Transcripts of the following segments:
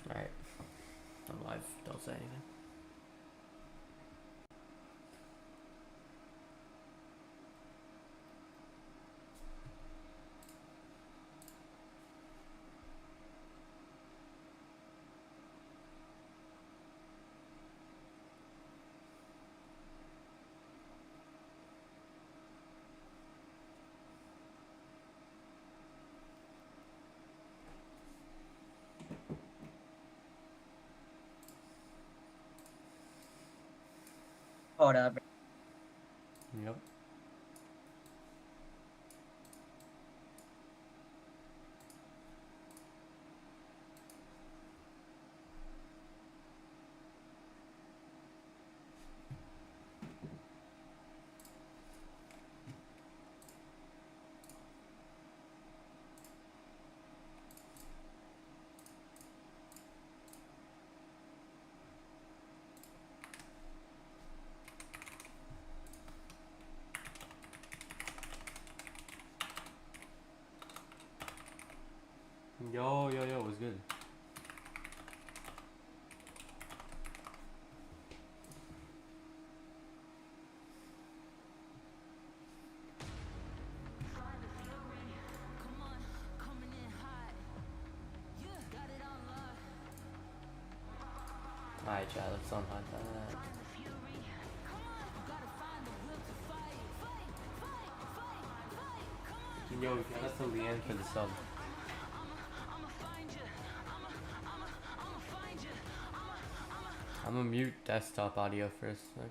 Alright. I'm live. Don't say anything. Hold up. Yep. Yo, what's good? Alright, chat, let's unhide that. Yo, shout out to Leanne for the sub. I'm gonna mute desktop audio for a sec.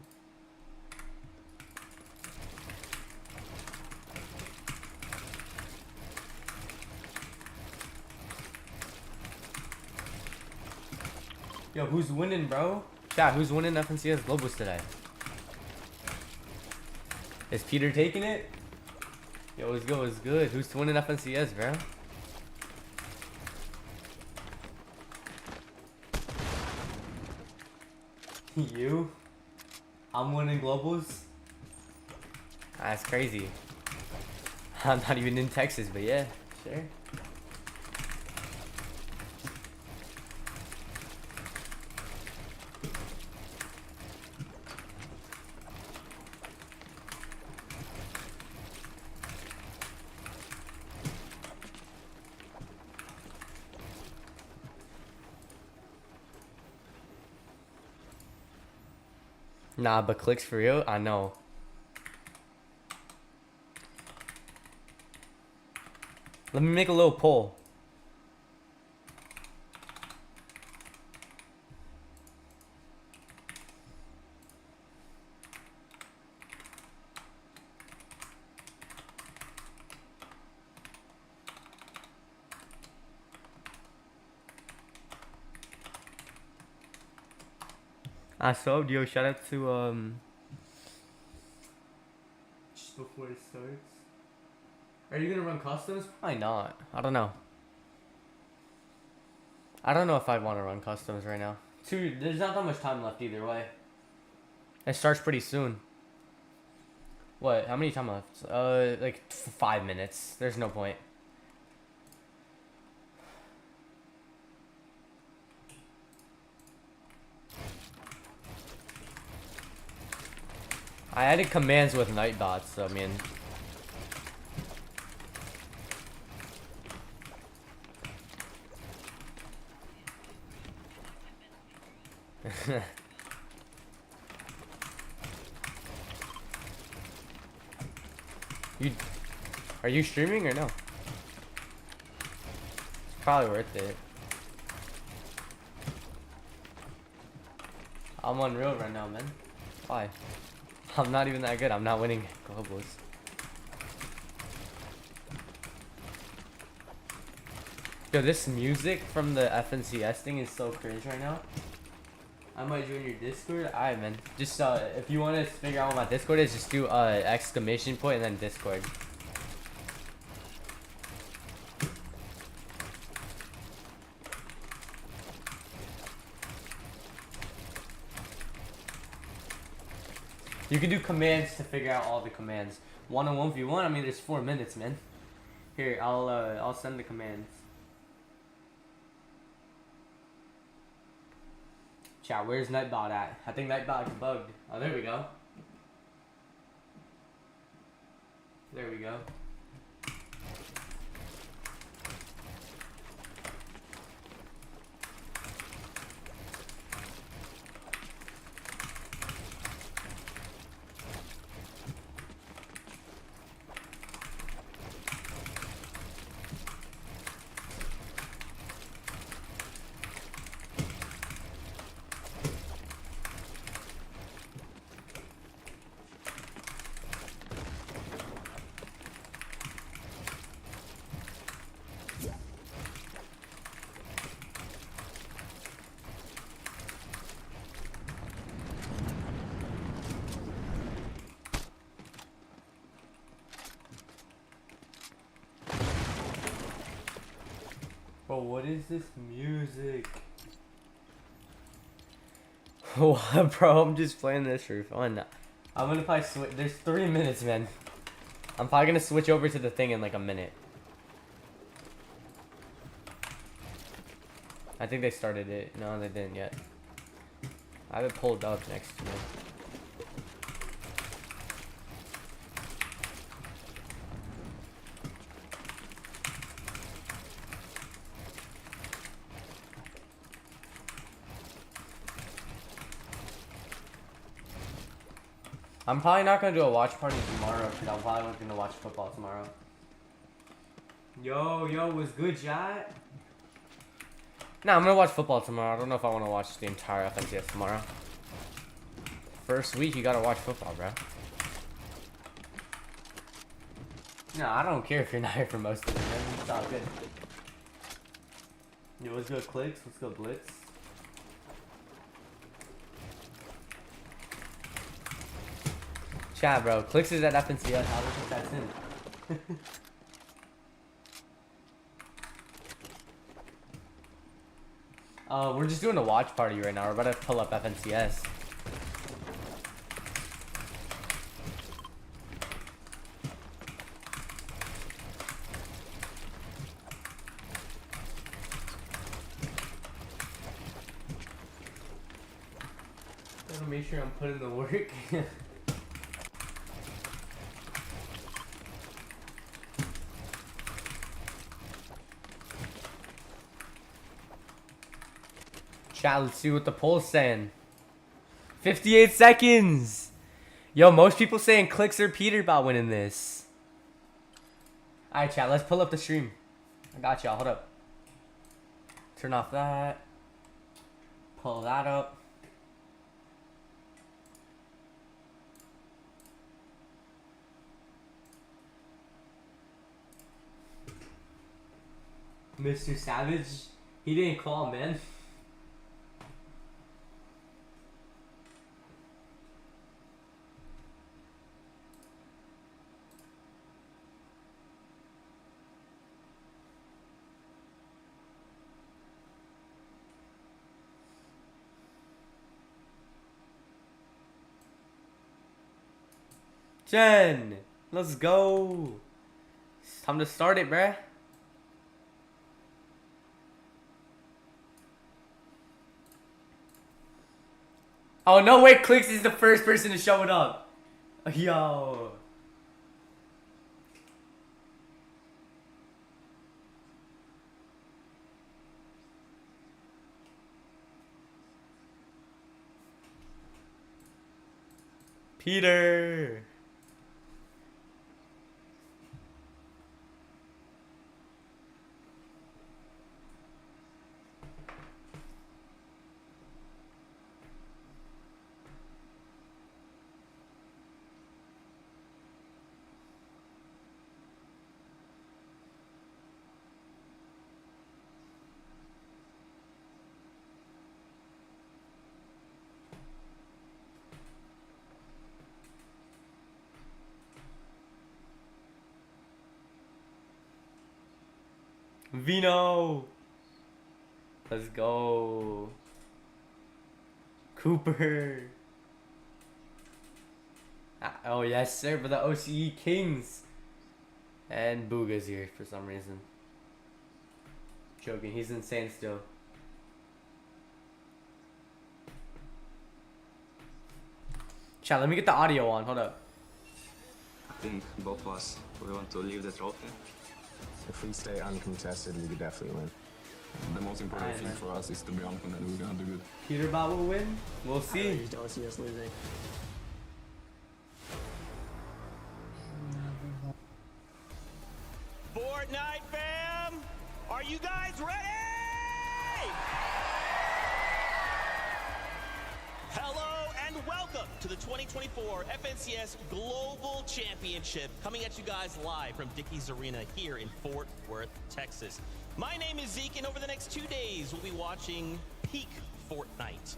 Yo, who's winning, bro? Chat, who's winning FNCS Globals today? Is Peter taking it? Yo, what's good, what's good? Who's winning FNCS, bro? You? I'm winning Globals? That's crazy. I'm not even in Texas, but yeah, sure. Nah, but Clix for real? I know. Let me make a little poll. I subbed, yo, shout out to, just before it starts. Are you gonna run customs? Probably not. I don't know. I don't know if I want to run customs right now. There's not that much time left either way. It starts pretty soon. What? How many time left? Like 5 minutes. There's no point. I added commands with Nightbots, so I mean. Are you streaming or no? It's probably worth it. I'm Unreal right now, man. Why? I'm not even that good. I'm not winning globals. Yo, this music from the FNCS thing is so cringe right now. I might join your Discord. Alright, man. Just if you want to figure out what my Discord is, just do exclamation point and then Discord. You can do commands to figure out all the commands. 1-on-1 if you want. I mean, there's 4 minutes, man. Here, I'll send the commands. Chat, where's Nightbot at? I think Nightbot's bugged. Oh, there we go. There we go. Bro, what is this music? What, bro? I'm just playing this for fun. I'm gonna probably switch. There's 3 minutes, man. I'm probably gonna switch over to the thing in like a minute. I think they started it. No, they didn't yet. I have it pulled up next to me. I'm probably not gonna do a watch party tomorrow because I'm probably not gonna watch football tomorrow. Yo, what's good, chat? Nah, I'm gonna watch football tomorrow. I don't know if I want to watch the entire FNCS tomorrow. First week, you gotta watch football, bro. No, I don't care if you're not here for most of it, man. It's all good. Yo, let's go Clix. Let's go Blitz. Chat, bro. Clix is at FNCS. How do you think that's in? We're just doing a watch party right now. We're about to pull up FNCS. Gotta make sure I'm putting the work. Chat, let's see what the poll's saying. 58 seconds! Yo, most people saying Clix or Peterbot winning this. Alright, chat, let's pull up the stream. I got y'all, hold up. Turn off that. Pull that up. Mr. Savage, he didn't call, man. Jen, let's go. It's time to start it, bruh. Oh, no way, Clix is the first person to show it up. Yo. Peter. Veno. Let's go. Cooper. Oh, yes, sir, for the OCE Kings. And Booga's here for some reason. Joking, he's insane still. Chat, let me get the audio on. Hold up. I think both of us, we want to leave the trophy. If we stay uncontested, we could definitely win. The most important thing for us is to be on Contender. We're gonna do good. Peterbot will win. We'll I see. really just don't see us losing. Fortnite fam, are you guys ready? Hello and welcome to the 2024 FNCS Global Championship, coming at you guys live from Dickey's Arena here in Fort Worth, Texas. My name is Zeke, and over the next 2 days, we'll be watching peak Fortnite.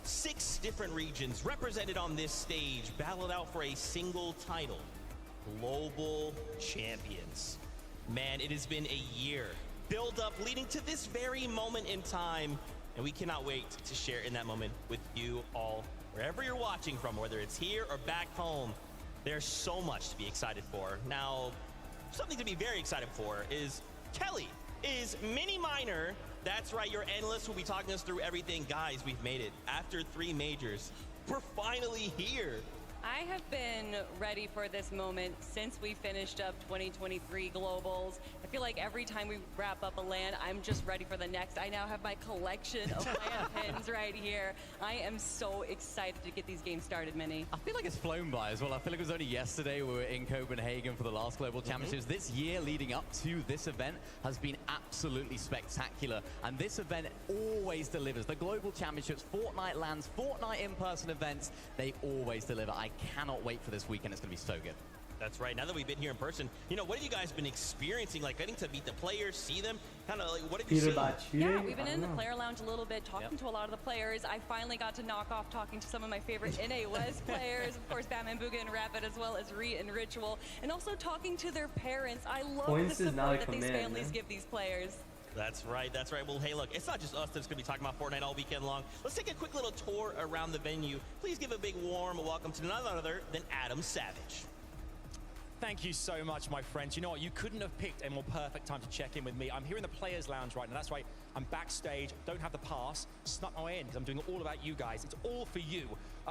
6 different regions represented on this stage, battled out for a single title, Global Champions. Man, it has been a year build up leading to this very moment in time, and we cannot wait to share in that moment with you all, wherever you're watching from, whether it's here or back home. There's so much to be excited for. Now, something to be very excited for is Kelly is Mini Miner. That's right, your analyst will be talking us through everything. Guys, we've made it. After 3 majors, we're finally here. I have been ready for this moment since we finished up 2023 Globals. I feel like every time we wrap up a LAN, I'm just ready for the next. I now have my collection of LAN pins right here. I am so excited to get these games started, Minnie. I feel like it's flown by as well. I feel like it was only yesterday we were in Copenhagen for the last Global Championships. This year leading up to this event has been absolutely spectacular. And this event always delivers. The Global Championships, Fortnite lands, Fortnite in-person events, they always deliver. I cannot wait for this weekend. It's going to be so good. That's right. Now that we've been here in person, you know, what have you guys been experiencing? Like getting to meet the players, see them, kind of like what have you seen? Yeah, we've been in the player lounge a little bit, talking to a lot of the players. I finally got to knock off talking to some of my favorite NA West players, of course, Batman, Booga, and Rapid, as well as Re and Ritual, and also talking to their parents. I love the support that these families give these players. That's right, that's right. Well, hey, look, it's not just us that's going to be talking about Fortnite all weekend long. Let's take a quick little tour around the venue. Please give a big warm welcome to none other than Adam Savage. Thank you so much, my friends. You know what? You couldn't have picked a more perfect time to check in with me. I'm here in the Players Lounge right now. That's right. I'm backstage. Don't have the pass. Snuck my way in because I'm doing all about you guys. It's all for you.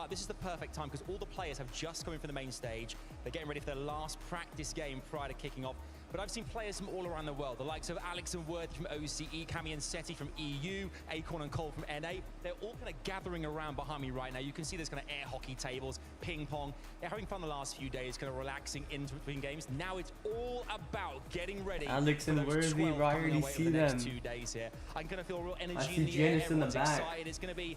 This is the perfect time because all the players have just come in for the main stage. They're getting ready for their last practice game prior to kicking off. But I've seen players from all around the world, the likes of Alex and Worthy from OCE, Cami and Seti from EU, Acorn and Cole from NA. They're all kind of gathering around behind me right now. You can see there's kind of air hockey tables, ping pong. They're having fun the last few days, kind of relaxing in between games. Now it's all about getting ready. Alex and Worthy, I already see them. 2 days here. I can kind of feel real energy I see in the Janice air. in the Everyone's back. excited. It's going to be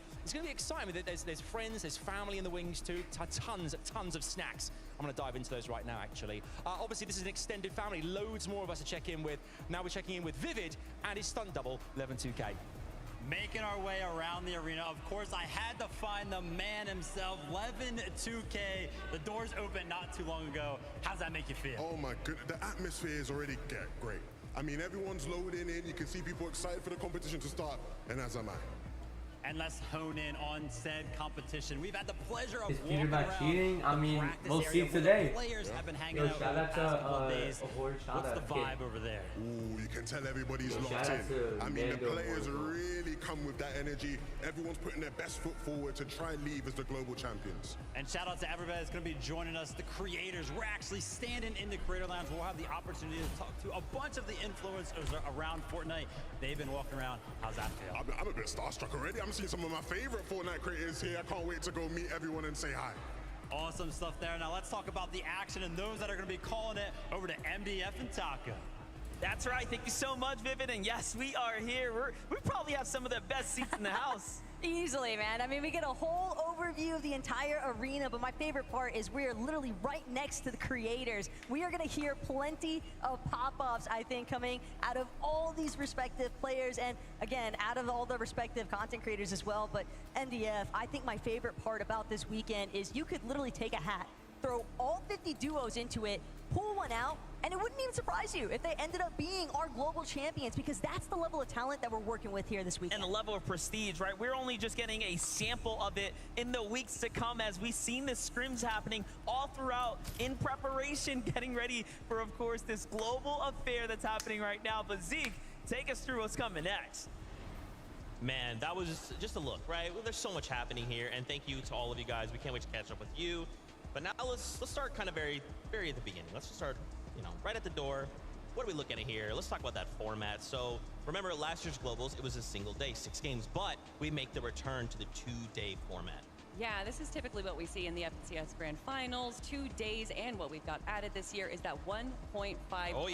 exciting. There's friends, there's family in the wings too. Tons of snacks. I'm going to dive into those right now, actually. Obviously, this is an extended family. Loads more of us to check in with. Now we're checking in with Vivid and his stunt double, 11-2K. Making our way around the arena. Of course, I had to find the man himself, 11-2K. The doors opened not too long ago. How's that make you feel? Oh my goodness, the atmosphere is already great. I mean, everyone's loading in. You can see people excited for the competition to start, and as am I. And let's hone in on said competition. We've had the pleasure of Is walking Peterbot around cheating? I the mean, practice we'll area see where today. The players have been hanging Yo, out over shout the out past couple of to days. What's the vibe over there? Ooh, you can tell everybody's Yo, locked shout out in. to I mean, the Mando players Mortal. really come with that energy. Everyone's putting their best foot forward to try and leave as the global champions. And shout out to everybody that's going to be joining us, the creators. We're actually standing in the Creator Lounge. We'll have the opportunity to talk to a bunch of the influencers around Fortnite. They've been walking around. How's that feel? I'm a bit starstruck already. I'm seeing some of my favorite Fortnite creators here. I can't wait to go meet everyone and say hi. Awesome stuff there. Now let's talk about the action and those that are going to be calling it over to MDF and Taco. That's right. Thank you so much, Vivid. And yes, we are here. We probably have some of the best seats in the house. Easily, man. I mean, we get a whole overview of the entire arena, but my favorite part is we are literally right next to the creators. We are going to hear plenty of pop-ups, I think, coming out of all these respective players, and again, out of all the respective content creators as well. But MDF, I think my favorite part about this weekend is you could literally take a hat, throw all 50 duos into it, pull one out, and it wouldn't even surprise you if they ended up being our global champions, because that's the level of talent that we're working with here this weekend. And the level of prestige, right? We're only just getting a sample of it in the weeks to come, as we've seen the scrims happening all throughout in preparation, getting ready for, of course, this global affair that's happening right now. But Zeke, take us through what's coming next. Man, that was just a look, right? Well, there's so much happening here, and thank you to all of you guys. We can't wait to catch up with you. But now let's start kind of very at the beginning. Let's just start, you know, right at the door. What are we looking at here? Let's talk about that format. So remember last year's Globals, it was a single day, 6 games, but we make the return to the 2-day format. Yeah, this is typically what we see in the FNCS Grand Finals, 2 days, and what we've got added this year is that 1.5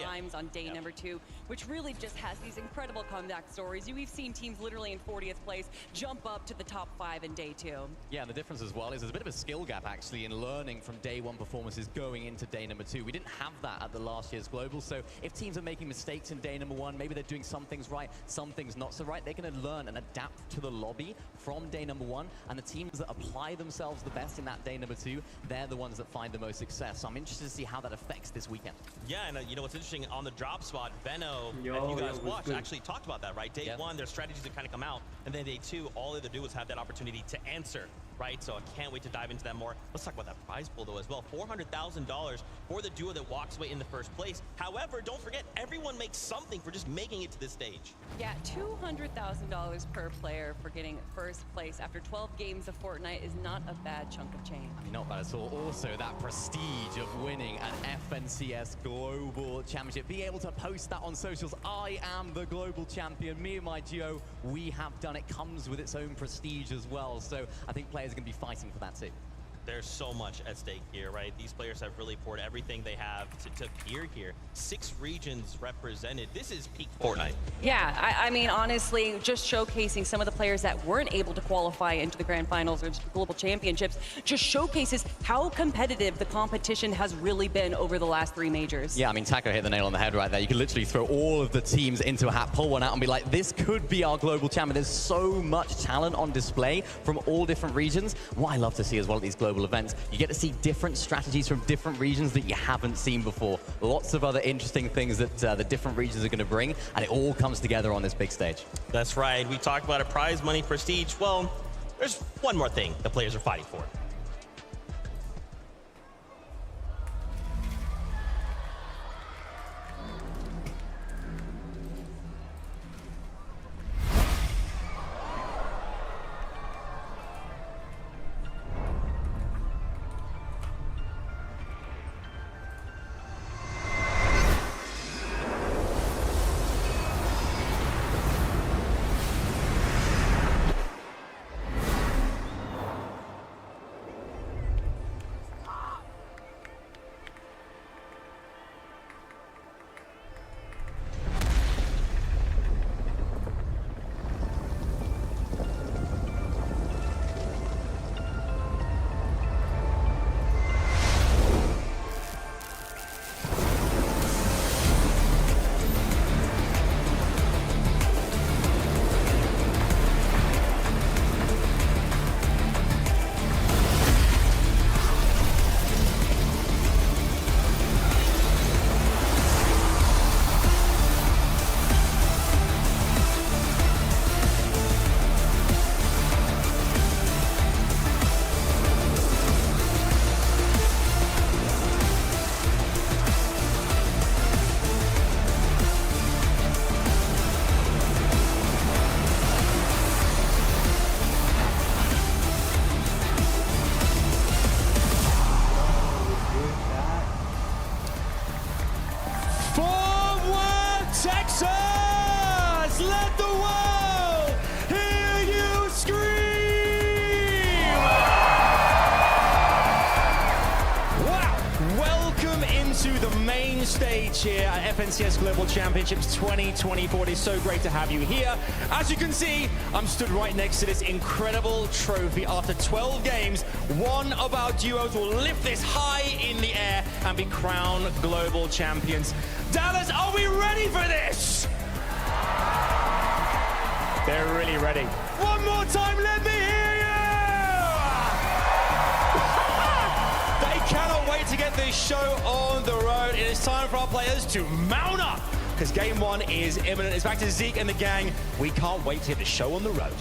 times on day number 2, which really just has these incredible comeback stories. We've seen teams literally in 40th place jump up to the top 5 in day 2. Yeah, and the difference as well is there's a bit of a skill gap actually in learning from day 1 performances going into day number 2. We didn't have that at the last year's Global, so if teams are making mistakes in day number 1, maybe they're doing some things right, some things not so right, they're going to learn and adapt to the lobby from day number 1, and the teams that apply themselves the best in that day number 2, they're the ones that find the most success. So I'm interested to see how that affects this weekend. Yeah, and you know what's interesting, on the drop spot, Veno, and you guys watched, actually talked about that, right? Day 1, their strategies that kind of come out, and then day 2, all they had to do was have that opportunity to answer, right? So I can't wait to dive into that more. Let's talk about that prize pool though as well. $400,000 for the duo that walks away in the first place. However, don't forget, everyone makes something for just making it to this stage. Yeah, $200,000 per player for getting first place after 12 games of Fortnite is not a bad chunk of change. I mean, not bad at all. Also, that prestige of winning an FNCS Global Championship. Be able to post that on socials. I am the global champion. Me and my duo, we have done it. Comes with its own prestige as well. So I think players are going to be fighting for that too. There's so much at stake here, right? These players have really poured everything they have to appear here. 6 regions represented. This is peak Fortnite. Yeah, I mean, honestly, just showcasing some of the players that weren't able to qualify into the Grand Finals or Global Championships just showcases how competitive the competition has really been over the last 3 majors. Yeah, I mean, Taco hit the nail on the head right there. You can literally throw all of the teams into a hat, pull one out and be like, this could be our global champion. There's so much talent on display from all different regions. What I love to see as well at these global events, you get to see different strategies from different regions that you haven't seen before. Lots of other interesting things that the different regions are going to bring, and it all comes together on this big stage. That's right. We talked about a prize money prestige. Well, there's one more thing the players are fighting for. Texas! Let the world hear you scream! Wow! Welcome into the main stage here at FNCS Global Championships 2024. It is so great to have you here. As you can see, I'm stood right next to this incredible trophy. After 12 games, one of our duos will lift this high in the air and be crowned global champions. Dallas, are we ready for this? They're really ready. One more time, let me hear you! They cannot wait to get this show on the road. It is time for our players to mount up, because game 1 is imminent. It's back to Zeke and the gang. We can't wait to get the show on the road.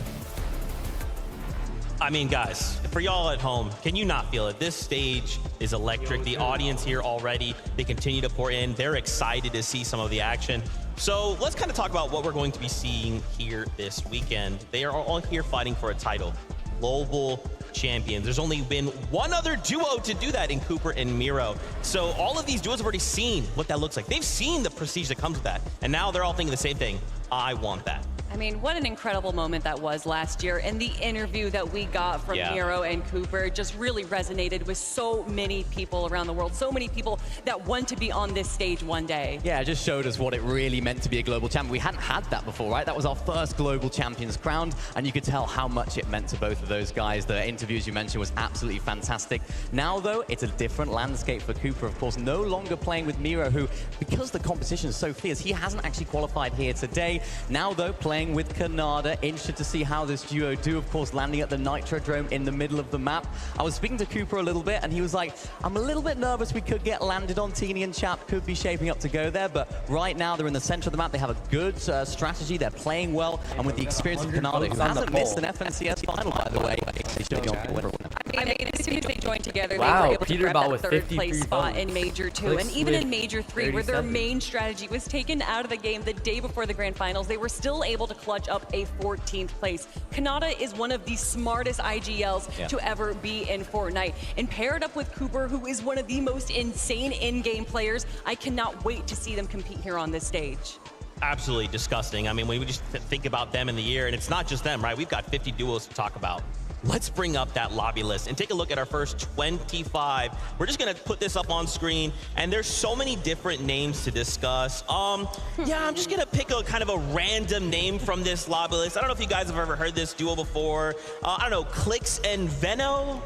I mean, guys, for y'all at home, can you not feel it? This stage is electric. The audience here already, they continue to pour in. They're excited to see some of the action. So let's kind of talk about what we're going to be seeing here this weekend. They are all here fighting for a title, global champions. There's only been one other duo to do that in Cooper and Miro. So all of these duos have already seen what that looks like. They've seen the prestige that comes with that. And now they're all thinking the same thing. I want that. I mean, what an incredible moment that was last year. And the interview that we got from Miro and Cooper just really resonated with so many people around the world, so many people that want to be on this stage one day. Yeah, it just showed us what it really meant to be a global champion. We hadn't had that before, right? That was our first global champions crowned, and you could tell how much it meant to both of those guys. The interviews you mentioned was absolutely fantastic. Now, though, it's a different landscape for Cooper, of course, no longer playing with Miro, who, because the competition is so fierce, he hasn't actually qualified here today. Now, though, playing with Canada. Interested to see how this duo do, of course, landing at the Nitrodrome in the middle of the map. I was speaking to Cooper a little bit, and he was like, I'm a little bit nervous we could get landed on. Teeny and Chap could be shaping up to go there, but right now they're in the center of the map. They have a good strategy. They're playing well, and with the experience of Canada, who hasn't missed an FNCS final, by the way, they should be on the winner. I mean, as soon as they joined together, Wow, they were able to grab Peterbot with that third place 53 spot votes. in Major 2, Clix and even with in Major 3, where their 37. main strategy was taken out of the game the day before the Grand Finals, they were still able to clutch up a 14th place. Canada is one of the smartest IGLs to ever be in Fortnite, and paired up with Cooper, who is one of the most insane in-game players, I cannot wait to see them compete here on this stage. Absolutely disgusting. I mean, when we just think about them in the year, and it's not just them, right? We've got 50 duos to talk about. Let's bring up that lobby list and take a look at our first 25. We're just gonna put this up on screen, and there's so many different names to discuss. Yeah, I'm just gonna pick a kind of a random name from this lobby list. I don't know if you guys have ever heard this duo before. I don't know, Clix and Veno?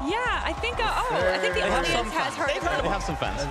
Yeah, I think the audience has heard of They have some fans.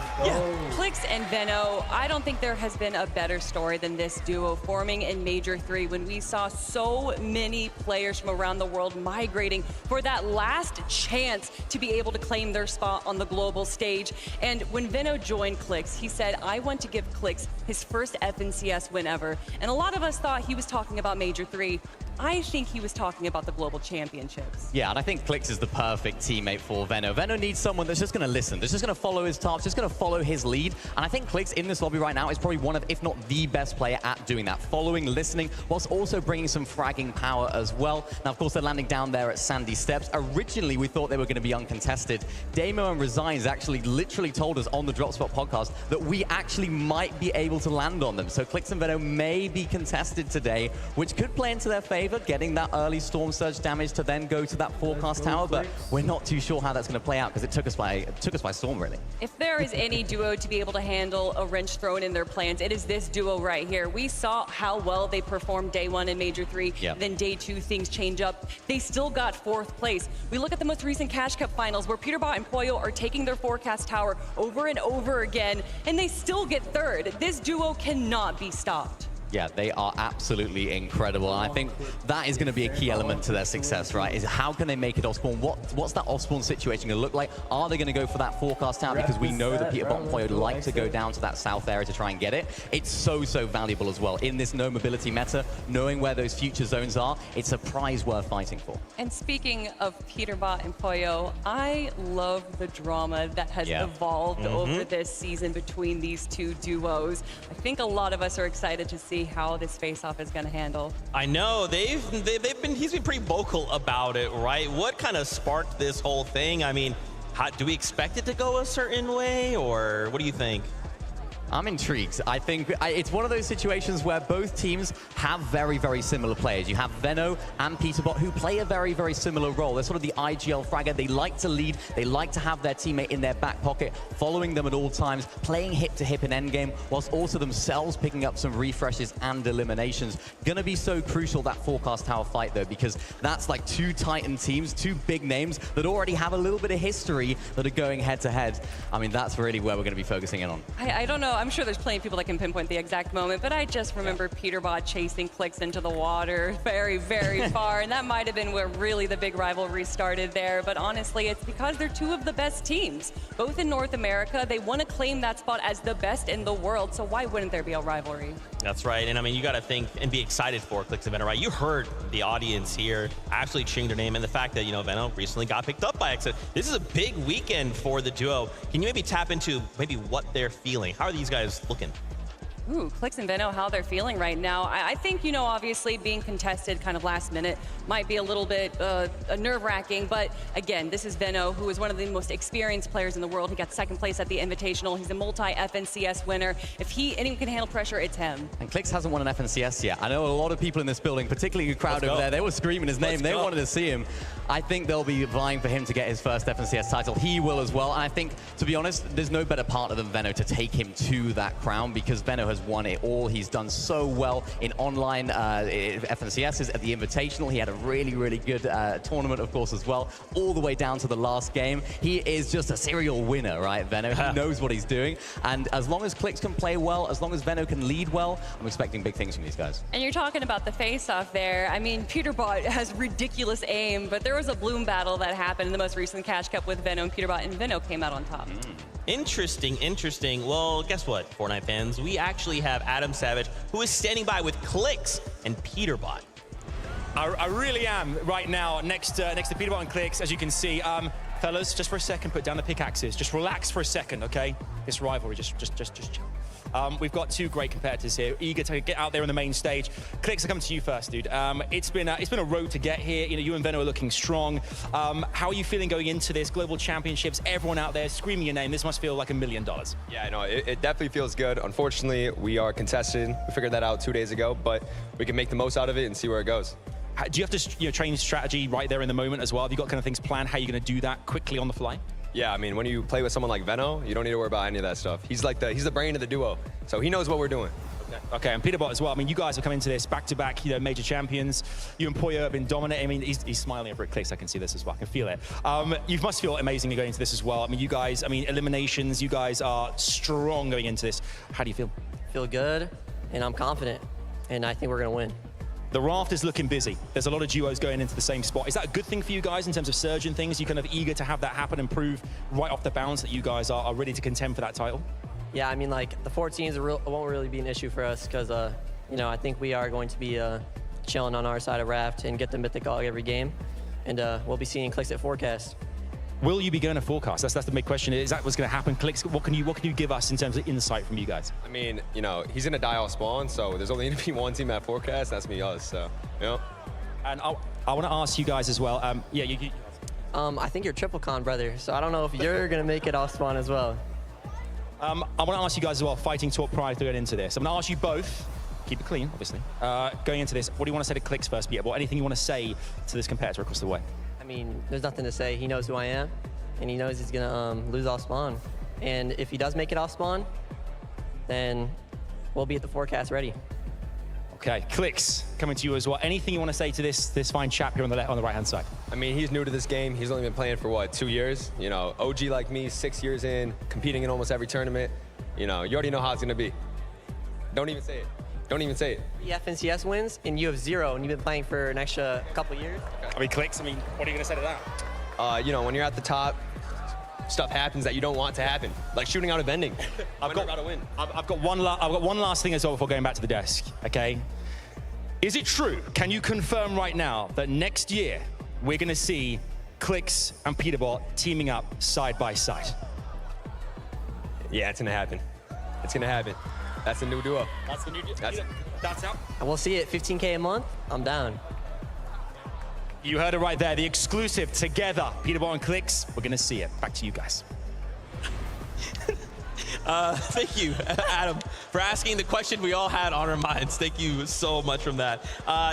Clix and Veno, I don't think there has been a better story than this duo forming in Major 3 when we saw so many players from around the world migrating for that last chance to be able to claim their spot on the global stage. And when Veno joined Clix, he said, I want to give Clix his first FNCS win ever. And a lot of us thought he was talking about Major 3. I think he was talking about the global championships. Yeah, and I think Clix is the perfect teammate for Veno. Veno needs someone that's just going to listen, that's just going to follow his tasks, just going to follow his lead. And I think Clix in this lobby right now is probably one of, if not the best player at doing that, following, listening, whilst also bringing some fragging power as well. Now, of course, they're landing down there at Sandy Steps. Originally, we thought they were going to be uncontested. Damo and Resigns actually literally told us on the Dropspot podcast that we actually might be able to land on them. So Clix and Veno may be contested today, which could play into their favor, getting that early storm surge damage to then go to that forecast tower, but we're not too sure how that's going to play out because it took us by storm, really. If there is any duo to be able to handle a wrench thrown in their plans, it is this duo right here. We saw how well they performed day 1 in Major 3, then day 2 things change up. They still got 4th place. We look at the most recent Cash Cup finals where Peterbot and Poyo are taking their forecast tower over and over again, and they still get 3rd. This duo cannot be stopped. Yeah, they are absolutely incredible. And I think that is going to be a key element to their success, right? Is how can they make it off-spawn? What's that off-spawn situation going to look like? Are they going to go for that forecast out? Because we know that Peterbot and Poyo like to go down to that south area to try and get it. It's so valuable as well. In this no mobility meta, knowing where those future zones are, it's a prize worth fighting for. And speaking of Peterbot and Poyo, I love the drama that has evolved over this season between these two duos. I think a lot of us are excited to see how this face-off is going to handle. I know he's been pretty vocal about it, right? What kind of sparked this whole thing? I mean, do we expect it to go a certain way, or what do you think? I'm intrigued. I think it's one of those situations where both teams have very similar players. You have Veno and Peterbot who play a very similar role. They're sort of the IGL fragger. They like to lead. They like to have their teammate in their back pocket, following them at all times, playing hip to hip in endgame, whilst also themselves picking up some refreshes and eliminations. Gonna be so crucial, that forecast tower fight, though, because that's like 2 Titan teams, 2 big names that already have a little bit of history that are going head to head. I mean, that's really where we're going to be focusing in on. I don't know. I'm sure there's plenty of people that can pinpoint the exact moment, but I just remember Peterbot chasing Clix into the water very far, and that might have been where really the big rivalry started there. But honestly, it's because they're 2 of the best teams, both in North America. They want to claim that spot as the best in the world, so why wouldn't there be a rivalry? That's right, and I mean, you got to think and be excited for Clix and Veno, right? You heard the audience here absolutely cheering their name, and the fact that, you know, Veno recently got picked up by Exit. This is a big weekend for the duo. Can you maybe tap into maybe what they're feeling? How are these guys looking? Ooh, Clix and Veno, how they're feeling right now. I think, you know, obviously being contested kind of last minute might be a little bit nerve-wracking, but again, this is Veno, who is one of the most experienced players in the world. He got second place at the Invitational. He's a multi-FNCS winner. If anyone can handle pressure, it's him. And Clix hasn't won an FNCS yet. I know a lot of people in this building, particularly the crowd over there, they were screaming his name. They wanted to see him. I think they'll be vying for him to get his first FNCS title. He will as well. And I think, to be honest, there's no better partner than Veno to take him to that crown, because Veno has won it all. He's done so well in online FNCSs at the Invitational. He had a really, really good tournament, of course, as well, all the way down to the last game. He is just a serial winner, right, Veno? He knows what he's doing. And as long as Clix can play well, as long as Veno can lead well, I'm expecting big things from these guys. And you're talking about the face-off there. I mean, Peterbot has ridiculous aim, but there was a bloom battle that happened in the most recent Cash Cup with Veno and Peterbot, and Veno came out on top. Interesting, interesting. Well, guess what, Fortnite fans? We actually have Adam Savage, who is standing by with Clix and Peterbot. I really am right now next to Peterbot and Clix, as you can see. Fellas, just for a second, put down the pickaxes. Just relax for a second, okay? This rivalry, just chill. We've got two great competitors here, eager to get out there on the main stage. Clix, I come to you first, dude. It's been a road to get here. You know, you and Veno are looking strong. How are you feeling going into this global championships? Everyone out there screaming your name. This must feel like $1 million. Yeah, I know. It definitely feels good. Unfortunately, we are contested. We figured that out 2 days ago, but we can make the most out of it and see where it goes. Do you have to train strategy right there in the moment as well? Have you got kind of things planned, how you're going to do that quickly on the fly? Yeah, I mean, when you play with someone like Veno, you don't need to worry about any of that stuff. He's like he's the brain of the duo, so he knows what we're doing. Okay, and Peterbot as well. I mean, you guys have come into this back-to-back, you know, major champions. You and Poyo have been dominant. I mean, he's smiling over at Clix. I can see this as well. I can feel it. You must feel amazing going into this as well. I mean, you guys, eliminations, you guys are strong going into this. How do you feel? Feel good, and I'm confident, and I think we're going to win. The raft is looking busy. There's a lot of duos going into the same spot. Is that a good thing for you guys in terms of surge and things? You kind of eager to have that happen and prove right off the bounce that you guys are ready to contend for that title? Yeah, I mean, like, the 14s won't really be an issue for us because, you know, I think we are going to be chilling on our side of raft and get the mythic hog every game. And we'll be seeing Clix at forecast. Will you be going to forecast? That's the big question. Is that what's going to happen? Clix, what can you give us in terms of insight from you guys? I mean, you know, he's going to die off spawn, so there's only going to be one team at forecast. That's me, us. So, you know. And I want to ask you guys as well. I think you're triple con, brother. So I don't know if you're going to make it off spawn as well. I want to ask you guys as well, fighting talk prior to going into this. I'm going to ask you both, keep it clean, obviously. Going into this, what do you want to say to Clix first, Peter? Anything you want to say to this competitor across the way? I mean, there's nothing to say. He knows who I am, and he knows he's gonna lose off spawn. And if he does make it off spawn, then we'll be at the forecast ready. Okay, Clix, coming to you as well. Anything you want to say to this fine chap here on the right-hand side? I mean, he's new to this game. He's only been playing for, what, 2 years? You know, OG like me, 6 years in, competing in almost every tournament. You know, you already know how it's gonna be. Don't even say it. Don't even say it. The FNCS wins, and you have 0, and you've been playing for an extra couple years. I mean, Clix, what are you going to say to that? You know, when you're at the top, stuff happens that you don't want to happen, like shooting out a vending. I've got one last thing as well before going back to the desk, okay? Is it true, can you confirm right now that next year we're going to see Clix and Peterbot teaming up side by side? Yeah, it's going to happen. It's going to happen. That's the new duo. That's the new duo. That's out. And we'll see it, 15K a month, I'm down. You heard it right there, the exclusive together, Peterbot and Clix. We're gonna see it. Back to you guys. Thank you, Adam, for asking the question we all had on our minds. Thank you so much from that.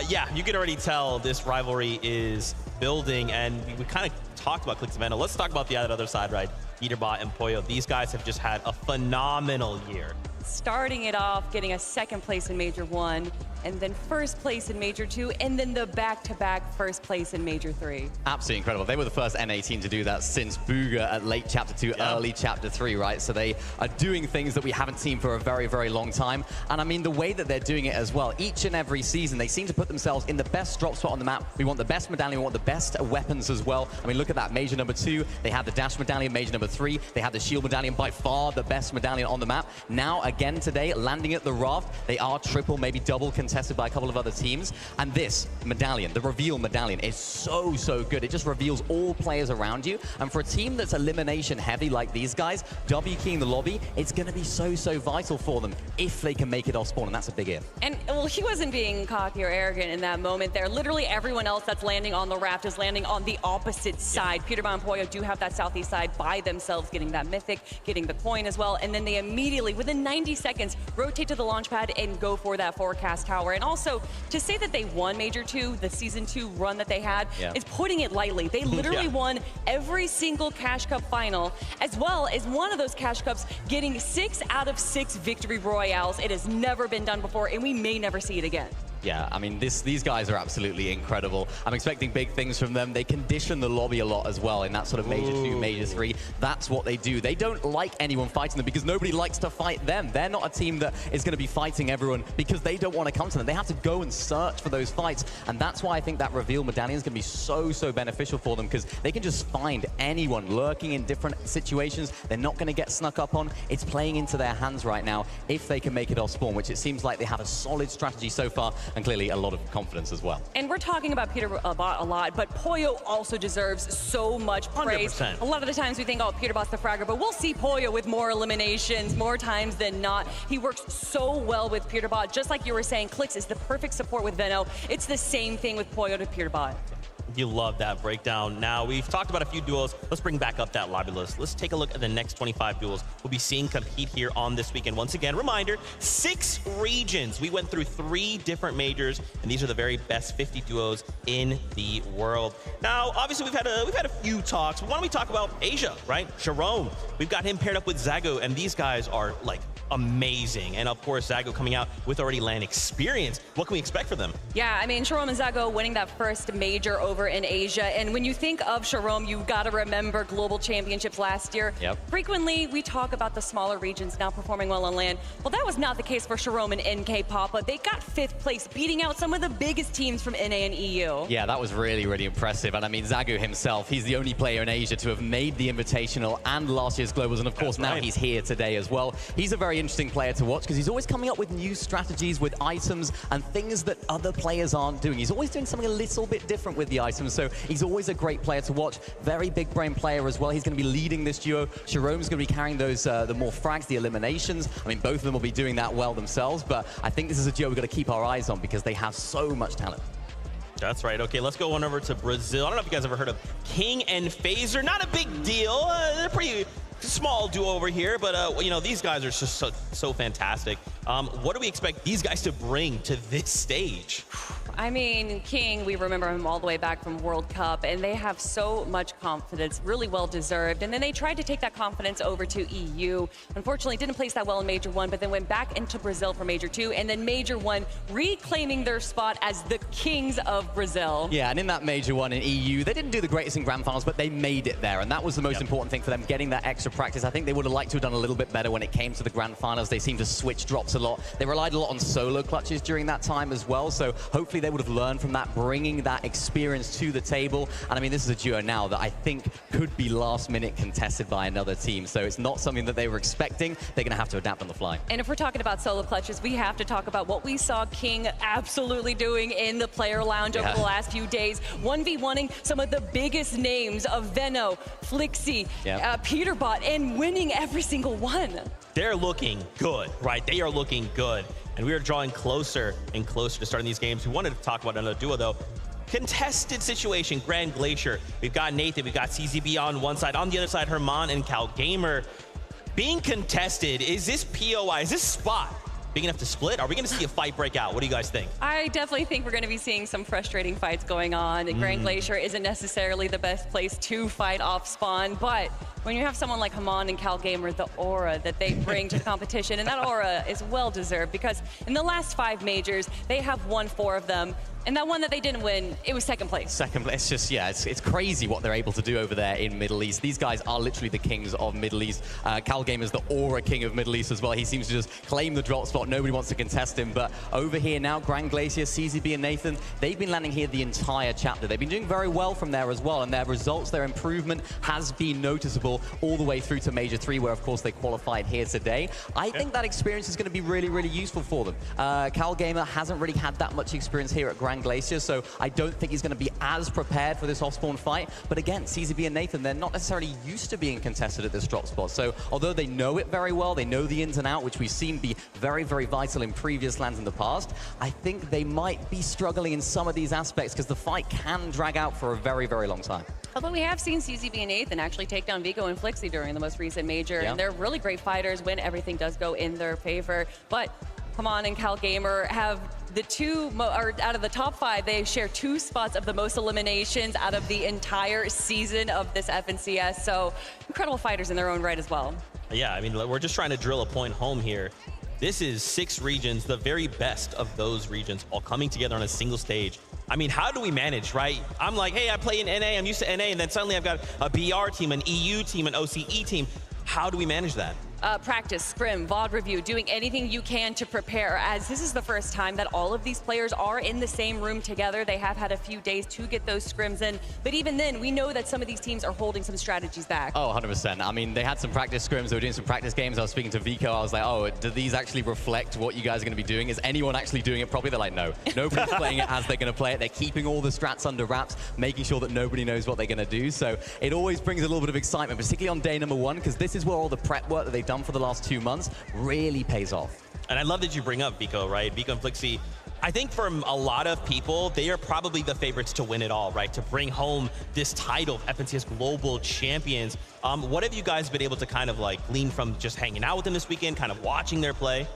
Yeah, you can already tell this rivalry is building, and we kind of talked about Clix and Veno. Let's talk about the other side, right? Peterbot and Poyo. These guys have just had a phenomenal year. Starting it off, getting a second place in Major 1, and then first place in Major 2, and then the back-to-back first place in Major 3. Absolutely incredible. They were the first NA team to do that since Booga at late Chapter 2, early Chapter 3, right? So they are doing things that we haven't seen for a very, very long time. And I mean, the way that they're doing it as well, each and every season, they seem to put themselves in the best drop spot on the map. We want the best medallion, we want the best weapons as well. I mean, look at that, Major number 2, they have the Dash medallion, Major number 3, they have the Shield medallion, by far the best medallion on the map. Now, again today, landing at the Raft, they are triple, maybe double contenders contested by a couple of other teams. And this medallion, the reveal medallion, is so, so good. It just reveals all players around you. And for a team that's elimination heavy like these guys, W keying the lobby, it's going to be so, so vital for them if they can make it off spawn, and that's a big if. And, well, he wasn't being cocky or arrogant in that moment there. Literally everyone else that's landing on the raft is landing on the opposite side. Peterbot and Poyo do have that southeast side by themselves, getting that mythic, getting the coin as well, and then they immediately, within 90 seconds, rotate to the launch pad and go for that forecast tower. And also, to say that they won Major 2, the Season 2 run that they had, is putting it lightly. They literally won every single Cash Cup final, as well as one of those Cash Cups getting 6 out of 6 victory royales. It has never been done before, and we may never see it again. Yeah, I mean, these guys are absolutely incredible. I'm expecting big things from them. They condition the lobby a lot as well in that sort of Major 2, Major 3. That's what they do. They don't like anyone fighting them because nobody likes to fight them. They're not a team that is going to be fighting everyone because they don't want to come to them. They have to go and search for those fights. And that's why I think that reveal medallion is going to be so, so beneficial for them, because they can just find anyone lurking in different situations. They're not going to get snuck up on. It's playing into their hands right now if they can make it off spawn, which it seems like they have a solid strategy so far, and clearly a lot of confidence as well. And we're talking about Peterbot a lot, but Poyo also deserves so much praise. 100%. A lot of the times we think, oh, Peterbot's the fragger, but we'll see Poyo with more eliminations, more times than not. He works so well with Peterbot. Just like you were saying, Clix is the perfect support with Veno. It's the same thing with Poyo to Peterbot. You love that breakdown. Now, we've talked about a few duos. Let's bring back up that lobby list. Let's take a look at the next 25 duels we'll be seeing compete here on this weekend. Once again, reminder, 6 regions. We went through 3 different majors, and these are the very best 50 duos in the world. Now, obviously, we've had a few talks. Why don't we talk about Asia, right? Jerome. We've got him paired up with Zago, and these guys are, like, amazing. And, of course, Zago coming out with already LAN experience. What can we expect for them? Yeah, I mean, Sharom and Zago winning that first major over in Asia. And when you think of Sharom, you've got to remember Global Championships last year. Frequently, we talk about the smaller regions not performing well on LAN. Well, that was not the case for Sharom and NK Papa. They got 5th place, beating out some of the biggest teams from NA and EU. Yeah, that was really, really impressive. And I mean, Zago himself, he's the only player in Asia to have made the Invitational and last year's Globals. And of course, now he's here today as well. He's a very interesting player to watch because he's always coming up with new strategies, with items and things that other players aren't doing. He's always doing something a little bit different with the items. So he's always a great player to watch. Very big brain player as well. He's going to be leading this duo. Sharome's going to be carrying those, the more frags, the eliminations. I mean, both of them will be doing that well themselves, but I think this is a duo we've got to keep our eyes on because they have so much talent. That's right. Okay, let's go on over to Brazil. I don't know if you guys ever heard of King and Phaser. Not a big deal. They're pretty small duo over here, but you know, these guys are just so fantastic. What do we expect these guys to bring to this stage? I mean, King, we remember him all the way back from World Cup, and they have so much confidence, really well deserved. And then they tried to take that confidence over to EU. Unfortunately, didn't place that well in Major 1, but then went back into Brazil for Major 2, and then Major 1 reclaiming their spot as the Kings of Brazil. Yeah, and in that Major 1 in EU, they didn't do the greatest in Grand Finals, but they made it there, and that was the most important thing for them, getting that extra practice. I think they would have liked to have done a little bit better when it came to the Grand Finals. They seemed to switch drops a lot. They relied a lot on solo clutches during that time as well, so hopefully they would have learned from that, bringing that experience to the table. And I mean, this is a duo now that I think could be last minute contested by another team, so it's not something that they were expecting. They're going to have to adapt on the fly. And if we're talking about solo clutches, we have to talk about what we saw King absolutely doing in the player lounge over the last few days. 1v1ing some of the biggest names of Veno, Flickzy, Peterbot, and winning every single one. They're looking good, right? They are looking good. And we are drawing closer and closer to starting these games. We wanted to talk about another duo, though. Contested situation, Grand Glacier. We've got Nathan, we've got CZB on one side. On the other side, Herman and Cal Gamer. Being contested, is this POI, is this spot big enough to split? Are we going to see a fight break out? What do you guys think? I definitely think we're going to be seeing some frustrating fights going on. Grand Glacier isn't necessarily the best place to fight off spawn, but when you have someone like Haman and Cal Gamer, the aura that they bring to the competition, and that aura is well deserved because in the last 5 majors, they have won 4 of them. And that one that they didn't win, it was second place. Second place. It's just, yeah, it's crazy what they're able to do over there in Middle East. These guys are literally the kings of Middle East. CalGamer's the aura king of Middle East as well. He seems to just claim the drop spot. Nobody wants to contest him. But over here now, Grand Glacier, CZB, and Nathan, they've been landing here the entire chapter. They've been doing very well from there as well. And their results, their improvement has been noticeable all the way through to Major 3, where, of course, they qualified here today. I think that experience is going to be really, really useful for them. CalGamer hasn't really had that much experience here at Grand Glacier, so I don't think he's going to be as prepared for this off-spawn fight. But again, CZB and Nathan, they're not necessarily used to being contested at this drop spot. So although they know it very well, they know the ins and out, which we've seen be very, very vital in previous lands in the past, I think they might be struggling in some of these aspects because the fight can drag out for a very, very long time. Although we have seen CZB and Nathan actually take down Veno and Flickzy during the most recent major, and they're really great fighters when everything does go in their favor. But come on, and CalGamer have the out of the top 5, they share 2 spots of the most eliminations out of the entire season of this FNCS. So incredible fighters in their own right as well. Yeah, I mean, we're just trying to drill a point home here. This is 6 regions, the very best of those regions, all coming together on a single stage. I mean, how do we manage, right? I'm like, hey, I play in NA, I'm used to NA, and then suddenly I've got a BR team, an EU team, an OCE team. How do we manage that? Practice, scrim, VOD review, doing anything you can to prepare, as this is the first time that all of these players are in the same room together. They have had a few days to get those scrims in, but even then, we know that some of these teams are holding some strategies back. Oh, 100%. I mean, they had some practice scrims, they were doing some practice games. I was speaking to Vico, I was like, oh, do these actually reflect what you guys are going to be doing? Is anyone actually doing it properly? They're like, no. Nobody's playing it as they're going to play it. They're keeping all the strats under wraps, making sure that nobody knows what they're going to do. So it always brings a little bit of excitement, particularly on day number 1, because this is where all the prep work that they've done for the last 2 months really pays off. And I love that you bring up Vico, right? Vico and Flickzy, I think from a lot of people, they are probably the favorites to win it all, right? To bring home this title of FNCS Global Champions. What have you guys been able to kind of like glean from just hanging out with them this weekend, kind of watching their play?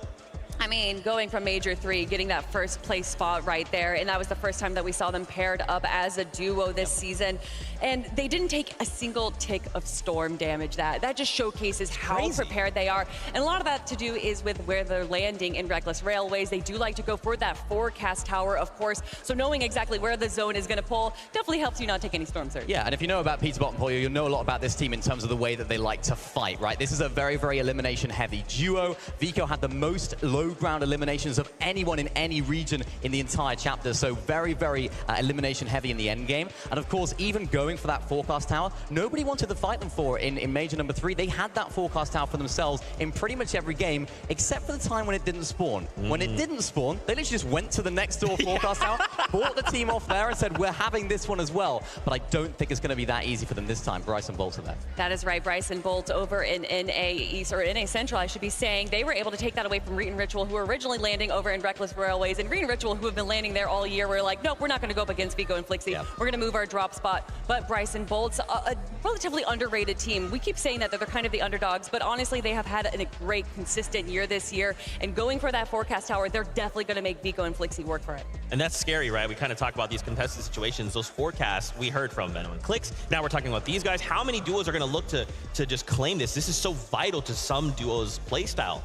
I mean, going from Major 3, getting that first place spot right there, and that was the first time that we saw them paired up as a duo this season. And they didn't take a single tick of storm damage. That just showcases how prepared they are. And a lot of that to do is with where they're landing in Reckless Railways. They do like to go for that forecast tower, of course. So knowing exactly where the zone is going to pull definitely helps you not take any storm surge. Yeah, and if you know about Peterbot and Polio, you'll know a lot about this team in terms of the way that they like to fight, right? This is a very, very elimination-heavy duo. Vico had the most low-ground eliminations of anyone in any region in the entire chapter, so very, very elimination-heavy in the end game. And of course, even going for that forecast tower, nobody wanted to fight them for in Major number 3. They had that forecast tower for themselves in pretty much every game, except for the time when it didn't spawn. When it didn't spawn, they literally just went to the next door forecast tower, bought the team off there and said, we're having this one as well. But I don't think it's going to be that easy for them this time. Bryson Bolt are there. That is right. Bryson Bolt over in NA East, or NA Central, I should be saying. They were able to take that away from Reet and Ritual, who were originally landing over in Reckless Railways. And Reet and Ritual, who have been landing there all year, were like, nope, we're not going to go up against Vico and Flickzy. We're going to move our drop spot. But Bryson Bolt's a relatively underrated team. We keep saying that they're kind of the underdogs, but honestly, they have had a great, consistent year this year. And going for that forecast tower, they're definitely going to make Vico and Flickzy work for it. And that's scary, right? We kind of talk about these contested situations, those forecasts we heard from Veno and Clix. Now we're talking about these guys. How many duos are going to look to just claim this? This is so vital to some duos' play style.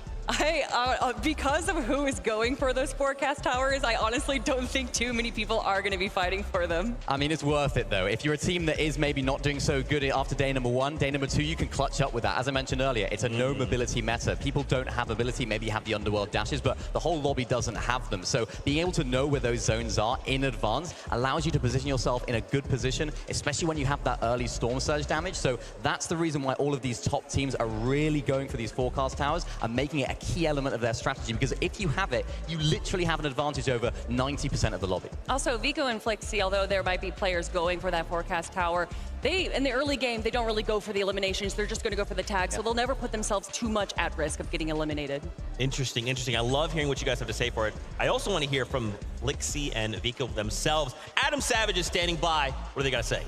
Because of who is going for those forecast towers, I honestly don't think too many people are going to be fighting for them. I mean, it's worth it, though. If you're a team that is maybe not doing so good after day number 1, day number 2, you can clutch up with that. As I mentioned earlier, it's a no mobility meta. People don't have mobility. Maybe you have the underworld dashes, but the whole lobby doesn't have them. So being able to know where those zones are in advance allows you to position yourself in a good position, especially when you have that early storm surge damage. So that's the reason why all of these top teams are really going for these forecast towers and making it a key element of their strategy, because if you have it, you literally have an advantage over 90% of the lobby. Also, Vico and Flickzy, although there might be players going for that forecast tower, in the early game, they don't really go for the eliminations. They're just going to go for the tag, so they'll never put themselves too much at risk of getting eliminated. Interesting, interesting. I love hearing what you guys have to say for it. I also want to hear from Flickzy and Vico themselves. Adam Savage is standing by. What do they got to say?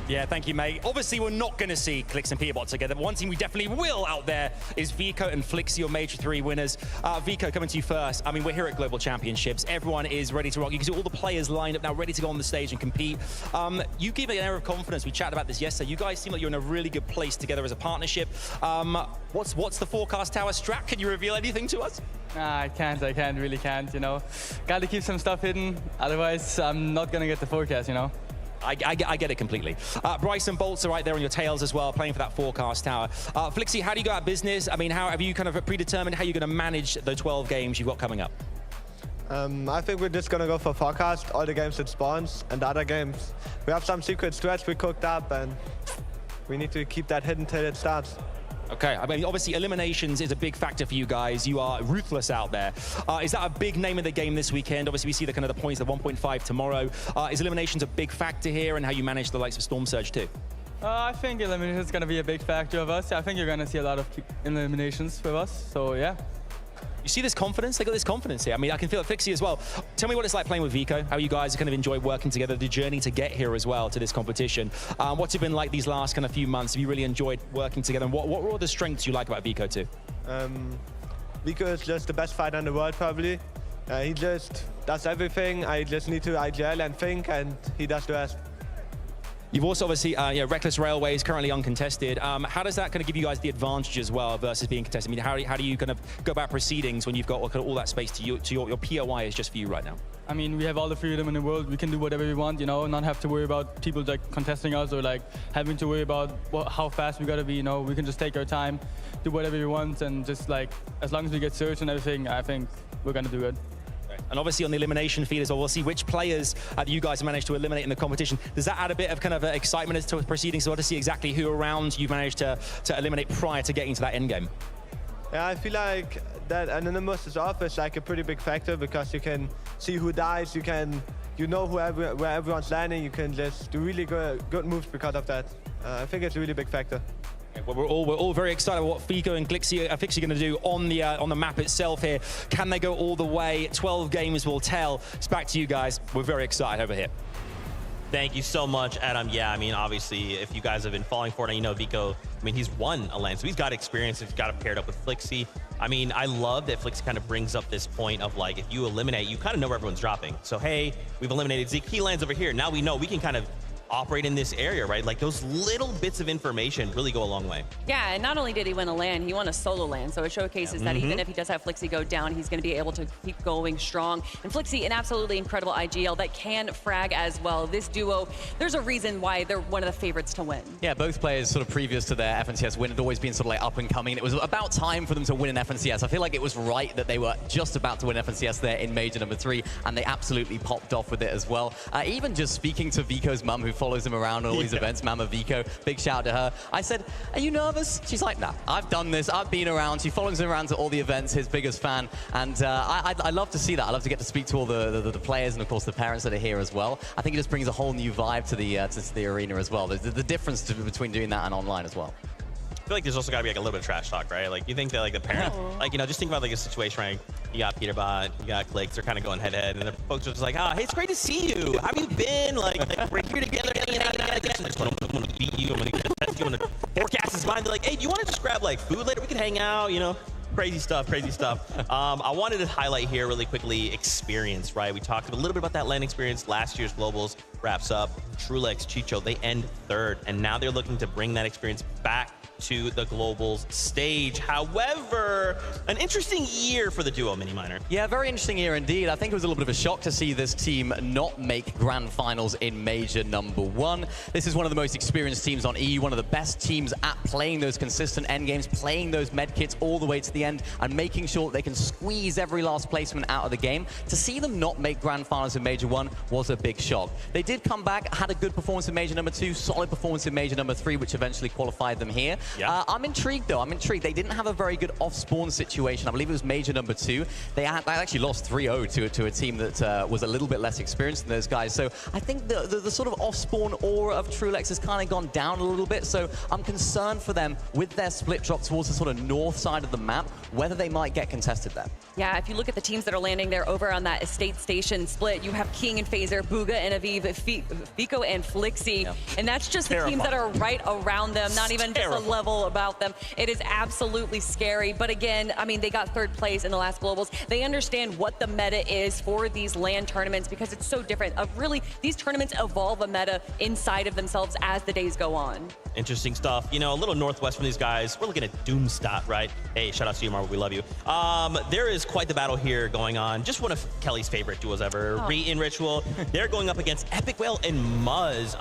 Yeah, thank you, mate. Obviously, we're not going to see Clix and Peterbot together, but one team we definitely will out there is Veno and Flickzy, your Major 3 winners. Veno, coming to you first. I mean, we're here at Global Championships. Everyone is ready to rock. You can see all the players lined up now, ready to go on the stage and compete. You give it an air of confidence. We chatted about this yesterday. You guys seem like you're in a really good place together as a partnership. What's the forecast tower strat? Can you reveal anything to us? I really can't, you know. Gotta keep some stuff hidden, otherwise I'm not gonna get the forecast, you know. I get it completely. Bryce and Bolts are right there on your tails as well, playing for that forecast tower. Flickzy, how do you go about business? I mean, how have you kind of predetermined how you're going to manage the 12 games you've got coming up? I think we're just going to go for forecast, all the games that spawns, and the other games. We have some secret strats we cooked up, and we need to keep that hidden till it starts. Okay, I mean, obviously eliminations is a big factor for you guys. You are ruthless out there. Is that a big name of the game this weekend? Obviously, we see the kind of the points, the 1.5 tomorrow. Is eliminations a big factor here, and how you manage the likes of Storm Surge too? I think elimination is going to be a big factor of us. I think you're going to see a lot of eliminations with us, so yeah. You see this confidence? They got this confidence here. I mean, I can feel it. Flickzy as well. Tell me what it's like playing with Veno, how you guys kind of enjoy working together, the journey to get here as well to this competition. What's it been like these last kind of few months? Have you really enjoyed working together? And what were all the strengths you like about Veno too? Veno is just the best fighter in the world, probably. He just does everything. I just need to IGL and think, and he does the rest. You've also obviously, Reckless Railway is currently uncontested. How does that kind of give you guys the advantage as well versus being contested? I mean, how do you kind of go about proceedings when you've got all that space to your POI is just for you right now? I mean, we have all the freedom in the world. We can do whatever we want, you know, not have to worry about people like contesting us or like having to worry about how fast we gotta be, you know. We can just take our time, do whatever we want, and just like, as long as we get searched and everything, I think we're gonna do good. And obviously on the elimination feed as well, we'll see which players you guys managed to eliminate in the competition. Does that add a bit of kind of excitement as to proceedings, so to see exactly who around you've managed to eliminate prior to getting to that end game? Yeah, I feel like that Anonymous is off is like a pretty big factor because you can see who dies, you know where everyone's landing, you can just do really good moves because of that. I think it's a really big factor. Well, we're all very excited about what Veno and Flickzy are going to do on the map itself here. Can they go all the way? 12 games will tell. It's back to you guys. We're very excited over here. Thank you so much, Adam. Yeah, I mean, obviously, if you guys have been following Fortnite, you know Veno, I mean, he's won a LAN, so he's got experience. He's got it paired up with Flickzy. I mean, I love that Flickzy kind of brings up this point of, like, if you eliminate, you kind of know where everyone's dropping. So, hey, we've eliminated Zeke. He lands over here. Now we know we can kind of operate in this area, right? Like those little bits of information really go a long way. Yeah, and not only did he win a LAN, he won a solo LAN, so it showcases that even if he does have Flickzy go down, he's going to be able to keep going strong. And Flickzy, an absolutely incredible IGL that can frag as well. This duo, there's a reason why they're one of the favorites to win. Yeah, both players sort of previous to their FNCS win had always been sort of like up and coming. It was about time for them to win an FNCS. I feel like it was right that they were just about to win FNCS there in Major number 3, and they absolutely popped off with it as well. Even just speaking to Veno's mum, who follows him around all these events, Mama Veno, big shout out to her. I said, are you nervous? She's like, nah, I've done this, I've been around. She follows him around to all the events, his biggest fan. And I love to see that. I love to get to speak to all the players and of course the parents that are here as well. I think it just brings a whole new vibe to the arena as well. There's the difference between doing that and online as well. I feel like there's also got to be like a little bit of trash talk, right? Like you think that like the parent, like, you know, just think about like a situation, right? You got Peterbot, you got Clix, they're kind of going head to head, and the folks are just like, oh, hey, it's great to see you. How have you been? Like we're here together, hanging out. I just want to beat you. I'm going to test you. I'm going to forecast his mind. They're like, hey, do you want to just grab like food later? We can hang out, you know? Crazy stuff, crazy stuff. I wanted to highlight here really quickly experience, right? We talked a little bit about that LAN experience. Last year's Globals wraps up. Trulex, Chicho, they end third, and now they're looking to bring that experience back to the Globals stage. However, an interesting year for the duo, Mini Miner. Yeah, very interesting year indeed. I think it was a little bit of a shock to see this team not make grand finals in Major number 1. This is one of the most experienced teams on E, one of the best teams at playing those consistent end games, playing those med kits all the way to the end, and making sure that they can squeeze every last placement out of the game. To see them not make grand finals in Major 1 was a big shock. They did come back, had a good performance in Major number 2, solid performance in Major number 3, which eventually qualified them here. Yeah. I'm intrigued, though. I'm intrigued. They didn't have a very good off-spawn situation. I believe it was Major number 2. They actually lost 3-0 to a team that was a little bit less experienced than those guys. So I think the sort of off-spawn aura of Trulex has kind of gone down a little bit. So I'm concerned for them with their split drop towards the sort of north side of the map, whether they might get contested there. Yeah, if you look at the teams that are landing there over on that estate station split, you have King and Phaser, Booga and Aviv, Veno and Flickzy, and that's just the teams that are right around them, not even just a level about them. It is absolutely scary, but again, I mean, they got 3rd place in the last Globals. They understand what the meta is for these LAN tournaments because it's so different. Really, these tournaments evolve a meta inside of themselves as the days go on. Interesting stuff. You know, a little northwest from these guys. We're looking at Doomstat, right? Hey, shout out to you, Marvel. We love you. There is quite the battle here going on. Just one of Kelly's favorite duos ever. Re and Ritual. They're going up against Epic Whale and Muzz.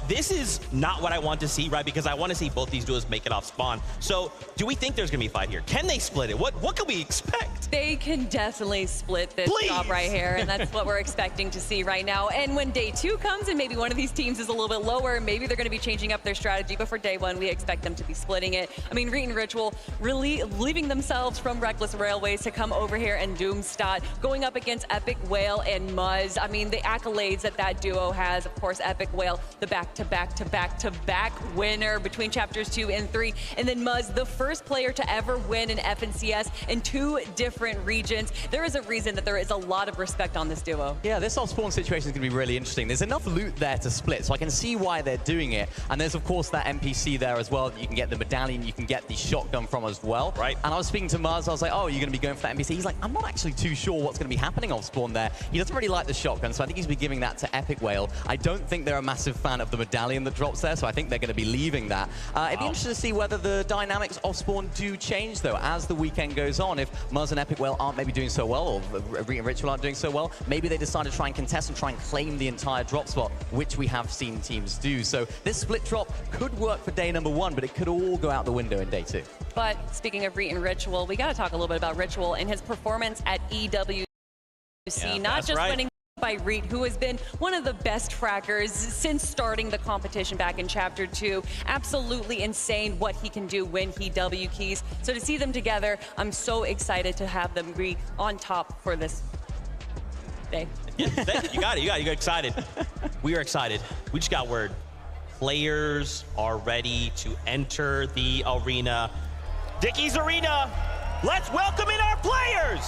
This is not what I want to see, right? Because I want to see both these duos make it off spawn. So do we think there's going to be a fight here? Can they split it? What can we expect? They can definitely split this job right here, and that's what we're expecting to see right now. And when day 2 comes and maybe one of these teams is a little bit lower, maybe they're going to be changing up their strategy. But for day 1, we expect them to be splitting it. I mean, Reet and Ritual really leaving themselves from Reckless Railways to come over here and Doomstat, going up against Epic Whale and Muzz. I mean, the accolades that duo has, of course, Epic Whale, the back-to-back-to-back-to-back winner between chapters 2 and 3, and then Muzz, the first player to ever win an FNCS in 2 different regions. There is a reason that there is a lot of respect on this duo. Yeah, this off-spawn situation is going to be really interesting. There's enough loot there to split, so I can see why they're doing it. And there's, of course, that NPC there as well that you can get the medallion, you can get the shotgun from as well. Right. And I was speaking to Muzz, I was like, oh, you're going to be going for that NPC? He's like, I'm not actually too sure what's going to be happening off spawn there. He doesn't really like the shotgun, so I think he's been giving that to Epic Whale. I don't think they're a massive fan of the medallion that drops there, so I think they're going to be leaving that. It'd be interesting to see whether the dynamics off spawn do change, though, as the weekend goes on. If Muzz and Epic Whale aren't maybe doing so well, or Reet and Ritual aren't doing so well, maybe they decide to try and contest and try and claim the entire drop spot, which we have seen teams do. So this split drop could work for day number 1, but it could all go out the window in day 2. But speaking of Reet and Ritual, we got to talk a little bit about Ritual and his performance at EWC, not just winning by Reet, who has been one of the best fraggers since starting the competition back in Chapter 2. Absolutely insane what he can do when he W keys. So to see them together, I'm so excited to have them be on top for this day. You got it. You got excited. We are excited. We just got word. Players are ready to enter the arena. Dickies Arena, let's welcome in our players.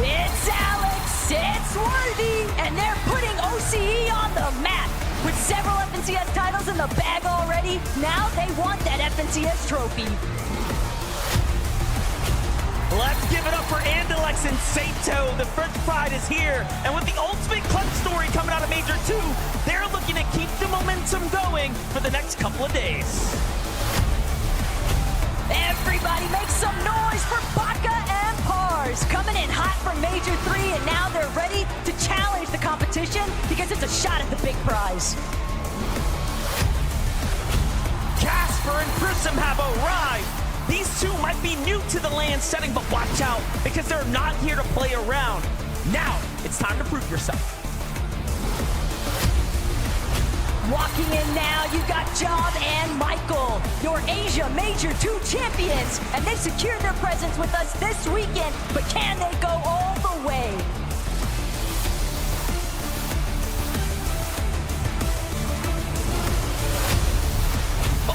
It's Alex, it's Worthy, and they're putting OCE on the map. With several FNCS titles in the bag already, now they want that FNCS trophy. Let's give it up for Andalex and Sato. The French pride is here. And with the ultimate clutch story coming out of Major 2, they're looking to keep the momentum going for the next couple of days. Everybody make some noise for Baka and Pars. Coming in hot from Major 3, and now they're ready to challenge the competition because it's a shot at the big prize. Casper and Prism have arrived. These two might be new to the LAN setting, but watch out, because they're not here to play around. Now, it's time to prove yourself. Walking in now, you got John and Michael, your Asia Major 2 champions, and they've secured their presence with us this weekend, but can they go all the way?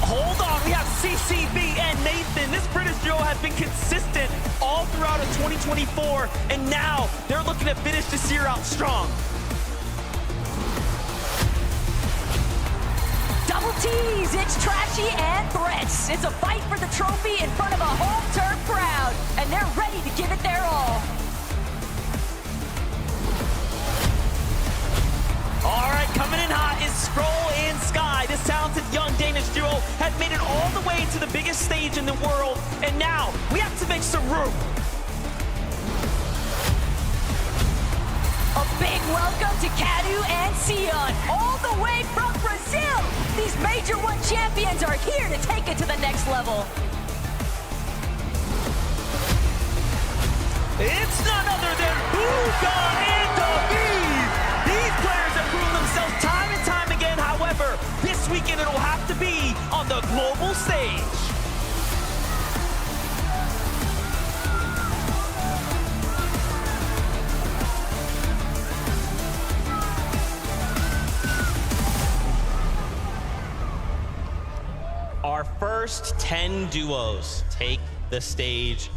Hold on, we have CCB and Nathan. This British duo has been consistent all throughout of 2024, and now they're looking to finish this year out strong. Double T's, it's Trashy and Threats. It's a fight for the trophy in front of a home turf crowd, and they're ready to give it their all. All right, coming in hot is Scroll and Sky. This talented young Danish duo has made it all the way to the biggest stage in the world, and now we have to make some room. A big welcome to Cadu and Sion, all the way from Brazil. These Major 1 champions are here to take it to the next level. It's none other than Booga and Aviv. These players have proven themselves time and time again. However, this weekend it'll have to be on the global stage. Our first 10 duos take the stage.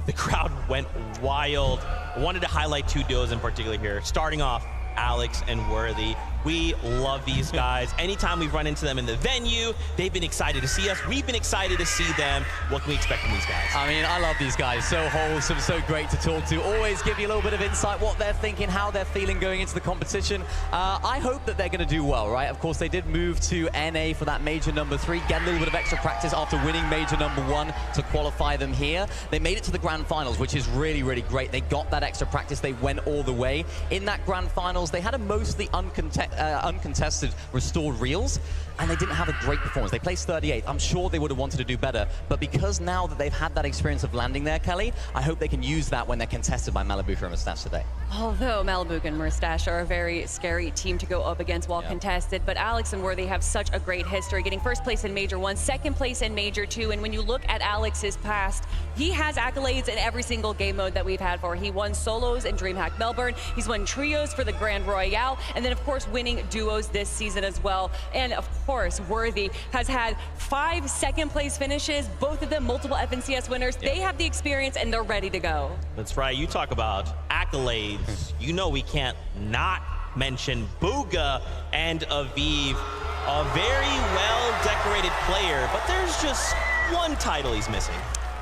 The crowd went wild. I wanted to highlight 2 duos in particular here. Starting off, Alex and Worthy. We love these guys. Anytime we've run into them in the venue, they've been excited to see us. We've been excited to see them. What can we expect from these guys? I mean, I love these guys. So wholesome, so great to talk to. Always give you a little bit of insight, what they're thinking, how they're feeling going into the competition. I hope that they're going to do well, right? Of course, they did move to NA for that major number 3, get a little bit of extra practice after winning major number 1 to qualify them here. They made it to the grand finals, which is really, really great. They got that extra practice. They went all the way. In that grand finals, they had a mostly uncontested restored reels, and they didn't have a great performance. They placed 38th. I'm sure they would have wanted to do better, but because now that they've had that experience of landing there, Kelly, I hope they can use that when they're contested by Malibu and Mustache today. Although Malibu and Mustache are a very scary team to go up against while contested, but Alex and Worthy have such a great history, getting first place in Major 1, second place in Major 2, and when you look at Alex's past, he has accolades in every single game mode that we've had for. He won solos in DreamHack Melbourne, he's won trios for the Grand Royale, and then of course winning duos this season as well. And of course, Worthy has had 5 second place finishes, both of them multiple FNCS winners. They have the experience and they're ready to go. That's right, you talk about accolades. You know we can't not mention Booga and Aviv, a very well-decorated player, but there's just one title he's missing.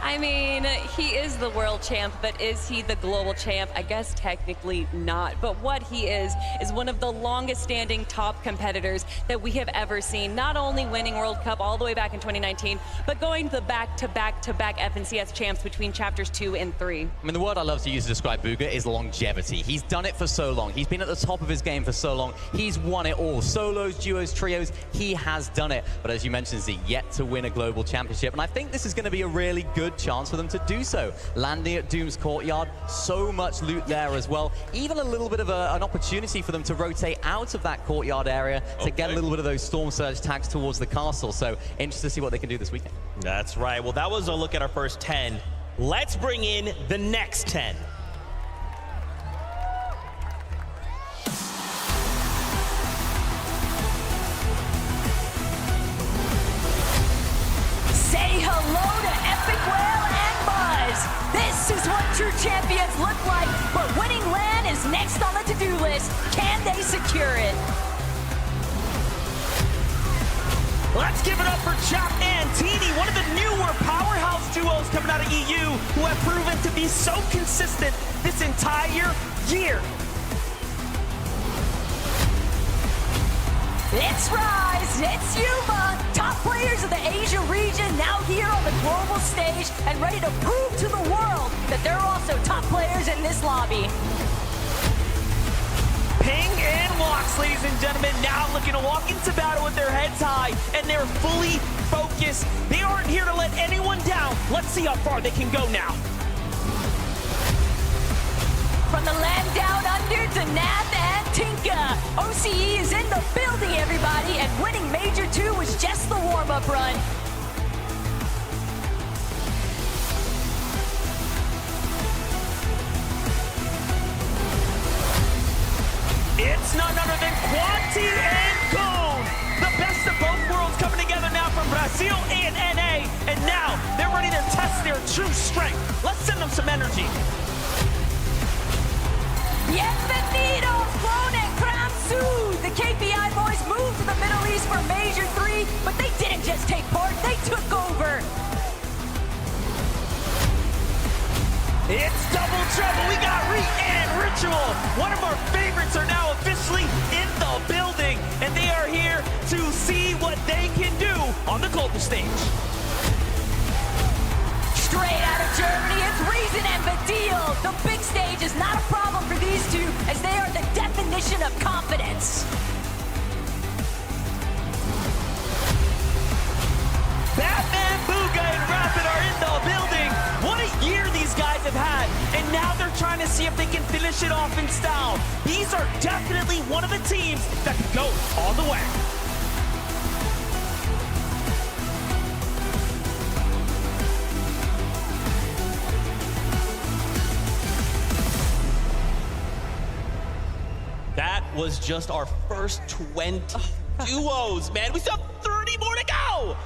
I mean, he is the world champ, but is he the global champ? I guess technically not. But what he is one of the longest standing top competitors that we have ever seen. Not only winning World Cup all the way back in 2019, but going to the back-to-back-to-back FNCS champs between chapters 2 and 3. I mean, the word I love to use to describe Booga is longevity. He's done it for so long. He's been at the top of his game for so long. He's won it all. Solos, duos, trios, he has done it. But as you mentioned, he's yet to win a global championship. And I think this is going to be a really good chance for them to do so. Landing at Doom's courtyard, so much loot there as well. Even a little bit of an opportunity for them to rotate out of that courtyard area to get a little bit of those Storm Surge tags towards the castle. So interested to see what they can do this weekend. That's right. Well, that was a look at our first 10. Let's bring in the next 10. Say hello to Epic Whale and Buzz. This is what true champions look like, but winning LAN is next on the to-do list. Can they secure it? Let's give it up for Chap and Teeny, one of the newer powerhouse duos coming out of EU who have proven to be so consistent this entire year. It's Rise, it's Yuma, top players of the Asia region now here on the global stage and ready to prove to the world that they're also top players in this lobby. Ping and Walks, ladies and gentlemen, now looking to walk into battle with their heads high and they're fully focused. They aren't here to let anyone down. Let's see how far they can go now. From the land down under to Nath and Tinka, OCE is in the building, everybody, and winning Major 2 was just the warm-up run. It's none other than Quanti and Cone. The best of both worlds coming together now from Brazil and NA, and now they're ready to test their true strength. Let's send them some energy. Bienvenidos, Clone and Kramsu! The KPI boys moved to the Middle East for Major 3, but they didn't just take part, they took over! It's double trouble, we got Reet and Ritual! One of our favorites are now officially in the building, and they are here to see what they can do on the global stage. Straight out of Germany, it's Reason and Badil. The big stage is not a problem for these two, as they are the definition of confidence. Batman, Booga, and Rapid are in the building. What a year these guys have had, and now if they can finish it off in style. These are definitely one of the teams that can go all the way. That was just our first 20 duos, man. We still have 30 more to go.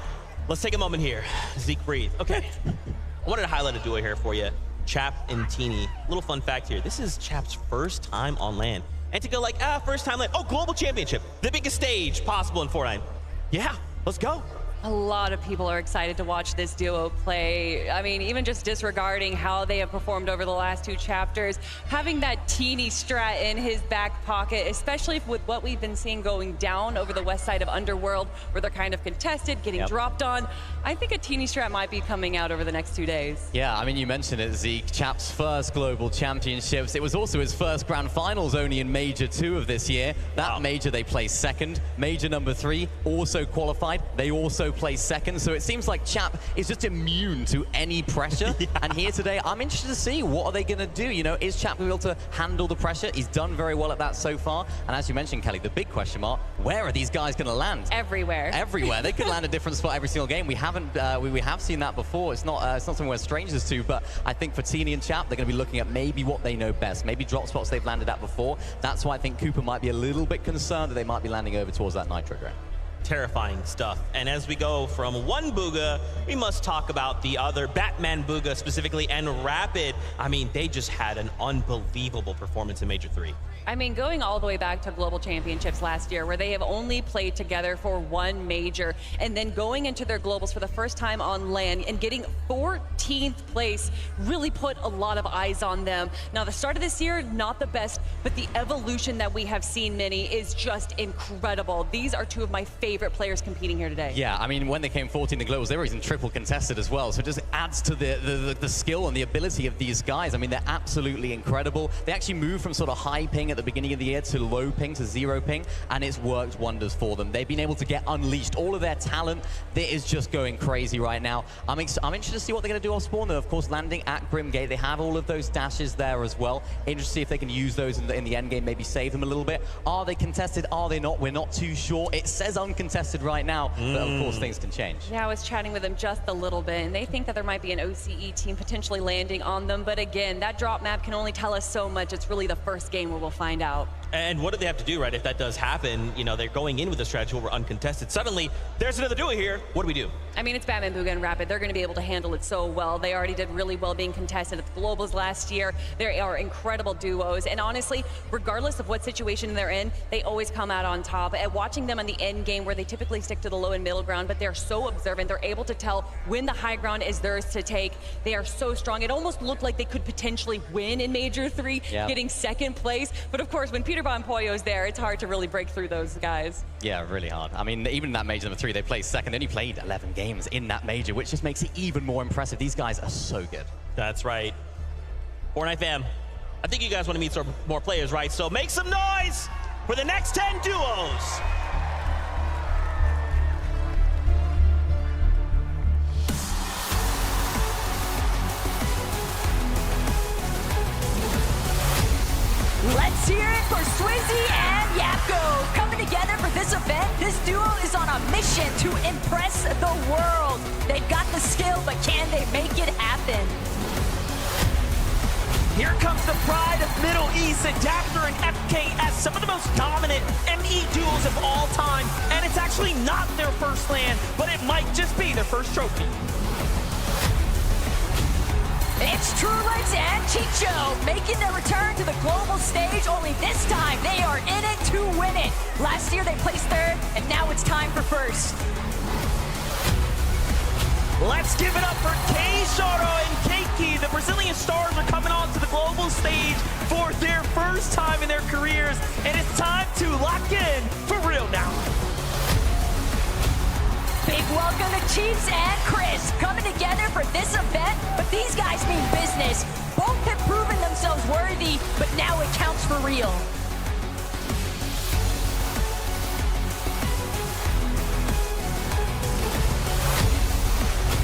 Let's take a moment here. Zeke, breathe. Okay. I wanted to highlight a duo here for you. Chap and Teeny. Little fun fact here. This is Chap's first time on LAN. And to go like, first time LAN. Oh, global championship. The biggest stage possible in Fortnite. Yeah, let's go. A lot of people are excited to watch this duo play. I mean, even just disregarding how they have performed over the last 2 chapters, having that Teeny strat in his back pocket, especially with what we've been seeing going down over the west side of Underworld, where they're kind of contested, getting dropped on. I think a Teeny strat might be coming out over the next 2 days. Yeah, I mean, you mentioned it, Zeke. Chap's first global championships. It was also his first grand finals only in Major 2 of this year. That major, they placed second. Major number 3 also qualified. They also placed second. So it seems like Chap is just immune to any pressure. And here today, I'm interested to see what are they going to do. You know, is Chap able to handle the pressure? He's done very well at that so far. And as you mentioned, Kelly, the big question mark, where are these guys going to land? Everywhere. Everywhere. They could land a different spot every single game. We haven't, we have seen that before. It's not something we're strangers to, but I think for Teeny and Chap, they're going to be looking at maybe what they know best, maybe drop spots they've landed at before. That's why I think Cooper might be a little bit concerned that they might be landing over towards that Nitro ground. Terrifying stuff. And as we go from one Booga, we must talk about the other, Batman Booga specifically, and Rapid. I mean, they just had an unbelievable performance in Major 3. I mean, going all the way back to Global Championships last year, where they have only played together for 1 major, and then going into their Globals for the first time on LAN and getting 14th place really put a lot of eyes on them. Now, the start of this year, not the best, but the evolution that we have seen, Minnie, is just incredible. These are 2 of my favorite players competing here today. Yeah, I mean, when they came 14th in the Globals, they were even triple contested as well. So it just adds to the skill and the ability of these guys. I mean, they're absolutely incredible. They actually moved from sort of high ping at the beginning of the year to low ping, to 0 ping, and it's worked wonders for them. They've been able to get unleashed all of their talent. That is just going crazy right now. I'm interested to see what they're going to do off spawn, though. Of course, landing at Grimgate, they have all of those dashes there as well. Interested to see if they can use those in the end game, maybe save them a little bit. Are they contested? Are they not? We're not too sure. It says uncontested right now, but of course, things can change. Yeah, I was chatting with them just a little bit, and they think that there might be an OCE team potentially landing on them. But again, that drop map can only tell us so much. It's really the first game where we'll find out. And what do they have to do, right? If that does happen, you know, they're going in with a strategy where we're uncontested. Suddenly, there's another duo here. What do we do? I mean, it's Batman Booga and Rapid. They're going to be able to handle it so well. They already did really well being contested at the Globals last year. They are incredible duos. And honestly, regardless of what situation they're in, they always come out on top. And watching them on the end game where they typically stick to the low and middle ground, but they're so observant. They're able to tell when the high ground is theirs to take. They are so strong. It almost looked like they could potentially win in Major 3, getting second place. But of course, when Peterbot and Poyo is there, it's hard to really break through those guys. Yeah, really hard. I mean, even that Major number 3, they placed second. They only played 11 games in that Major, which just makes it even more impressive. These guys are so good. That's right. Fortnite fam, I think you guys want to meet some more players, right? So make some noise for the next 10 duos. Let's hear it for Swizzy and Yapko. Coming together for this event, this duo is on a mission to impress the world. They've got the skill, but can they make it happen? Here comes the pride of Middle East, Adapter and FKS, some of the most dominant ME duos of all time. And it's actually not their first LAN, but it might just be their first trophy. It's Trulix and Chicho making their return to the global stage, only this time they are in it to win it. Last year they placed third, and now it's time for first. Let's give it up for K Shoro and Keiki. The Brazilian stars are coming onto the global stage for their first time in their careers, and it's time to lock in for real now. Big welcome to Chiefs and Chris coming together for this event, but these guys mean business. Both have proven themselves worthy, but now it counts for real.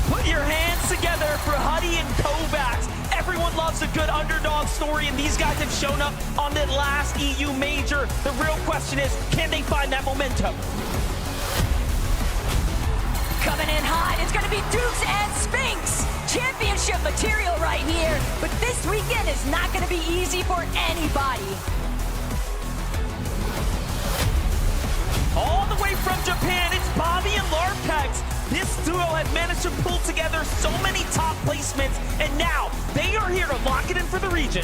Put your hands together for Huddy and Kovacs. Everyone loves a good underdog story, and these guys have shown up on the last EU major. The real question is, can they find that momentum? Coming in hot, it's going to be Dukes and Sphinx. Championship material right here, but this weekend is not going to be easy for anybody. All the way from Japan, it's Bobby and Larpex. This duo has managed to pull together so many top placements, and now they are here to lock it in for the region.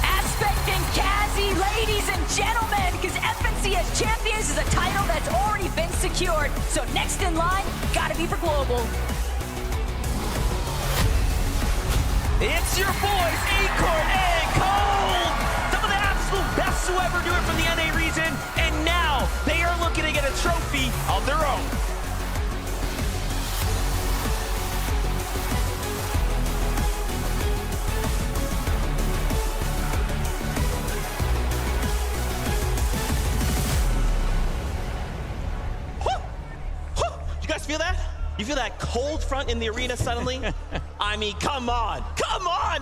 Aspect and Kazi, ladies and gentlemen, because FNCS Champions is a title that's already been secured. So next in line, gotta be for Global. It's your boys, Acorn and Cold! Some of the absolute best to ever do it from the NA region, and now they are looking to get a trophy of their own. You guys feel that? You feel that cold front in the arena suddenly? I mean, come on,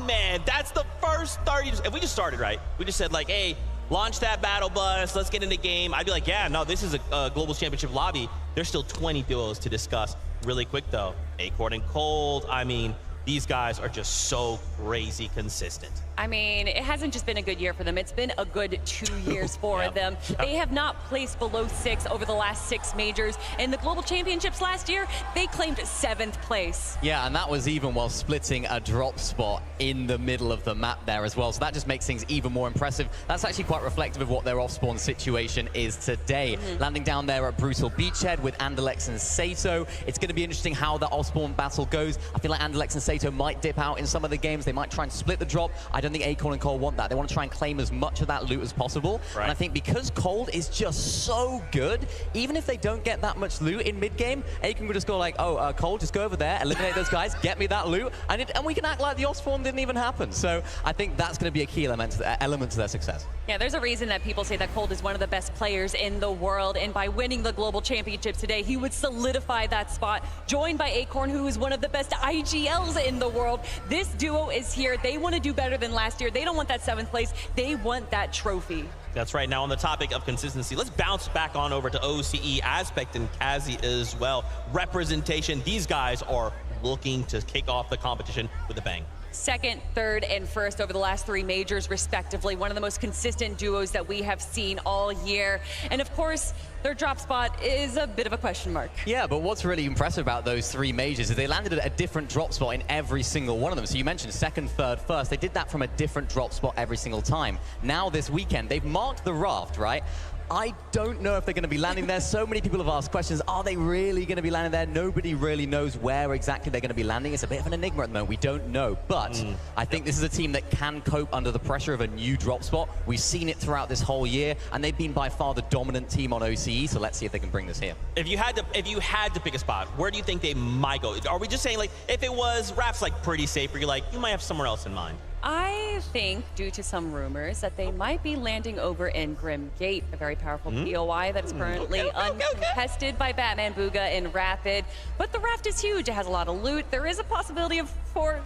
man. That's the first 30, if we just started, right? We just said like, hey, launch that battle bus, let's get in the game. I'd be like, yeah, no, this is a Global Championship lobby. There's still 20 duos to discuss. Really quick though, Acorn and Cold, I mean, these guys are just so crazy consistent. I mean, it hasn't just been a good year for them. It's been a good 2 years for them. They have not placed below 6 over the last 6 majors. In the Global Championships last year, they claimed 7th place. Yeah, and that was even while splitting a drop spot in the middle of the map there as well. So that just makes things even more impressive. That's actually quite reflective of what their off-spawn situation is today. Landing down there at Brutal Beachhead with Andalex and Sato. It's going to be interesting how the off-spawn battle goes. I feel like Andalex and Sato might dip out in some of the games. They might try and split the drop. I don't think Acorn and Cold want that. They want to try and claim as much of that loot as possible. And I think because Cold is just so good, even if they don't get that much loot in mid-game, Acorn will just go like, oh, Cold, just go over there, eliminate those guys, get me that loot, and we can act like the off-spawn didn't even happen. So I think that's going to be a key element to their success. Yeah, there's a reason that people say that Cold is one of the best players in the world, and by winning the Global Championship today, he would solidify that spot, joined by Acorn, who is one of the best IGLs in the world. This duo is here. They want to do better than last year. They don't want that 7th place. They want that trophy. That's right. Now on the topic of consistency, let's bounce back on over to OCE, Aspect and Kazi as well. Representation, these guys are looking to kick off the competition with a bang. 2nd, 3rd, and 1st over the last 3 majors, respectively. One of the most consistent duos that we have seen all year. And of course, their drop spot is a bit of a question mark. Yeah, but what's really impressive about those 3 majors is they landed at a different drop spot in every single one of them. So you mentioned 2nd, 3rd, 1st. They did that from a different drop spot every single time. Now this weekend, they've marked the raft, right? I don't know if they're going to be landing there. So many people have asked questions. Are they really going to be landing there? Nobody really knows where exactly they're going to be landing. It's a bit of an enigma at the moment. We don't know. But I think this is a team that can cope under the pressure of a new drop spot. We've seen it throughout this whole year, and they've been by far the dominant team on OCE. So let's see if they can bring this here. If you had to pick a spot, where do you think they might go? Are we just saying, like, if it was Raft's like pretty safe, or you're like, you might have somewhere else in mind? I think, due to some rumors, that they might be landing over in Grim Gate, a very powerful POI that is currently uncontested by Batman Booga and Rapid. But the raft is huge. It has a lot of loot. There is a possibility of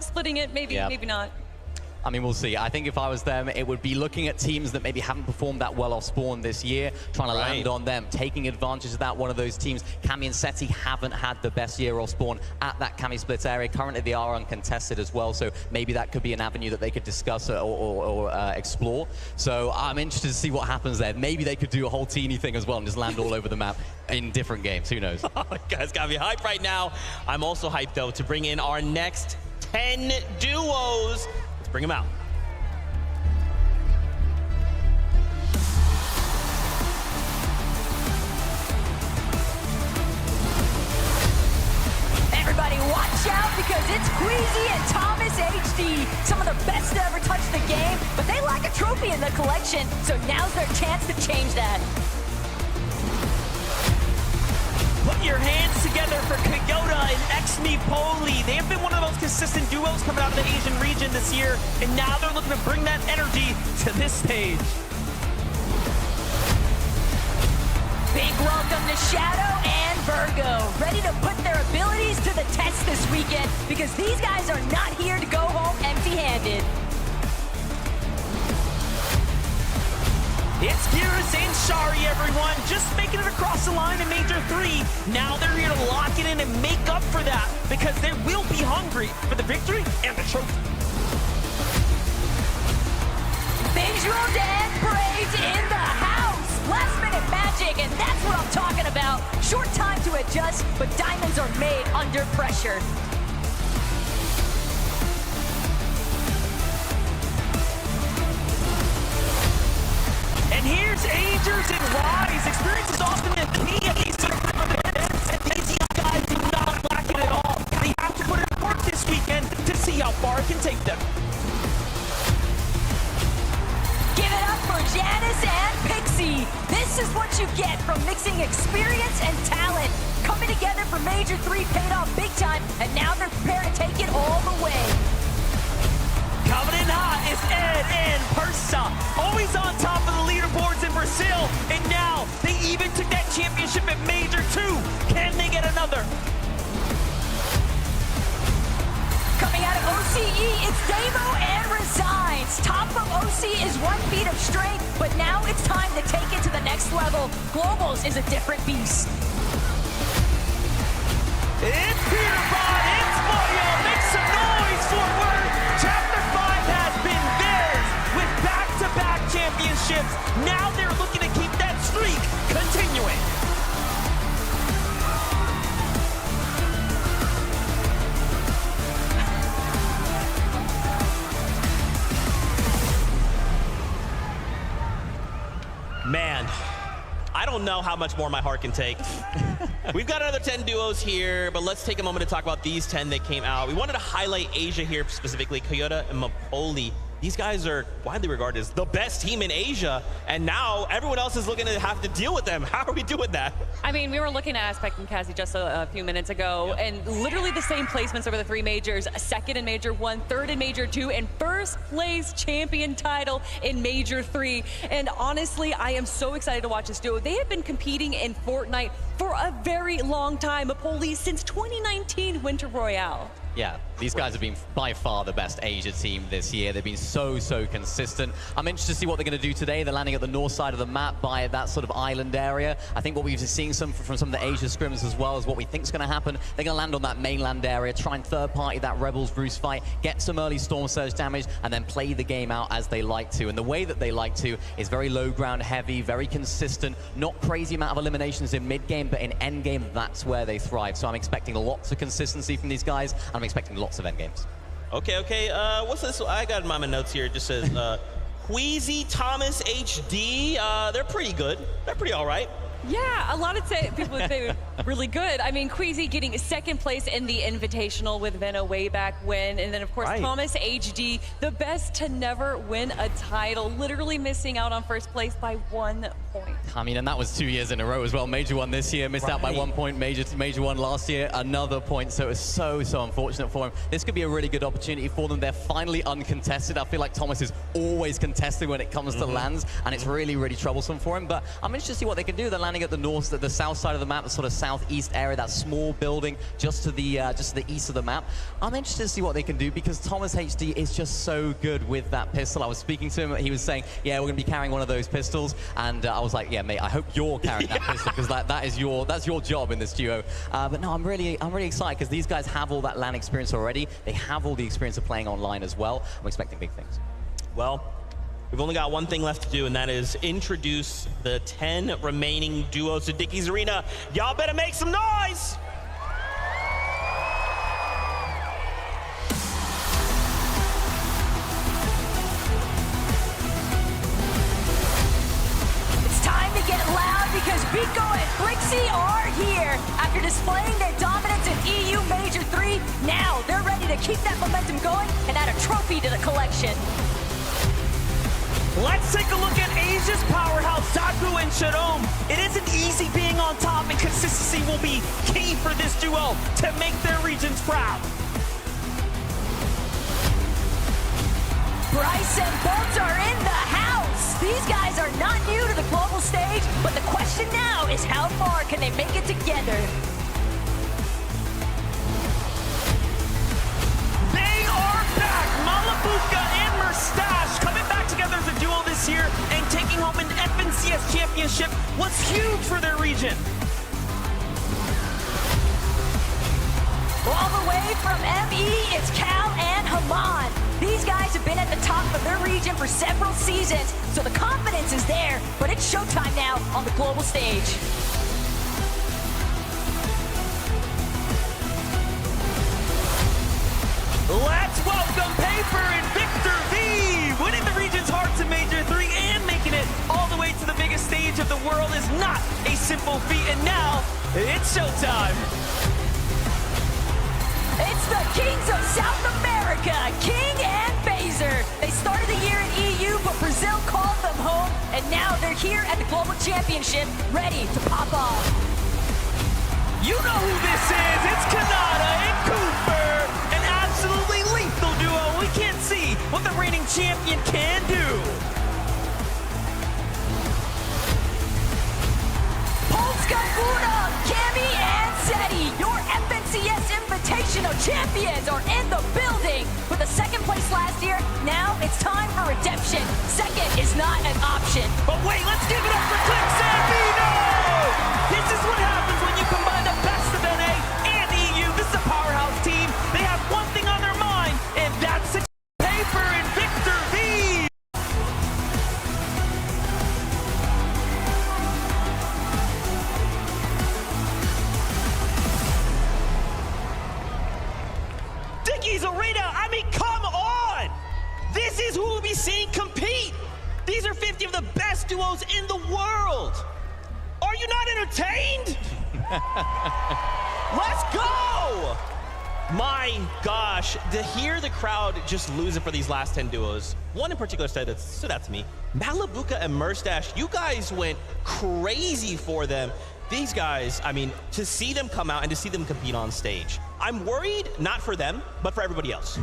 splitting it, maybe, maybe not. I mean, we'll see. I think if I was them, it would be looking at teams that maybe haven't performed that well off spawn this year, trying to land on them, taking advantage of that. One of those teams, Cami and Seti, haven't had the best year off spawn at that Cami split area. Currently, they are uncontested as well, so maybe that could be an avenue that they could discuss or explore. So I'm interested to see what happens there. Maybe they could do a whole teeny thing as well and just land all over the map in different games. Who knows? Oh, you guys got me hyped right now. I'm also hyped, though, to bring in our next 10 duos. Bring him out. Everybody watch out, because it's Queasy and Thomas HD. Some of the best to ever touch the game, but they lack a trophy in the collection, so now's their chance to change that. Put your hands together for Kyoto and Xme Poli. They have been one of the most consistent duos coming out of the Asian region this year, and now they're looking to bring that energy to this stage. Big welcome to Shadow and Virgo, ready to put their abilities to the test this weekend because these guys are not here to go home empty-handed. It's Geras and Shari, everyone, just making it across the line in Major 3. Now they're here to lock it in and make up for that because they will be hungry for the victory and the trophy. Visuals and Braves in the house. Last minute magic, and that's what I'm talking about. Short time to adjust, but diamonds are made under pressure. And here's Angers and Rise. Experience is often a key at these events, and these young guys do not lack it at all. They have to put in work this weekend to see how far it can take them. Give it up for Janice and Pixie. This is what you get from mixing experience and talent. Coming together for Major 3 paid off big time, and now they're prepared to take it all the way. Coming in hot is Ed and Persa, always on top of the leaderboards in Brazil, and now they even took that championship at Major 2. Can they get another? Coming out of OCE, it's Devo and Resigns. Top of OC is 1 feat of strength, but now it's time to take it to the next level. Globals is a different beast. It's Peterbot, it's Mario, make some noise for Word. Chapter 5 has been theirs with back-to-back championships. Now they're looking to keep that streak continuing. Man, I don't know how much more my heart can take. We've got another 10 duos here, but let's take a moment to talk about these 10 that came out. We wanted to highlight Asia here, specifically Kyoto and Mapoli. These guys are widely regarded as the best team in Asia, and now everyone else is looking to have to deal with them. How are we doing that? I mean, we were looking at Aspect and Cassie just a few minutes ago, and literally the same placements over the 3 majors, second in Major 1, third in Major 2, and first place champion title in Major 3. And honestly, I am so excited to watch this duo. They have been competing in Fortnite for a very long time, Mapoli since 2019 Winter Royale. Yeah, these guys have been by far the best Asia team this year. They've been so consistent. I'm interested to see what they're going to do today. They're landing at the north side of the map by that sort of island area. I think what we've been seeing from some of the Asia scrims as well is what we think is going to happen. They're going to land on that mainland area, try and third party that Rebels Roost fight, get some early Storm Surge damage, and then play the game out as they like to. And the way that they like to is very low ground heavy, very consistent, not crazy amount of eliminations in mid game, but in end game, that's where they thrive. So I'm expecting lots of consistency from these guys. I'm expecting lots of end games. Okay. What's this? I got my notes here. It just says Queasy, Thomas, HD. They're pretty good. They're pretty all right. Yeah, a lot of people would say really good. I mean, Queasy getting second place in the Invitational with Veno way back when. And then, of course, right. Thomas HD, the best to never win a title, literally missing out on first place by 1 point. I mean, and that was 2 years in a row as well. Major 1 this year, missed out by 1 point. Major 1 last year, another point. So it was so unfortunate for him. This could be a really good opportunity for them. They're finally uncontested. I feel like Thomas is always contested when it comes to lands, and it's really troublesome for him. But I'm interested to see what they can do. They're landing at the south side of the map, the sort of southeast area, that small building just to the east of the map. I'm interested to see what they can do because Thomas HD is just so good with that pistol. I was speaking to him, he was saying, yeah, we're gonna be carrying one of those pistols, and I was like, yeah, mate, I hope you're carrying that pistol because that's your job in this duo. But no, I'm really excited because these guys have all that LAN experience already. They have all the experience of playing online as well. I'm expecting big things. Well, we've only got one thing left to do, and that is introduce the 10 remaining duos to Dickies Arena. Y'all better make some noise! It's time to get loud because Veno and Flickzy are here. After displaying their dominance in EU Major 3, now they're ready to keep that momentum going and add a trophy to the collection. Let's take a look at Asia's powerhouse, Zaku and Sharom. It isn't easy being on top, and consistency will be key for this duo to make their regions proud. Bryce and Bolt are in the house. These guys are not new to the global stage, but the question now is how far can they make it together? They are back! Malabuka and Mustache coming back together as a duo this year and taking home an FNCS championship was huge for their region. All the way from ME, it's Cal and Haman. These guys have been at the top of their region for several seasons, so the confidence is there, but it's showtime now on the global stage. Let's welcome Paper and Victor V! Winning the region's hearts in Major 3 and making it all the way to the biggest stage of the world is not a simple feat, and now it's showtime. It's the Kings of South America, King and Phaser. They started the year in EU, but Brazil called them home, and now they're here at the Global Championship, ready to pop off. You know who this is. It's Kanata and Cooper. An absolutely lethal duo. We can't see what the reigning champion can do. Polska Una, Cammy and Seti, your FNCS Invitational champions are in the building. With a second place last year, now it's time for redemption. Second is not an option. But wait, let's give it up for Clix and Peterbot! This is what happens when you combine the best of NA and EU. This is a powerhouse team. They have one thing on their mind, and that's the Paper and Victor V! Dickies Arena, I mean, come on! This is who we'll be seeing compete! These are 50 of the best duos in the world! Are you not entertained? Let's go! My gosh, to hear the crowd just lose it for these last 10 duos. One in particular stood out to me. Malabuka and Mustache, you guys went crazy for them. These guys, I mean, to see them come out and to see them compete on stage, I'm worried, not for them, but for everybody else.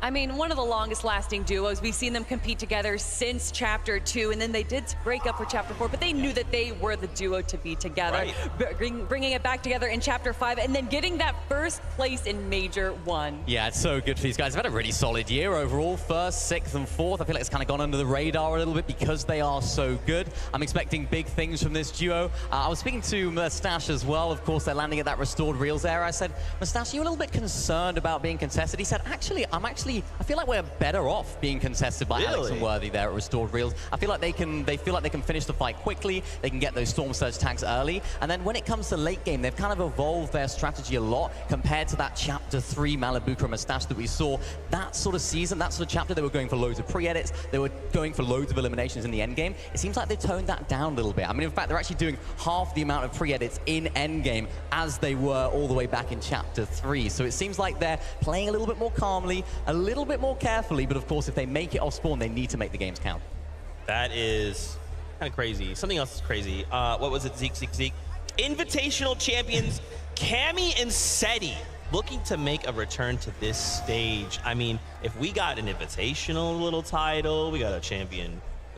I mean, one of the longest lasting duos. We've seen them compete together since Chapter 2, and then they did break up for Chapter 4, but they knew that they were the duo to be together. Right. Bringing it back together in Chapter 5, and then getting that first place in Major 1. Yeah, it's so good for these guys. They've had a really solid year overall. First, 6th, and 4th. I feel like it's kind of gone under the radar a little bit because they are so good. I'm expecting big things from this duo. I was speaking to Mustache as well. Of course, they're landing at that restored reels there. I said, Mustache, are you a little bit concerned about being contested? He said, I feel like we're better off being contested by Alex and Worthy there at Restored Reels. I feel like they feel like they can finish the fight quickly, they can get those Storm Surge tags early, and then when it comes to late game, they've kind of evolved their strategy a lot compared to that Chapter 3 Malabuka and Mustache that we saw. That sort of season, that sort of chapter, they were going for loads of pre-edits, they were going for loads of eliminations in the end game. It seems like they toned that down a little bit. I mean, in fact, they're actually doing half the amount of pre-edits in end game as they were all the way back in Chapter 3. So it seems like they're playing a little bit more calmly, a little bit more carefully, but of course, if they make it off spawn, they need to make the games count. That is kind of crazy. Something else is crazy. What was it? Zeke. Invitational champions Cammy and Seti looking to make a return to this stage. I mean, if we got an invitational little title, we got a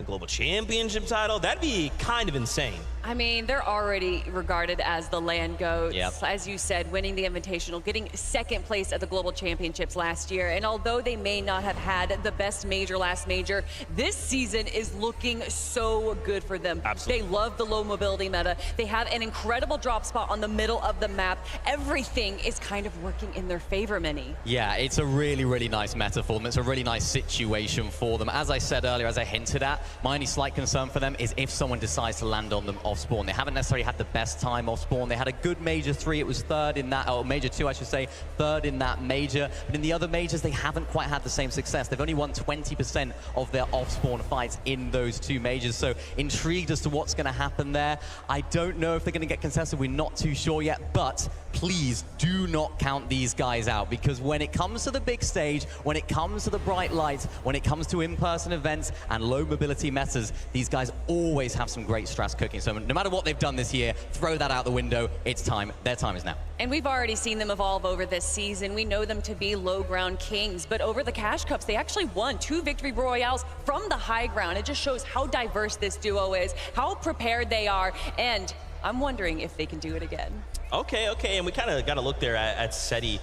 global championship title, that'd be kind of insane. I mean, they're already regarded as the land goats. Yep. As you said, winning the Invitational, getting second place at the Global Championships last year. And although they may not have had the best major last major, this season is looking so good for them. Absolutely. They love the low mobility meta. They have an incredible drop spot on the middle of the map. Everything is kind of working in their favor, Minnie. Yeah, it's a really, really nice meta for them. It's a really nice situation for them. As I said earlier, as I hinted at, my only slight concern for them is if someone decides to land on them off spawn. They haven't necessarily had the best time off spawn. They had a good Major 3. It was third in that, or Major 2, I should say, third in that major. But in the other majors, they haven't quite had the same success. They've only won 20% of their off spawn fights in those two majors. So intrigued as to what's going to happen there. I don't know if they're going to get contested. We're not too sure yet, but please do not count these guys out, because when it comes to the big stage, when it comes to the bright lights, when it comes to in-person events and low mobility mobility matters, these guys always have some great strats cooking. So no matter what they've done this year, throw that out the window. It's time. Their time is now. And we've already seen them evolve over this season. We know them to be low ground kings, but over the Cash Cups, they actually won 2 victory royales from the high ground. It just shows how diverse this duo is, how prepared they are, and I'm wondering if they can do it again. Okay, and we kind of got to look there at Seti.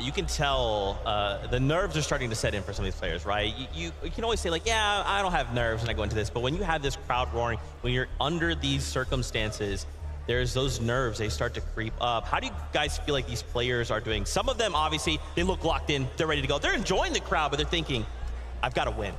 You can tell the nerves are starting to set in for some of these players, right? You can always say, like, yeah, I don't have nerves when I go into this, but when you have this crowd roaring, when you're under these circumstances, there's those nerves, they start to creep up. How do you guys feel like these players are doing? Some of them, obviously, they look locked in, they're ready to go. They're enjoying the crowd, but they're thinking, I've got to win.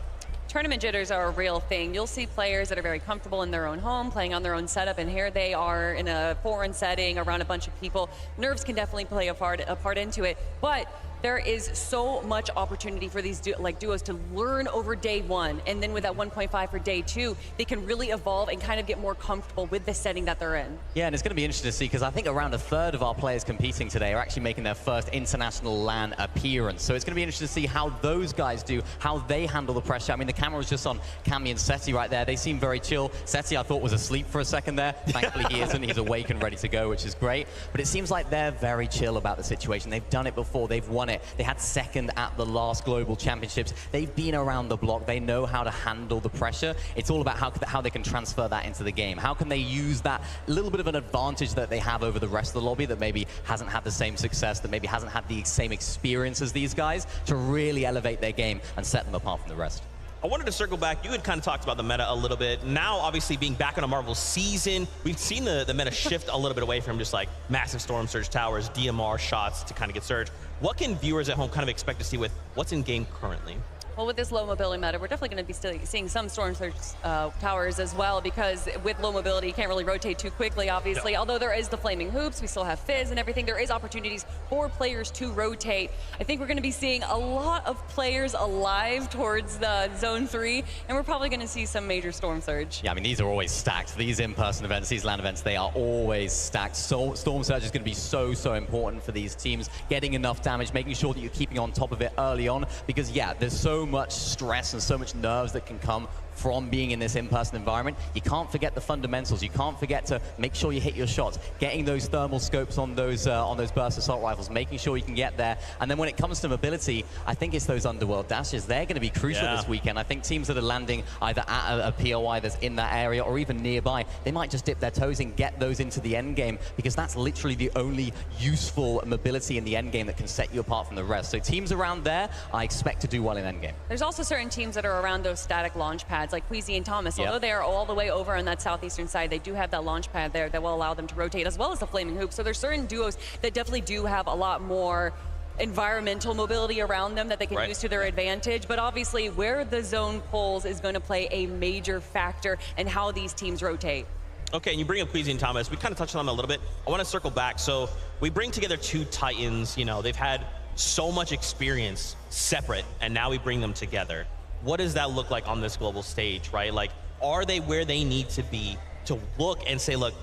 Tournament jitters are a real thing. You'll see players that are very comfortable in their own home, playing on their own setup, and here they are in a foreign setting around a bunch of people. Nerves can definitely play a part into it, but there is so much opportunity for these duos to learn over day 1, and then with that 1.5 for day 2, they can really evolve and kind of get more comfortable with the setting that they're in. Yeah, and it's going to be interesting to see, because I think around a third of our players competing today are actually making their first international LAN appearance. So it's going to be interesting to see how those guys do, how they handle the pressure. I mean, the camera was just on Cammy and Seti right there. They seem very chill. Seti, I thought, was asleep for a second there. Thankfully, he isn't. He's awake and ready to go, which is great. But it seems like they're very chill about the situation. They've done it before. They've won it. They had second at the last Global Championships. They've been around the block. They know how to handle the pressure. It's all about how they can transfer that into the game. How can they use that little bit of an advantage that they have over the rest of the lobby that maybe hasn't had the same success, that maybe hasn't had the same experience as these guys, to really elevate their game and set them apart from the rest. I wanted to circle back. You had kind of talked about the meta a little bit. Now, obviously, being back on a Marvel season, we've seen the meta shift a little bit away from just like massive Storm Surge towers, DMR shots to kind of get Surge. What can viewers at home kind of expect to see with what's in game currently? Well, with this low mobility meta, we're definitely going to be still seeing some Storm Surge towers as well, because with low mobility, you can't really rotate too quickly, obviously. Yep. Although there is the flaming hoops, we still have Fizz and everything. There is opportunities for players to rotate. I think we're going to be seeing a lot of players alive towards the Zone 3, and we're probably going to see some major Storm Surge. Yeah, I mean, these are always stacked. These in-person events, these LAN events, they are always stacked. So Storm Surge is going to be so important for these teams, getting enough damage, making sure that you're keeping on top of it early on, because, yeah, there's so much stress and so much nerves that can come from being in this in-person environment. You can't forget the fundamentals. You can't forget to make sure you hit your shots, getting those thermal scopes on those burst assault rifles, making sure you can get there. And then when it comes to mobility, I think it's those underworld dashes. They're going to be crucial this weekend. I think teams that are landing either at a POI that's in that area or even nearby, they might just dip their toes and get those into the end game, because that's literally the only useful mobility in the end game that can set you apart from the rest. So teams around there, I expect to do well in end game. There's also certain teams that are around those static launch pads, like Queasy and Thomas. Although they are all the way over on that southeastern side, they do have that launch pad there that will allow them to rotate, as well as the flaming hoop. So there's certain duos that definitely do have a lot more environmental mobility around them that they can use to their advantage. But obviously, where the zone pulls is going to play a major factor in how these teams rotate. Okay, and you bring up Queasy and Thomas. We kind of touched on them a little bit. I want to circle back. So we bring together two Titans. You know, they've had so much experience separate, and now we bring them together. What does that look like on this global stage, right? Like, are they where they need to be to look and say, look,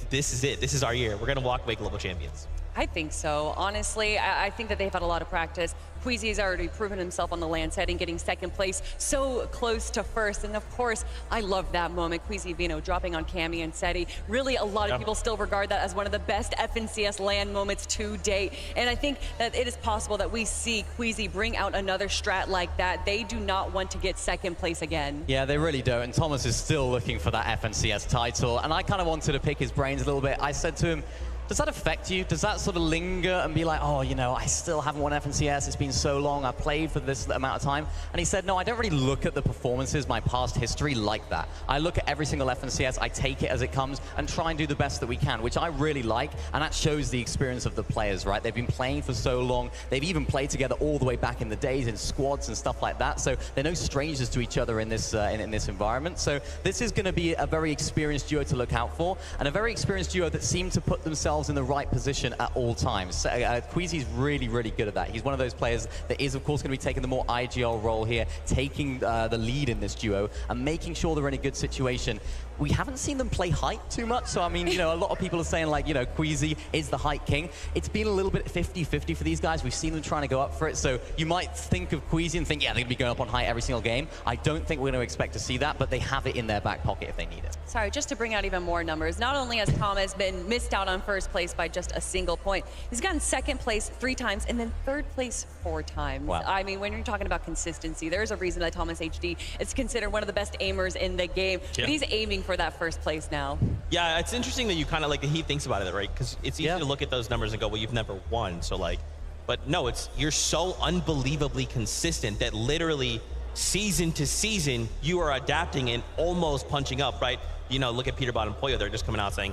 this is it. This is our year. We're going to walk away global champions? I think so. Honestly, I think that they've had a lot of practice. Queasy has already proven himself on the LAN setting, getting second place, so close to first. And of course, I love that moment. Queasy Veno dropping on Cammy and Seti. Really, a lot of people still regard that as one of the best FNCS LAN moments to date. And I think that it is possible that we see Queasy bring out another strat like that. They do not want to get second place again. Yeah, they really don't. And Thomas is still looking for that FNCS title. And I kind of wanted to pick his brains a little bit. I said to him, does that affect you? Does that sort of linger and be like, oh, you know, I still haven't won FNCS, it's been so long, I played for this amount of time? And he said, no, I don't really look at the performances, my past history, like that. I look at every single FNCS, I take it as it comes, and try and do the best that we can, which I really like, and that shows the experience of the players, right? They've been playing for so long, they've even played together all the way back in the days in squads and stuff like that, so they're no strangers to each other in this environment. So this is going to be a very experienced duo to look out for, and a very experienced duo that seem to put themselves themselves in the right position at all times. So, Queasy's really, really good at that. He's one of those players that is, of course, going to be taking the more IGL role here, taking the lead in this duo, and making sure they're in a good situation. We haven't seen them play height too much, so I mean, you know, a lot of people are saying, like, you know, Queasy is the height king. It's been a little bit 50-50 for these guys. We've seen them trying to go up for it, so you might think of Queasy and think, yeah, they're going to be going up on height every single game. I don't think we're going to expect to see that, but they have it in their back pocket if they need it. Sorry, just to bring out even more numbers, not only has Thomas been missed out on first place by just a single point, he's gotten second place 3 times and then third place 4 times. Wow. I mean, when you're talking about consistency, there's a reason that Thomas HD is considered one of the best aimers in the game, Yeah. but he's aiming for that first place now. Yeah, it's interesting that you kind of like that he thinks about it, right? Because it's easy to look at those numbers and go, well, you've never won. So like, but no, you're so unbelievably consistent that literally season to season, you are adapting and almost punching up, right? You know, look at Peterbot and Poyo, they're just coming out saying,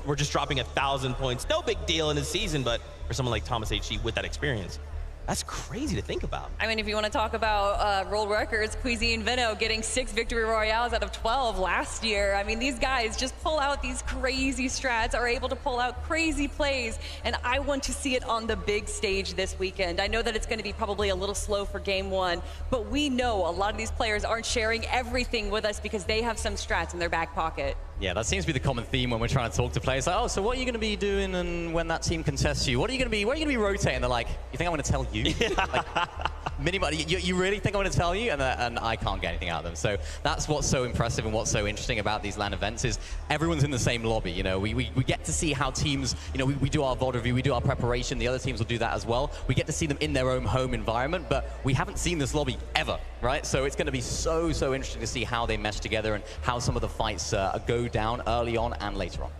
we're just dropping 1,000 points. No big deal in a season, but for someone like Thomas HG with that experience, that's crazy to think about. I mean, if you want to talk about world records, Queasy and Veno getting 6 victory royales out of 12 last year. I mean, these guys just pull out these crazy strats, are able to pull out crazy plays, and I want to see it on the big stage this weekend. I know that it's going to be probably a little slow for game 1, but we know a lot of these players aren't sharing everything with us because they have some strats in their back pocket. Yeah, that seems to be the common theme when we're trying to talk to players. Like, oh, so what are you going to be doing and when that team contests you? What are you going to be? Where are you going to be rotating? They're like, you think I'm going to tell you? Like, you really think I'm going to tell you? And I can't get anything out of them. So that's what's so impressive and what's so interesting about these LAN events is everyone's in the same lobby. You know, we get to see how teams, you know, we do our VOD review, we do our preparation. The other teams will do that as well. We get to see them in their own home environment, but we haven't seen this lobby ever, right? So it's going to be so interesting to see how they mesh together and how some of the fights go down early on and later on.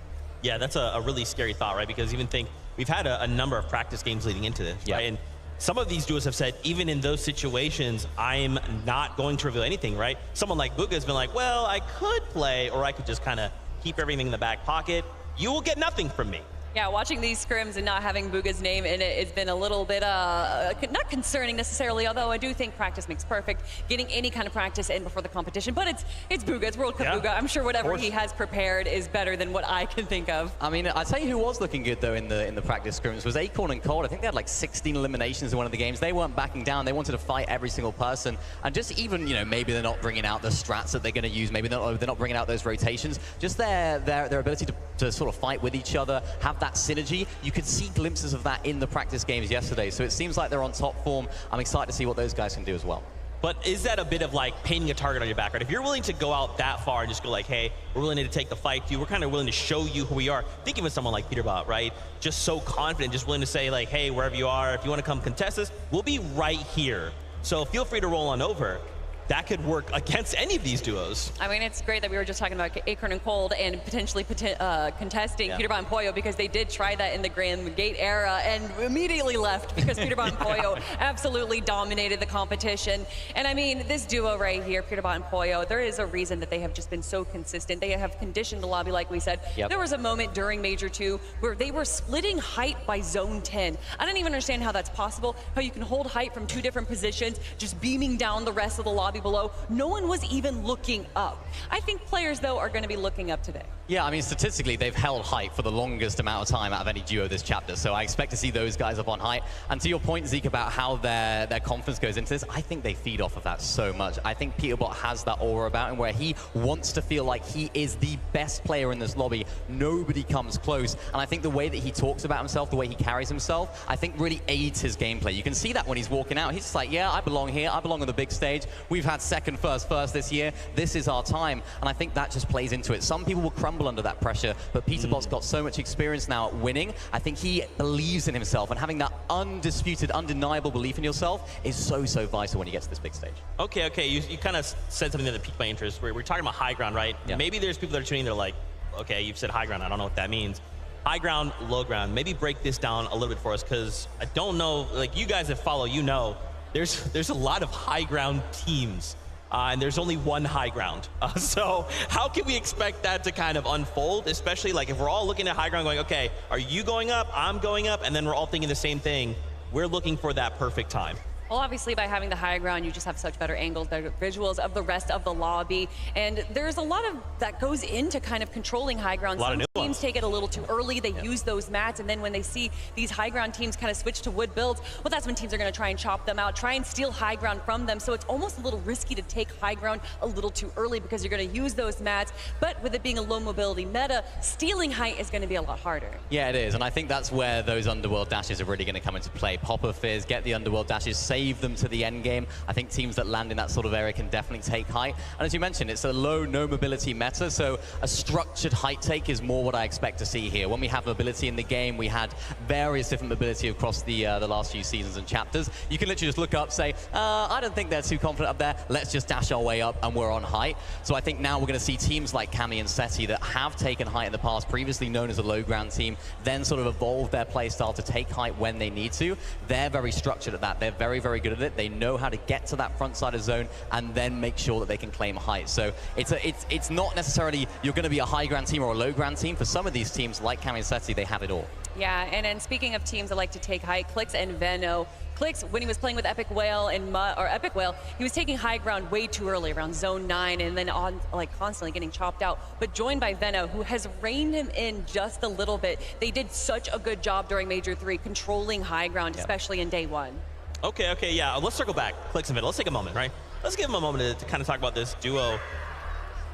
Yeah, that's a really scary thought, right? Because even think, we've had a number of practice games leading into this, right? And some of these duos have said, even in those situations, I'm not going to reveal anything, right? Someone like Bugha has been like, well, I could play, or I could just kind of keep everything in the back pocket. You will get nothing from me. Yeah, watching these scrims and not having Bugha's name in it, it's been a little bit, not concerning necessarily, although I do think practice makes perfect. Getting any kind of practice in before the competition, but it's Bugha, it's World Cup Bugha. I'm sure whatever he has prepared is better than what I can think of. I mean, I'll tell you who was looking good, though, in the practice scrims was Acorn and Cold. I think they had like 16 eliminations in one of the games. They weren't backing down. They wanted to fight every single person. And just even, you know, maybe they're not bringing out the strats that they're going to use. Maybe they're not bringing out those rotations. Just their ability to sort of fight with each other, have that synergy. You could see glimpses of that in the practice games yesterday. So it seems like they're on top form. I'm excited to see what those guys can do as well. But is that a bit of like painting a target on your back, right? If you're willing to go out that far and just go like, hey, we're willing to take the fight to you, we're kind of willing to show you who we are. Think of someone like Peterbot, right? Just so confident, just willing to say like, hey, wherever you are, if you want to come contest us, we'll be right here. So feel free to roll on over. That could work against any of these duos. I mean, it's great that we were just talking about Acorn and Cold and potentially contesting Peterbot and Poyo because they did try that in the Grand Gate era and immediately left because Peterbot and Poyo absolutely dominated the competition. And I mean, this duo right here, Peterbot and Poyo, there is a reason that they have just been so consistent. They have conditioned the lobby, like we said. There was a moment during Major 2 where they were splitting height by zone 10. I don't even understand how that's possible, how you can hold height from 2 different positions, just beaming down the rest of the lobby below. No one was even looking up. I think players, though, are going to be looking up today. Yeah, I mean, statistically, they've held height for the longest amount of time out of any duo this chapter, so I expect to see those guys up on height. And to your point, Zeke, about how their confidence goes into this, I think they feed off of that so much. I think Peterbot has that aura about him where he wants to feel like he is the best player in this lobby. Nobody comes close. And I think the way that he talks about himself, the way he carries himself, I think really aids his gameplay. You can see that when he's walking out. He's just like, yeah, I belong here. I belong on the big stage. We've had second, first this year. This is our time. And I think that just plays into it. Some people will crumble under that pressure, but Peterbot's got so much experience now at winning. I think he believes in himself, and having that undisputed, undeniable belief in yourself is so vital when you get to this big stage. Okay. You kind of said something that piqued my interest. We're talking about high ground, right? Yeah. Maybe there's people that are tuning in, they're like, okay, you've said high ground. I don't know what that means. High ground, low ground. Maybe break this down a little bit for us, because I don't know, like you guys that follow, you know, there's a lot of high ground teams. And there's only one high ground. So how can we expect that to kind of unfold, especially like if we're all looking at high ground going, okay, are you going up, I'm going up, and then we're all thinking the same thing. We're looking for that perfect time. Well, obviously, by having the high ground, you just have such better angles, better visuals of the rest of the lobby. And there's a lot of that goes into kind of controlling high ground. Some teams take it a little too early. They use those mats. And then when they see these high ground teams kind of switch to wood builds, well, that's when teams are going to try and chop them out, try and steal high ground from them. So it's almost a little risky to take high ground a little too early because you're going to use those mats. But with it being a low mobility meta, stealing height is going to be a lot harder. Yeah, it is. And I think that's where those underworld dashes are really going to come into play. Pop a Fizz, get the underworld dashes, save them to the end game. I think teams that land in that sort of area can definitely take height. And as you mentioned, it's a low, no mobility meta, so a structured height take is more what I expect to see here. When we have mobility in the game, we had various different mobility across the last few seasons and chapters. You can literally just look up, say, I don't think they're too confident up there. Let's just dash our way up and we're on height. So I think now we're going to see teams like Cammy and Seti that have taken height in the past, previously known as a low ground team, then sort of evolve their play style to take height when they need to. They're very structured at that. They're very, very good at it. They know how to get to that front side of zone and then make sure that they can claim height. So it's not necessarily you're going to be a high ground team or a low ground team. For some of these teams like Cammy and Seti, they have it all. Yeah, and then speaking of teams that like to take height, Clix and Veno. Clix, when he was playing with Epic Whale and Epic Whale, he was taking high ground way too early, around zone 9, and then on like constantly getting chopped out. But joined by Veno, who has reined him in just a little bit. They did such a good job during Major 3, controlling high ground, especially in day 1. Okay, yeah. Let's circle back. Clix and Veno. Let's take a moment, right? Let's give them a moment to kind of talk about this duo.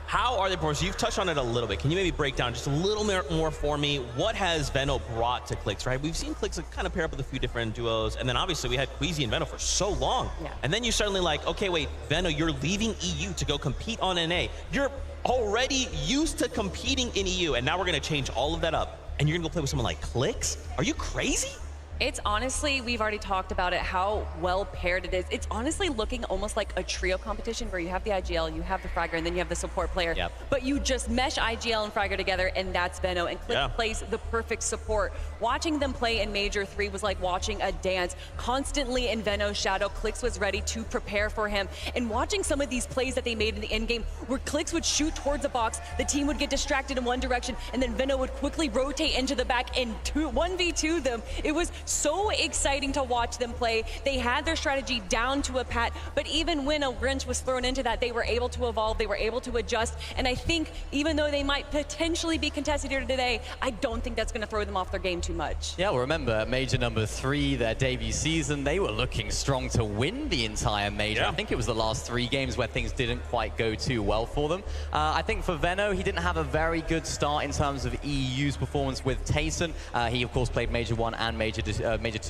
How are they performing? So you've touched on it a little bit. Can you maybe break down just a little more for me? What has Veno brought to Clix, right? We've seen Clix kind of pair up with a few different duos, and then obviously we had Queasy and Veno for so long. Yeah. And then you're suddenly like, okay, wait, Veno, you're leaving EU to go compete on NA. You're already used to competing in EU, and now we're going to change all of that up, and you're going to go play with someone like Clix? Are you crazy? It's honestly, we've already talked about it, how well paired it is. It's honestly looking almost like a trio competition where you have the IGL, you have the Fragger, and then you have the support player. Yep. But you just mesh IGL and Fragger together, and that's Veno. And Clix plays the perfect support. Watching them play in Major 3 was like watching a dance. Constantly in Veno's shadow, Clix was ready to prepare for him. And watching some of these plays that they made in the end game, where Clix would shoot towards the box, the team would get distracted in one direction, and then Veno would quickly rotate into the back and 1v2 them. It was so exciting to watch them play. They had their strategy down to a pat, but even when a wrench was thrown into that, they were able to evolve, they were able to adjust, and I think even though they might potentially be contested here today, I don't think that's going to throw them off their game too much. Yeah, well, remember, Major number 3, their debut season, they were looking strong to win the entire Major. Yeah. I think it was the last 3 games where things didn't quite go too well for them. I think for Veno, he didn't have a very good start in terms of EU's performance with Tayson. He, of course, played Major 1 and Major 2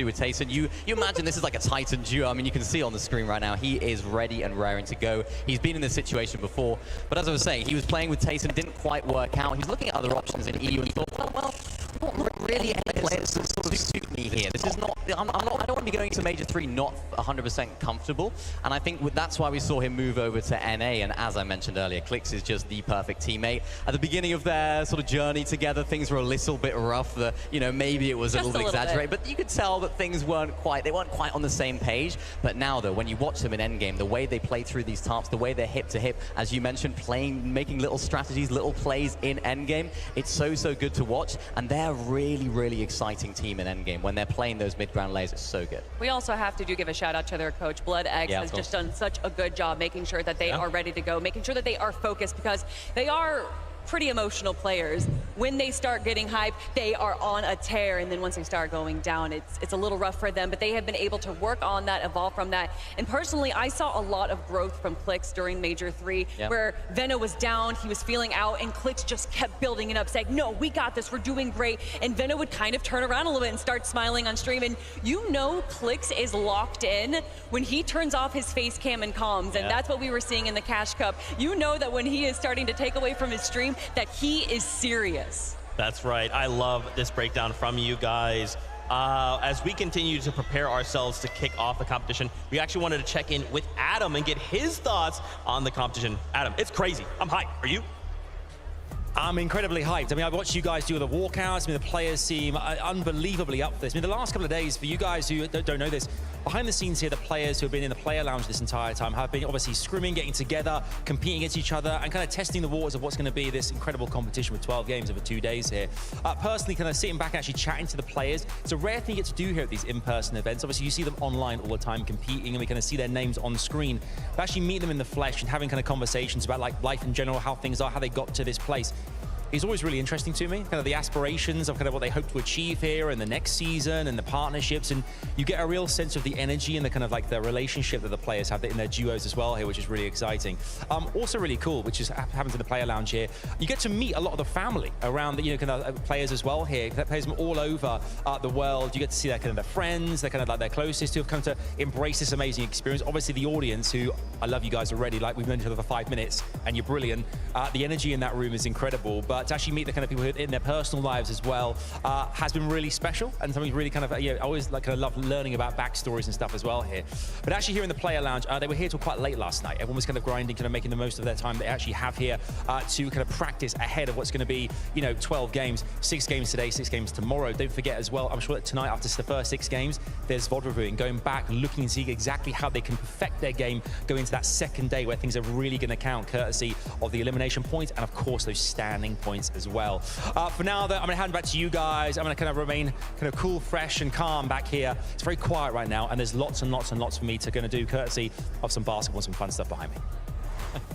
with Tayson. You imagine this is like a Titan duo. I mean, you can see on the screen right now, he is ready and raring to go. He's been in this situation before, but as I was saying, he was playing with Tayson, didn't quite work out. He's looking at other options in EU and he thought, well, not really any players that sort of suit me here. This is not, I don't want to be going to Major 3 not 100% comfortable, and I think that's why we saw him move over to NA, and as I mentioned earlier, Clix is just the perfect teammate. At the beginning of their sort of journey together, things were a little bit rough. You know, maybe it was just a little bit exaggerated, but you could tell that things weren't quite on the same page. But now, though, when you watch them in endgame, the way they play through these tarps, the way they're hip to hip, as you mentioned, making little strategies, little plays in endgame, it's so good to watch, and they're a really exciting team in endgame. When they're playing those mid-ground layers, it's so good. We also have to give a shout out to their coach. Blood X has just done such a good job making sure that they are ready to go, making sure that they are focused, because they are pretty emotional players. When they start getting hyped, they are on a tear, and then once they start going down, it's a little rough for them, but they have been able to work on that, evolve from that. And personally, I saw a lot of growth from Clix during Major 3, where Veno was down, he was feeling out, and Clix just kept building it up, saying, no, we got this, we're doing great. And Veno would kind of turn around a little bit and start smiling on stream, and you know Clix is locked in when he turns off his face cam and comms, and that's what we were seeing in the Cash Cup. You know that when he is starting to take away from his stream, that he is serious. That's right. I love this breakdown from you guys. As we continue to prepare ourselves to kick off the competition, we actually wanted to check in with Adam and get his thoughts on the competition. Adam, it's crazy. I'm hyped. Are you? I'm incredibly hyped. I mean, I've watched you guys do the walkouts. I mean, the players seem unbelievably up for this. I mean, the last couple of days, for you guys who don't know this, behind the scenes here, the players who have been in the player lounge this entire time have been obviously scrimming, getting together, competing against each other, and kind of testing the waters of what's going to be this incredible competition with 12 games over 2 days here. Personally, kind of sitting back and actually chatting to the players. It's a rare thing you get to do here at these in-person events. Obviously, you see them online all the time competing, and we kind of see their names on screen. But actually meeting them in the flesh and having kind of conversations about like life in general, how things are, how they got to this place, is always really interesting to me. Kind of the aspirations of kind of what they hope to achieve here in the next season and the partnerships, and you get a real sense of the energy and the kind of like the relationship that the players have in their duos as well here, which is really exciting. Also really cool, which is happens in the player lounge here. You get to meet a lot of the family around the kind of players as well here. Players from all over the world. You get to see their kind of their friends, their kind of like their closest who have come to embrace this amazing experience. Obviously the audience, who I love you guys already. Like we've known each other for 5 minutes, and you're brilliant. The energy in that room is incredible. But to actually meet the kind of people who in their personal lives as well has been really special, and something really kind of I always like kind of love learning about backstories and stuff as well here. But actually here in the player lounge, they were here till quite late last night. Everyone was kind of grinding, kind of making the most of their time they actually have here to kind of practice ahead of what's going to be 12 games, 6 games today, 6 games tomorrow. Don't forget as well, I'm sure that tonight after the first 6 games, there's VOD reviewing, going back, looking and seeing exactly how they can perfect their game, go into that second day where things are really going to count, courtesy of the elimination points and of course those standing points as well. For now, though, I'm going to hand back to you guys. I'm going to kind of remain kind of cool, fresh, and calm back here. It's very quiet right now, and there's lots and lots and lots for me to going to do, courtesy of some basketball and some fun stuff behind me.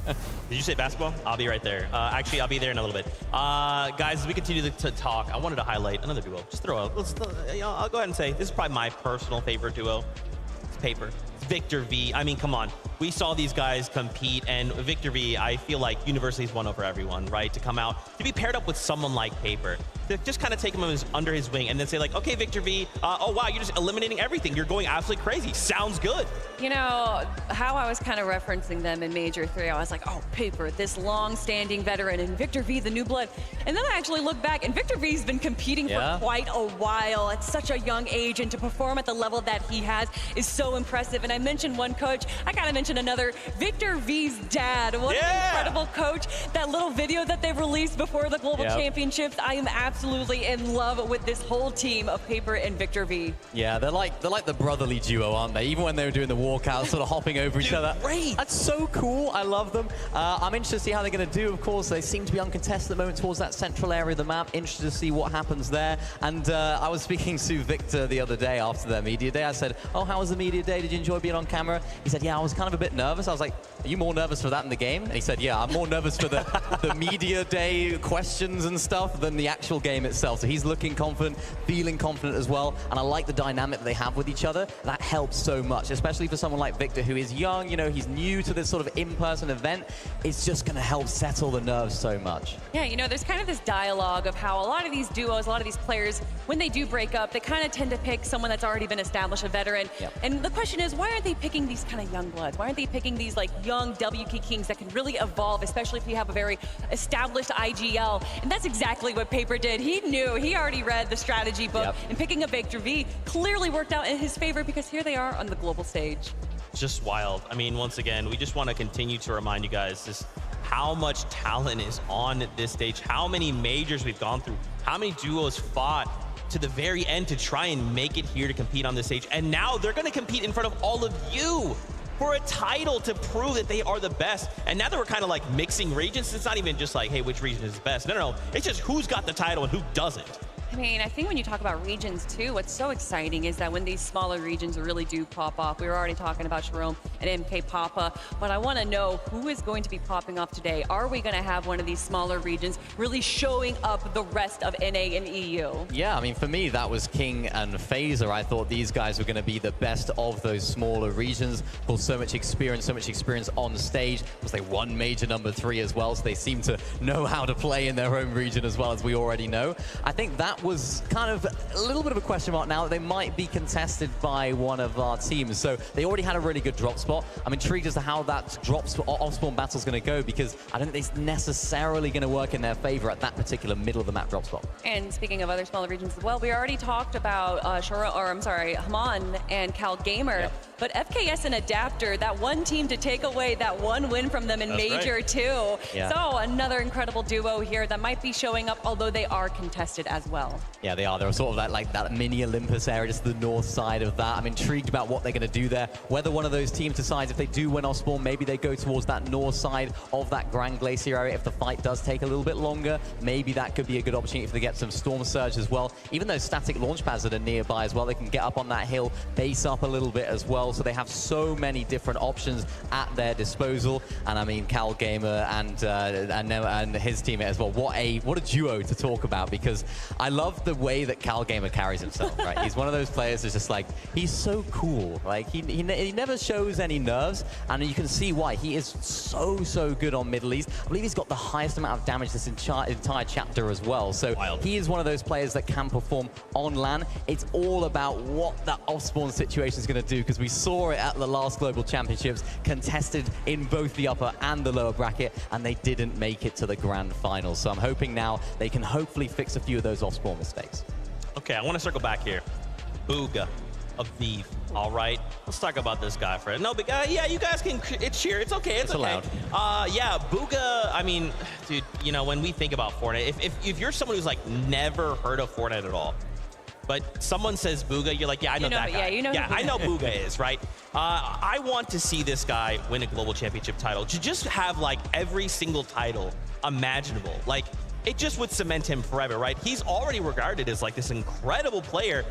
Did you say basketball? I'll be right there. Actually, I'll be there in a little bit. Guys, as we continue to talk, I wanted to highlight another duo. Just throw out. I'll go ahead and say this is probably my personal favorite duo. It's Paper. It's Victor V. I mean, come on. We saw these guys compete, and Victor V, I feel like University's won over everyone, right? To come out, to be paired up with someone like Paper, to just kind of take him under his wing and then say like, okay, Victor V, oh wow, you're just eliminating everything. You're going absolutely crazy. Sounds good. You know, how I was kind of referencing them in Major 3, I was like, oh, Paper, this long-standing veteran, and Victor V, the new blood. And then I actually look back, and Victor V's been competing for quite a while at such a young age, and to perform at the level that he has is so impressive. And I mentioned one coach, I gotta mention another, Victor V's dad. What an incredible coach. That little video that they released before the Global Championships, I am absolutely in love with this whole team of Paper and Victor V. Yeah, they're like the brotherly duo, aren't they? Even when they were doing the walkout, sort of hopping over each other. Great. That's so cool. I love them. I'm interested to see how they're going to do. Of course, they seem to be uncontested at the moment towards that central area of the map. Interested to see what happens there. And I was speaking to Victor the other day after their media day. I said, oh, how was the media day? Did you enjoy being on camera? He said, yeah, I was kind of a bit nervous. I was like, are you more nervous for that in the game? And he said, yeah, I'm more nervous for the media day questions and stuff than the actual game itself. So he's looking confident, feeling confident as well. And I like the dynamic that they have with each other. That helps so much, especially for someone like Victor, who is young, he's new to this sort of in-person event. It's just going to help settle the nerves so much. Yeah, there's kind of this dialogue of how a lot of these duos, a lot of these players, when they do break up, they kind of tend to pick someone that's already been established, a veteran. And the question is, why aren't they picking these kind of young bloods? Why aren't they picking these like young WK Kings that can really evolve, especially if you have a very established IGL? And that's exactly what Paper did. He knew, he already read the strategy book, and picking up Victor V clearly worked out in his favor because here they are on the global stage. Just wild. I mean, once again, we just want to continue to remind you guys just how much talent is on this stage, how many majors we've gone through, how many duos fought to the very end to try and make it here to compete on this stage. And now they're going to compete in front of all of you for a title to prove that they are the best. And now that we're kind of like mixing regions, it's not even just like, hey, which region is the best? No. It's just who's got the title and who doesn't. I mean, I think when you talk about regions too, what's so exciting is that when these smaller regions really do pop off, we were already talking about Jerome and MK Papa, but I want to know who is going to be popping off today. Are we going to have one of these smaller regions really showing up the rest of NA and EU? Yeah, I mean, for me, that was King and Phaser. I thought these guys were going to be the best of those smaller regions. Of course, so much experience on stage. Of course, they won Major number 3 as well, so they seem to know how to play in their own region as well, as we already know. I think that was kind of a little bit of a question mark now that they might be contested by one of our teams. So they already had a really good drop spot. I'm intrigued as to how that off-spawn battle is going to go, because I don't think it's necessarily going to work in their favor at that particular middle of the map drop spot. And speaking of other smaller regions as well, we already talked about Haman and Cal Gamer, Yep. but FKS and Adapter, that one team to take away that one win from them in That's Major right. 2. Yeah. So another incredible duo here that might be showing up, although they are contested as well. Yeah, they are. They're sort of like that mini Olympus area, just the north side of that. I'm intrigued about what they're going to do there. Whether one of those teams decides if they do win off spawn, maybe they go towards that north side of that Grand Glacier area. If the fight does take a little bit longer, maybe that could be a good opportunity for them to get some Storm Surge as well. Even those static launch pads that are nearby as well, they can get up on that hill, base up a little bit as well. So they have so many different options at their disposal. And I mean, Cal Gamer and his teammate as well. What a duo to talk about, because I love the way that Cal Gamer carries himself, right? He's one of those players that's just like, he's so cool. Like, he never shows any nerves, and you can see why. He is so good on Middle East. I believe he's got the highest amount of damage this entire chapter as well. So he is one of those players that can perform on LAN. It's all about what that off-spawn situation is going to do, because we saw it at the last Global Championships, contested in both the upper and the lower bracket, and they didn't make it to the grand final. So I'm hoping now they can hopefully fix a few of those off-spawn mistakes. Okay, I want to circle back here. Booga, Aviv. All right, let's talk about this guy for it. No, but yeah, you guys can cheer. It's okay. It's okay. Allowed. Yeah, Booga. I mean, dude, you know, when we think about Fortnite, if you're someone who's like never heard of Fortnite at all, but someone says Booga, you're like, yeah, I know that guy. Yeah, you know. Yeah, I know Booga is, right? I want to see this guy win a global championship title. To just have like every single title imaginable. Like, it just would cement him forever, right? He's already regarded as like this incredible player.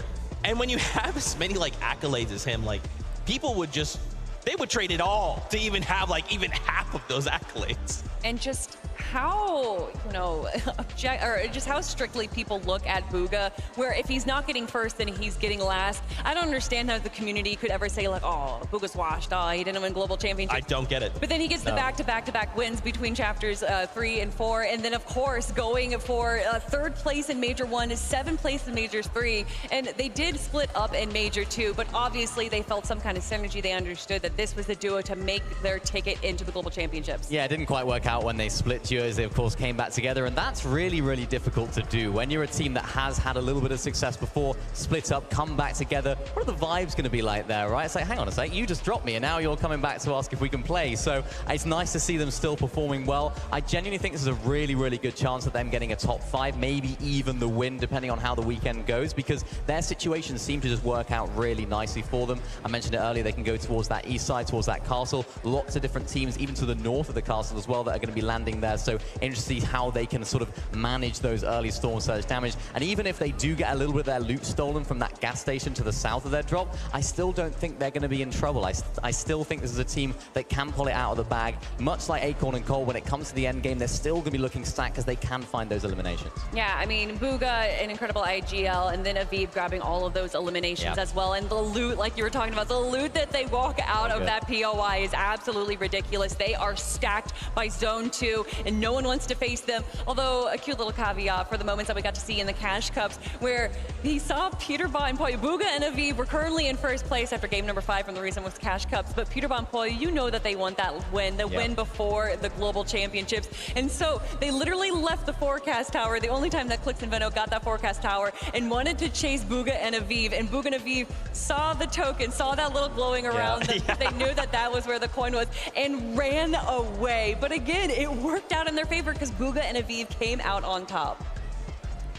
And when you have as many like accolades as him, like people would just, they would trade it all to even have like even half of those accolades. And just how, you know, just how strictly people look at Booga, where if he's not getting first, then he's getting last. I don't understand how the community could ever say like, oh, Booga's washed. Oh, he didn't win global championship. I don't get it. But then he gets the back-to-back wins between chapters 3 and 4. And then, of course, going for 3rd place in Major 1 is 7th place in Major 3. And they did split up in Major 2, but obviously they felt some kind of synergy. They understood that this was the duo to make their ticket into the global championships. Yeah, it didn't quite work out when they split duos. They, of course, came back together, and that's really difficult to do. When you're a team that has had a little bit of success before, split up, come back together, what are the vibes going to be like there, right? It's like, hang on a sec, you just dropped me, and now you're coming back to ask if we can play. So it's nice to see them still performing well. I genuinely think this is a really good chance of them getting a top 5, maybe even the win, depending on how the weekend goes, because their situations seem to just work out really nicely for them. I mentioned it earlier, they can go towards that east side, towards that castle. Lots of different teams, even to the north of the castle as well, that are going to be landing there. So interesting to see how they can sort of manage those early Storm Surge damage. And even if they do get a little bit of their loot stolen from that gas station to the south of their drop, I still don't think they're going to be in trouble. I still think this is a team that can pull it out of the bag. Much like Acorn and Cole, when it comes to the end game, they're still going to be looking stacked because they can find those eliminations. Yeah, I mean, Booga, an incredible IGL, and then Aviv grabbing all of those eliminations as well. And the loot, like you were talking about, the loot that they walk out of that POI is absolutely ridiculous. They are stacked by Zone 2, and no one wants to face them. Although, a cute little caveat for the moments that we got to see in the Cash Cups, where he saw Peterbot and Poy. Booga and Aviv were currently in first place after game number 5 from the recent with Cash Cups, but Peterbot and Poy, you know that they want that win, the win before the global championships. And so they literally left the forecast tower, the only time that Clix and Veno got that forecast tower, and wanted to chase Booga and Aviv. And Booga and Aviv saw the token, saw that little glowing around them. They knew that that was where the coin was, and ran away. But again, it worked out in their favor because Booga and Aviv came out on top.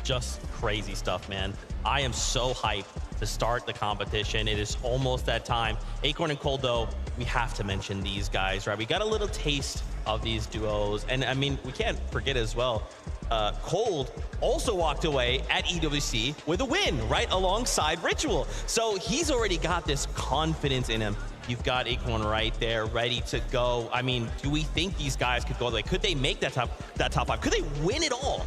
Just crazy stuff, man. I am so hyped to start the competition. It is almost that time. Acorn and Cold, though, we have to mention these guys, right? We got a little taste of these duos. And I mean, we can't forget as well, Cold also walked away at EWC with a win, right alongside Ritual. So he's already got this confidence in him. You've got Acorn right there, ready to go. I mean, do we think these guys could go? Like, could they make that top 5? Could they win it all?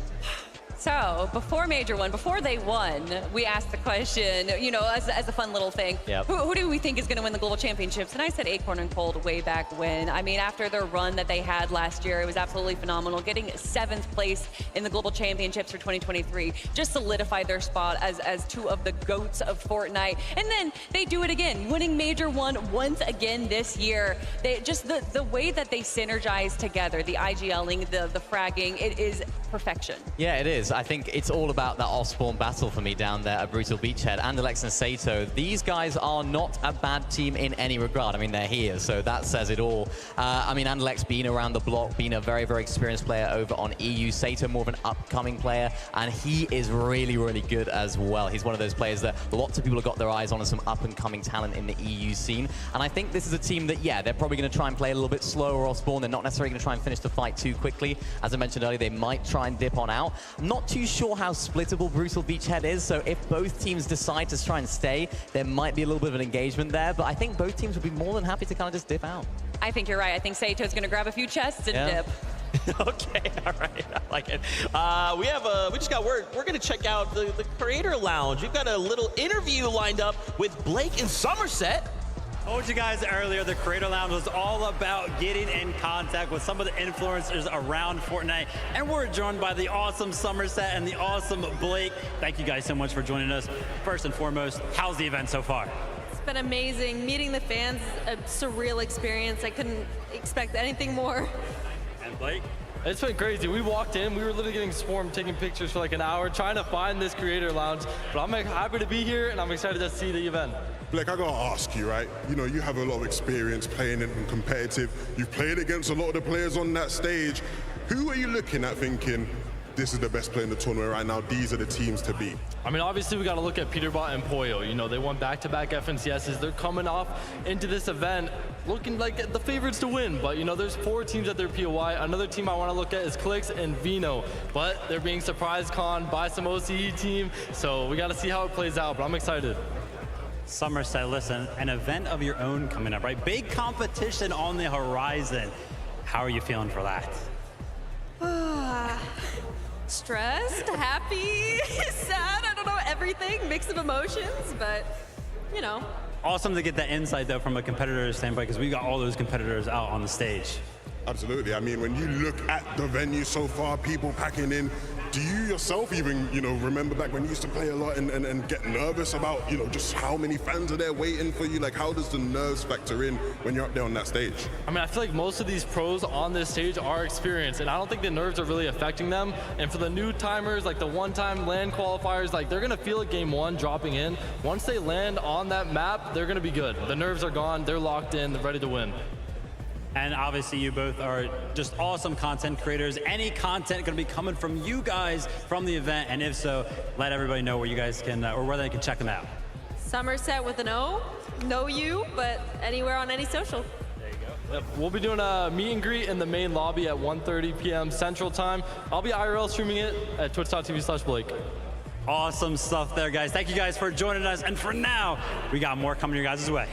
So before Major One, before they won, we asked the question, you know, as a fun little thing, Yep. who do we think is going to win the Global Championships? And I said Acorn and Cold way back when. I mean, after their run that they had last year, it was absolutely phenomenal. Getting 7th place in the Global Championships for 2023 just solidified their spot as two of the GOATs of Fortnite. And then they do it again, winning Major One once again this year. They just the way that they synergize together, the IGLing, the fragging, it is perfection. Yeah, it is. I think it's all about that off-spawn battle for me down there at Brutal Beachhead. Andalex and Sato, these guys are not a bad team in any regard. I mean, they're here, so that says it all. I mean, Andalex being around the block, being a very, very experienced player over on EU. Sato, more of an upcoming player, and he is really, really good as well. He's one of those players that lots of people have got their eyes on as some up-and-coming talent in the EU scene. And I think this is a team that, yeah, they're probably going to try and play a little bit slower off-spawn. They're not necessarily going to try and finish the fight too quickly. As I mentioned earlier, they might try and dip on out. I'm not too sure how splittable Brutal Beachhead is, so if both teams decide to try and stay, there might be a little bit of an engagement there, but I think both teams would be more than happy to kind of just dip out. I think you're right. I think Sato's going to grab a few chests and dip. Okay, all right, I like it. We just got word. We're gonna check out the Creator Lounge. We've got a little interview lined up with Blake in Somerset. I told you guys earlier, the Creator Lounge was all about getting in contact with some of the influencers around Fortnite, and we're joined by the awesome Somerset and the awesome Blake. Thank you guys so much for joining us. First and foremost, how's the event so far? It's been amazing. Meeting the fans, a surreal experience. I couldn't expect anything more. And Blake? It's been crazy. We walked in, we were literally getting swarmed, taking pictures for like an hour, trying to find this Creator Lounge. But I'm happy to be here, and I'm excited to see the event. Blake, I gotta ask you, right? You know, you have a lot of experience playing in competitive. You've played against a lot of the players on that stage. Who are you looking at thinking, this is the best player in the tournament right now, these are the teams to beat? I mean, obviously we got to look at Peterbot and Poyo. You know, they won back-to-back FNCSs. They're coming off into this event looking like the favorites to win. But, you know, there's 4 teams at their POI. Another team I want to look at is Clix and Veno. But they're being surprised con by some OCE team. So we got to see how it plays out, but I'm excited. Somerset, listen, an event of your own coming up, right? Big competition on the horizon. How are you feeling for that? Stressed, happy, sad, I don't know, everything, mix of emotions, but, you know. Awesome to get that insight, though, from a competitor's standpoint, because we got all those competitors out on the stage. Absolutely. I mean, when you look at the venue so far, people packing in, do you yourself even, you know, remember back when you used to play a lot and get nervous about, you know, just how many fans are there waiting for you? Like, how does the nerves factor in when you're up there on that stage? I mean, I feel like most of these pros on this stage are experienced, and I don't think the nerves are really affecting them. And for the new timers, like the one-time land qualifiers, like they're gonna feel it game 1 dropping in. Once they land on that map, they're gonna be good. The nerves are gone, they're locked in, they're ready to win. And obviously you both are just awesome content creators. Any content gonna be coming from you guys from the event? And if so, let everybody know where you guys can, or where they can check them out. Somerset with an O, no U, but anywhere on any social. There you go. Yep. We'll be doing a meet and greet in the main lobby at 1:30 p.m. Central Time. I'll be IRL streaming it at twitch.tv/Blake. Awesome stuff there, guys. Thank you guys for joining us. And for now, we got more coming your guys' way.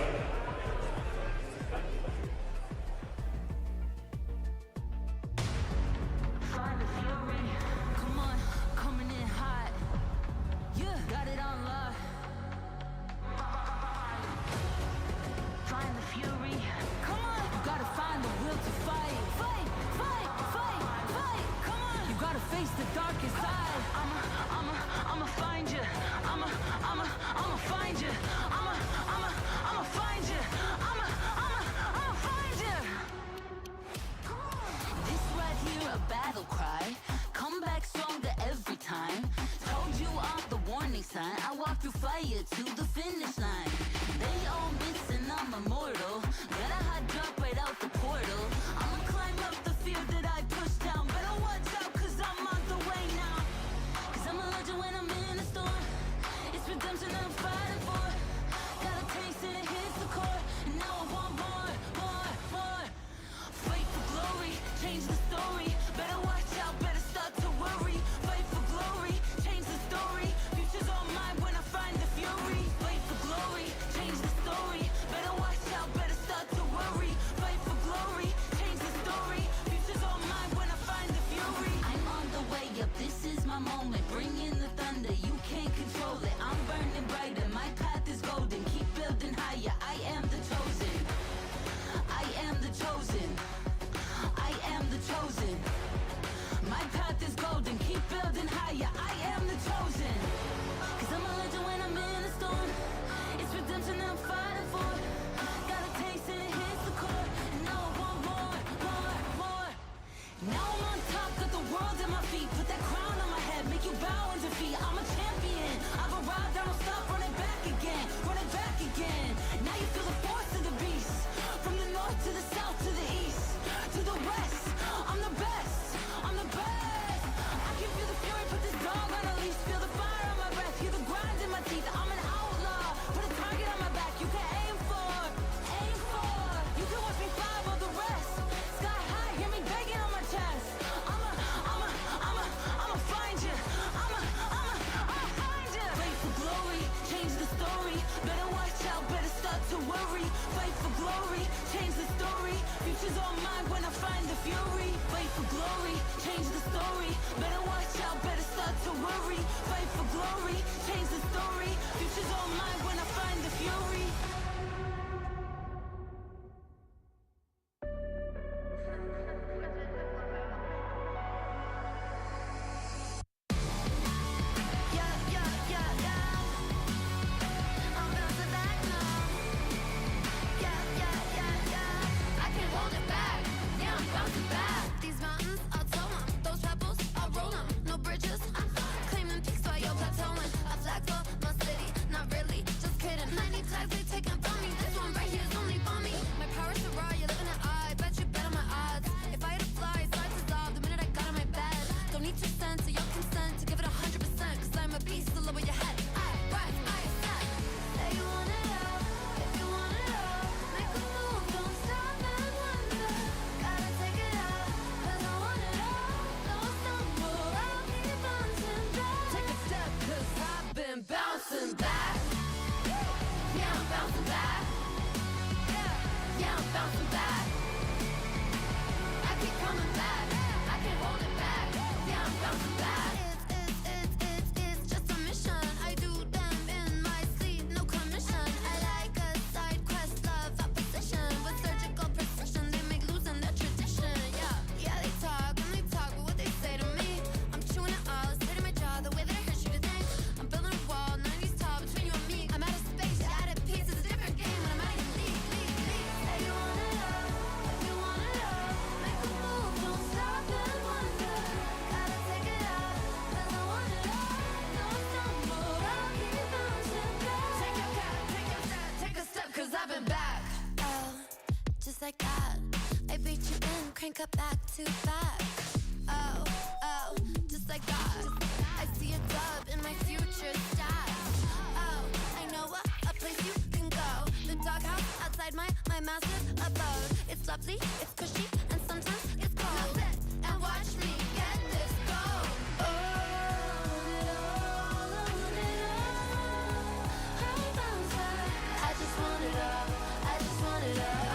I'ma find you. I'ma find you. bouncing back. Yeah, I'm bouncing back. I keep coming back. I can't hold it back. Yeah, I'm bouncing back. It's just a mission. I do them in my sleep, no commission. I like a side quest, love opposition. With surgical precision, they make losing their tradition. Yeah, they talk and they talk, but what they say to me, I'm chewing it all, it's hitting my jaw, the way that it hurts you to think. I'm building a wall, 90s tall between you and me. I'm out of space, you're out of peace. It's a different game when I'm out of your league. Say you wanna love, if you wanna love, make a move, don't stop and wonder. Gotta take it out, 'cause I want it all. No stumble, I'll keep bouncing back. Take your cap, take your step, take a step, 'cause I've been back. Oh, just like that, I beat you in, crank up back to back. Oh, just like that, I see a dub in my future stats. Oh, I know a place you can go, the doghouse outside my massive abode. It's lovely, it's cushy, and sometimes it's cold. Now sit and watch me get this gold. Oh, I'll bounce back. I just want it all, I just want it all.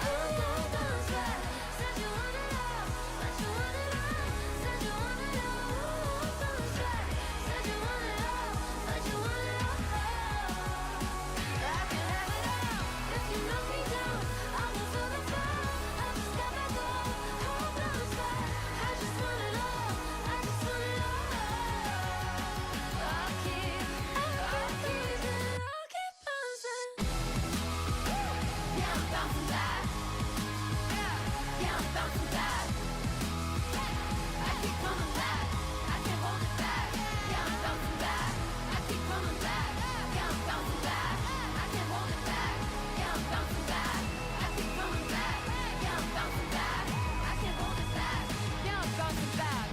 I'm gon' bounce back. Said you want it all, but you want it all. Said you want it all, I'll bounce back. Said you want it all, but you want it all. I can have it all. If you knock me down, I'll go for the fall. I just got back up, I'll bounce back. I just want it all, I just want it all. I'll keep bouncing. Yeah, I'm bouncing back. Yeah, I'm bouncing back. I keep coming back. I can't hold it back. Yeah, I'm bouncing back. I keep coming back. Yeah, I'm bouncing back. I can't hold it back. Yeah, I'm bouncing back. I keep coming back. Yeah, I'm bouncing back. I can't hold it back. Yeah, I'm bouncing back.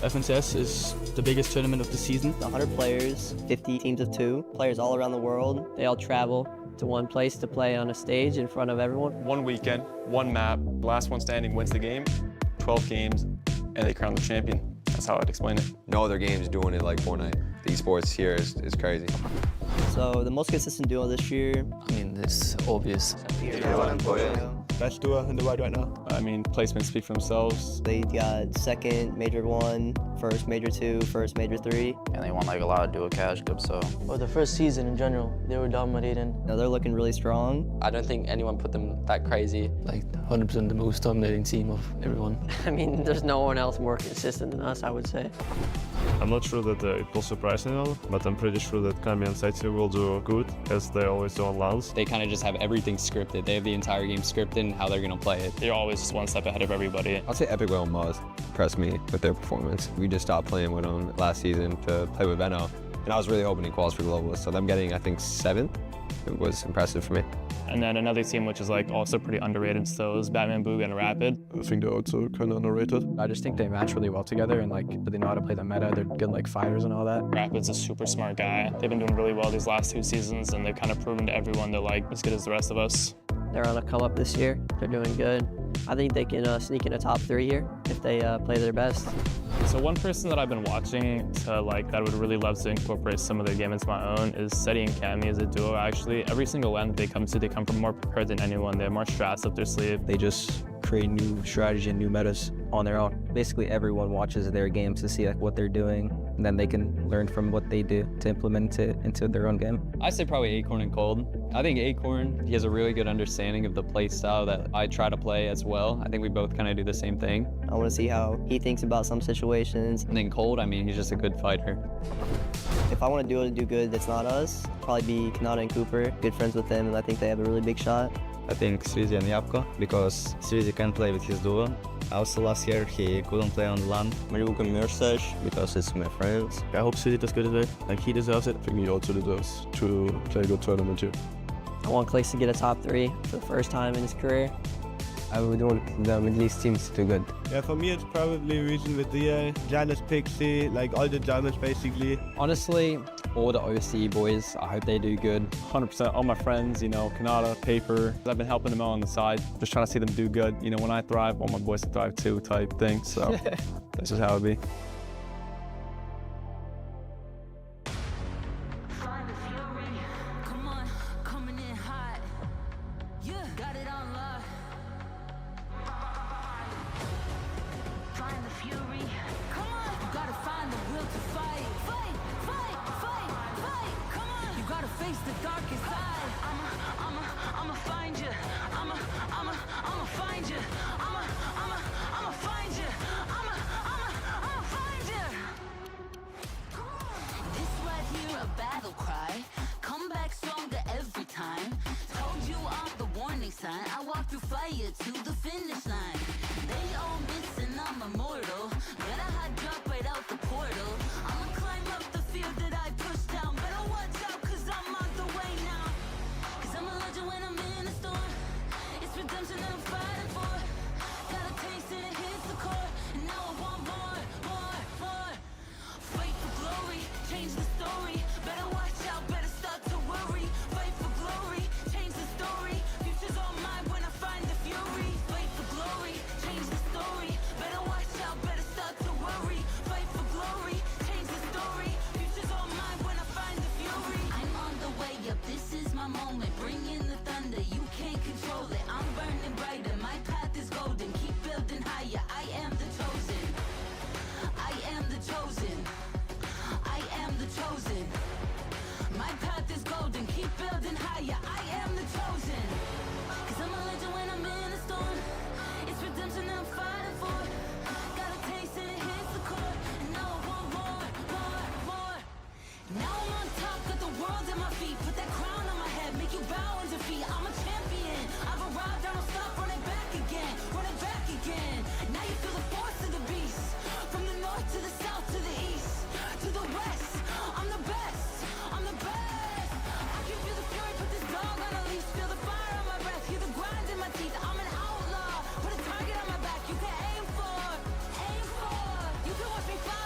FNCS is the biggest tournament of the season. 100 players, 50 teams of 2, players all around the world. They all travel to one place to play on a stage in front of everyone. One weekend, one map, last one standing wins the game, 12 games, and they crown the champion. That's how I'd explain it. No other game's doing it like Fortnite. The esports here is crazy. So the most consistent duo this year, I mean, it's obvious. Best duo in the world right now. I mean, placements speak for themselves. they got second Major 1, first Major 2, first Major 3. And they won like a lot of duo cash cups, so. Or the first season in general, they were dominating. Now they're looking really strong. I don't think anyone put them that crazy. Like 100% the most dominating team of everyone. I mean, there's no one else more consistent than us, I would say. I'm not sure that it will surprise anyone, but I'm pretty sure that Kami and Saitsu will do good, as they always do on LANs. They kind of just have everything scripted. They have the entire game scripted and how they're going to play it. They're always just one step ahead of everybody. I'll say Epic Whale and Muzz impressed me with their performance. We just stopped playing with them last season to play with Veno, and I was really hoping he quals for Globalists. So them getting, I think, 7th, it was impressive for me. And then another team which is like also pretty underrated still is Batman Boog and Rapid. I think they're also kind of underrated. I just think they match really well together, and like they know how to play the meta. They're good like fighters and all that. Rapid's a super smart guy. They've been doing really well these last 2 seasons, and they've kind of proven to everyone they're like as good as the rest of us. They're on a come up this year. They're doing good. I think they can sneak in a top 3 here if they play their best. So one person that I've been watching to like that I would really love to incorporate some of their game into my own is Seti and Cammy as a duo. Actually, every single LAN they come to, they come from more prepared than anyone. They have more strats up their sleeve. They just create new strategy and new metas on their own. Basically, everyone watches their games to see like what they're doing, and then they can learn from what they do to implement it into their own game. I say probably Acorn and Cold. I think Acorn, he has a really good understanding of the play style that I try to play as well. I think we both kind of do the same thing. I want to see how he thinks about some situations. And then Cold, I mean, he's just a good fighter. If I want to do good that's not us, probably be Kanata and Cooper. Good friends with them, and I think they have a really big shot. I think Srizi and Yapko, because Srizi can play with his duo. Also last year he couldn't play on the LAN. Maribuka Mirsash, because it's my friends. I hope Srizi does good today. Like, he deserves it. I think he also deserves to play a good tournament here. I want Clix to get a top 3 for the first time in his career. I would want the Middle East teams to do good. Yeah, for me it's probably Region with the Janus, Pixie, like all the Germans basically. Honestly, all the OC boys, I hope they do good. 100%, all my friends, you know, Kanata, Paper. I've been helping them out on the side, just trying to see them do good. You know, when I thrive, all my boys to thrive too type thing. So that's just how it be. I walk through fire to the finish line. They all miss and I'm immortal. Got a hot drop right out the portal. I'ma climb up the field that I pushed down. Better watch out cause I'm on the way now. Cause I'm a legend when I'm in a storm. It's redemption that I'm fighting for. Got a taste and it hits the core. And now I want more. Fight for glory, change the story. Better watch out, better start to worry. Fight for glory, change the story. Future's all mine when I find the fury. Fight for glory, change the story. Better watch out, better start to worry. Fight for glory, change the story. Future's all mine when I find the fury. I'm on the way up, this is my moment. Bring in the thunder, you can't control it. I'm burning brighter, my path is golden. Keep building higher, I am the chosen. I am the chosen. I am the chosen. My path is golden, keep building higher. I am the chosen. Cause I'm a legend when I'm in a storm. It's redemption that I'm fighting for. Got a taste and it hits the core. And now I want more. Now I'm on top, got the world at my feet. Put that crown on my head, make you bow in defeat. I'm a champion, I've arrived, I don't stop, running back again. Now you feel the force of the beast. From the north to the south to the east to the west, I'm the best. I can feel the fury, put this dog on a leash. Feel the fire on my breath, hear the grind in my teeth. I'm an outlaw, put a target on my back. You can aim for. You can watch me fly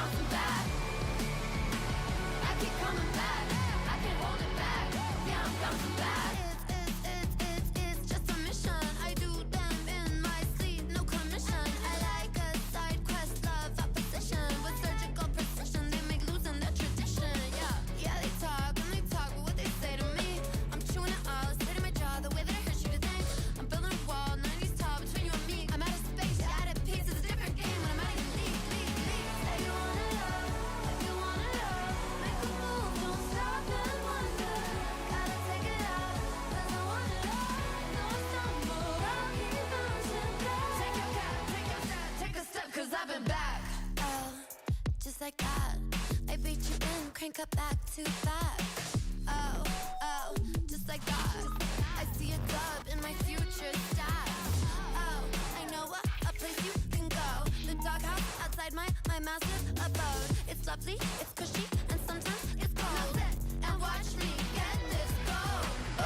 bouncing back. I keep coming back. I can't hold it back. Yeah, I'm bouncing back. It's just a mission. I do them in my sleep, no commission. I like a side quest, love opposition. With surgical precision, they make losing their tradition. Yeah, they talk and they talk, but what they say to me, I'm chewing it all, it's hitting my jaw, the way that it hurts you to think. I'm building a wall, 90s tall between you and me. I'm out of space, you're out of peace. It's a different game when I'm out of your league. Say you wanna love, if you wanna love, make a move, don't stop and wonder. Gotta take it out, 'cause I want it all. Don't stumble, I'll keep bouncing back. Take your cap, take your step, take a step, 'cause I've been back. Oh, just like that, I beat you in, crank up back to back. Oh, just like that, I see a dub in my future stats. Oh, I know a place you can go. The doghouse outside my massive abode. It's lovely, it's cushy, and sometimes it's cold. Now sit and watch me get this gold. Oh,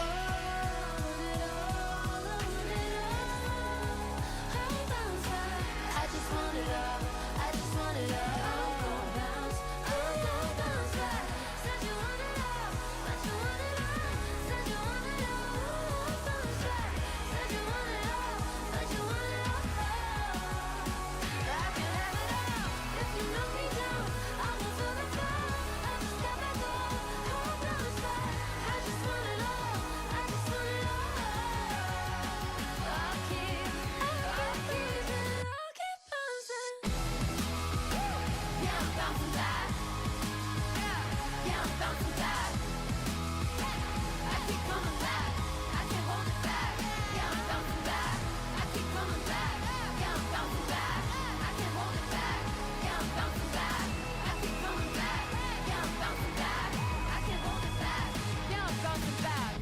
I'll bounce back. I just want it all. I just want it all. I'm gonna bounce. I'm gonna bounce back. Said you want it all, but you want it all. Said you want it all. I'll bounce back. Said you want it all, but you want it all. I can have it all. If you knock me down, I'll go to the floor. I just got back up. I'll bounce back. I just want it all. I just want it all. I'll keep bouncing. Yeah, I'm bouncing back. Yeah, I'm bouncing back. I keep coming back. I can't hold it back. Yeah, I'm bouncing back. I keep coming back. Yeah, I'm bouncing back. I can't hold it back. Yeah, I'm bouncing back. I keep coming back. Yeah, I'm bouncing back. I can't hold it back. Yeah, I'm bouncing back.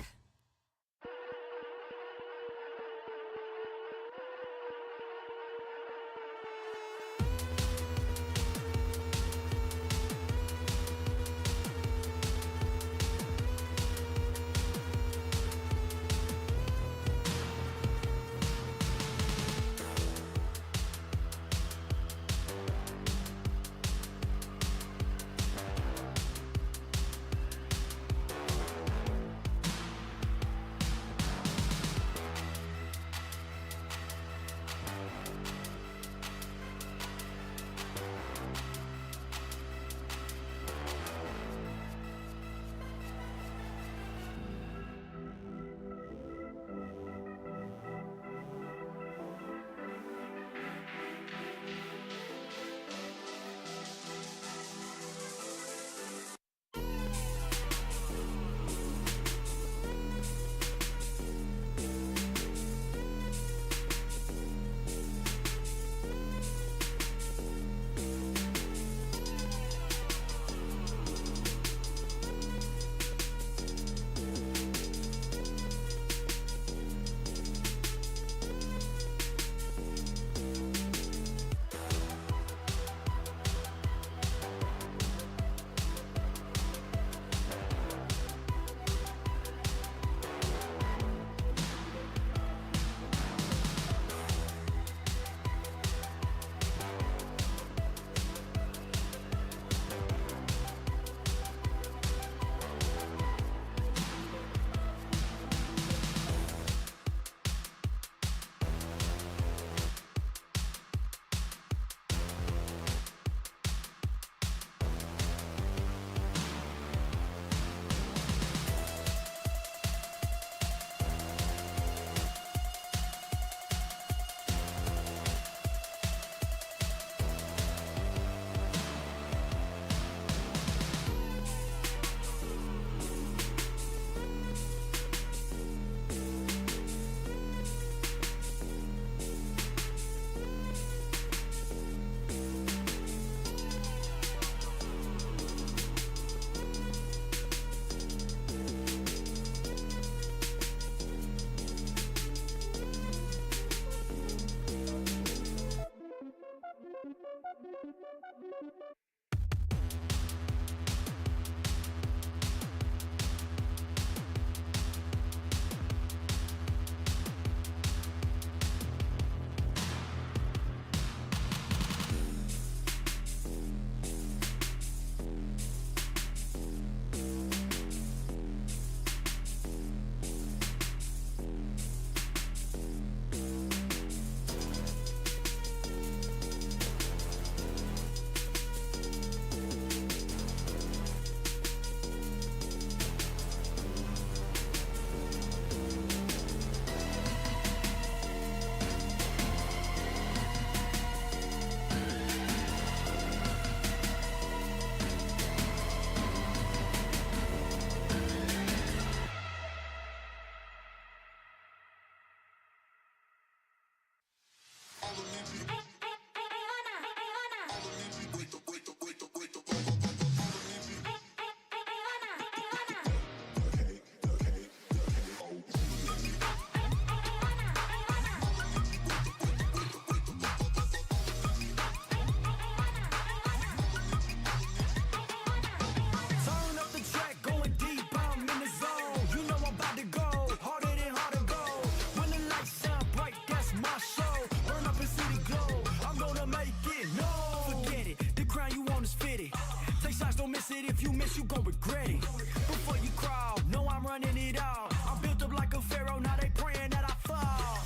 miss it. If you miss, you gon' regret it. Before you crawl, know I'm running it all. I'm built up like a pharaoh, now they praying that I fall.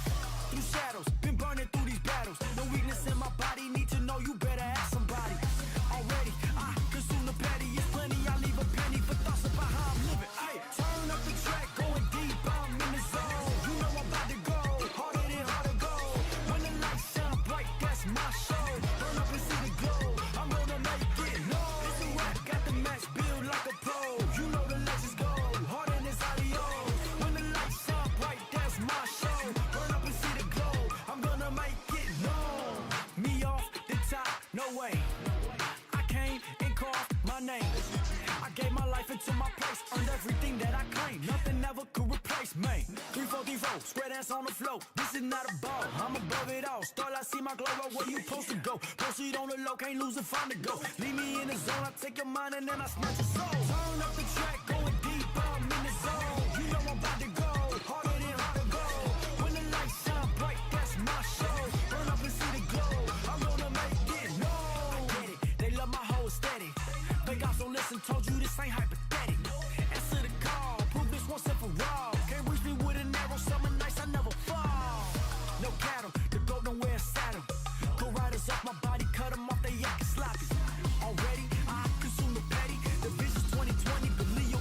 Through shadows, been burning through these battles. No weakness in my body, need to know you better ask somebody. Already, I consume the petty, it's plenty. I leave a penny for thoughts about how I'm living. Ay, turn up the track, going deep, I'm in the zone. You know I'm about to go, harder than hard to go. When the lights shine bright, that's my show. Burn up and see the glow, I'm gonna make it. No, it's a rap, got the match built like a pro. You know the legends go, harder than adios. When the lights shine bright, that's my show. Burn up and see the glow, I'm gonna make it. No, me off the top, no way. I came and called my name. I gave my life into my place, earned everything that I claimed. Nothing ever could replace me. 3-4-3-4, square dance on the floor. This is not a ball, I'm above it all. Start, I see my glow up where you supposed to go. Proceed on the low, can't lose if I'm to go. Leave me in the zone, I take your mind and then I snatch your soul. Turn up the track, going deep, I'm in the zone. You know I'm about to go, harder than hard to go. When the lights shine bright, that's my show. Burn up and see the glow, I'm gonna make it. No, I get it, they love my whole aesthetic. They got so listen, told you this ain't hypothetical. Answer the call, prove this once and for all. Can't reach me with an arrow, summer nights I never fall. No cattle, the goat don't wear a saddle. Go riders off my body, cut them off, they yak and sloppy. Already, I consume the petty. The vision's 2020, but Leo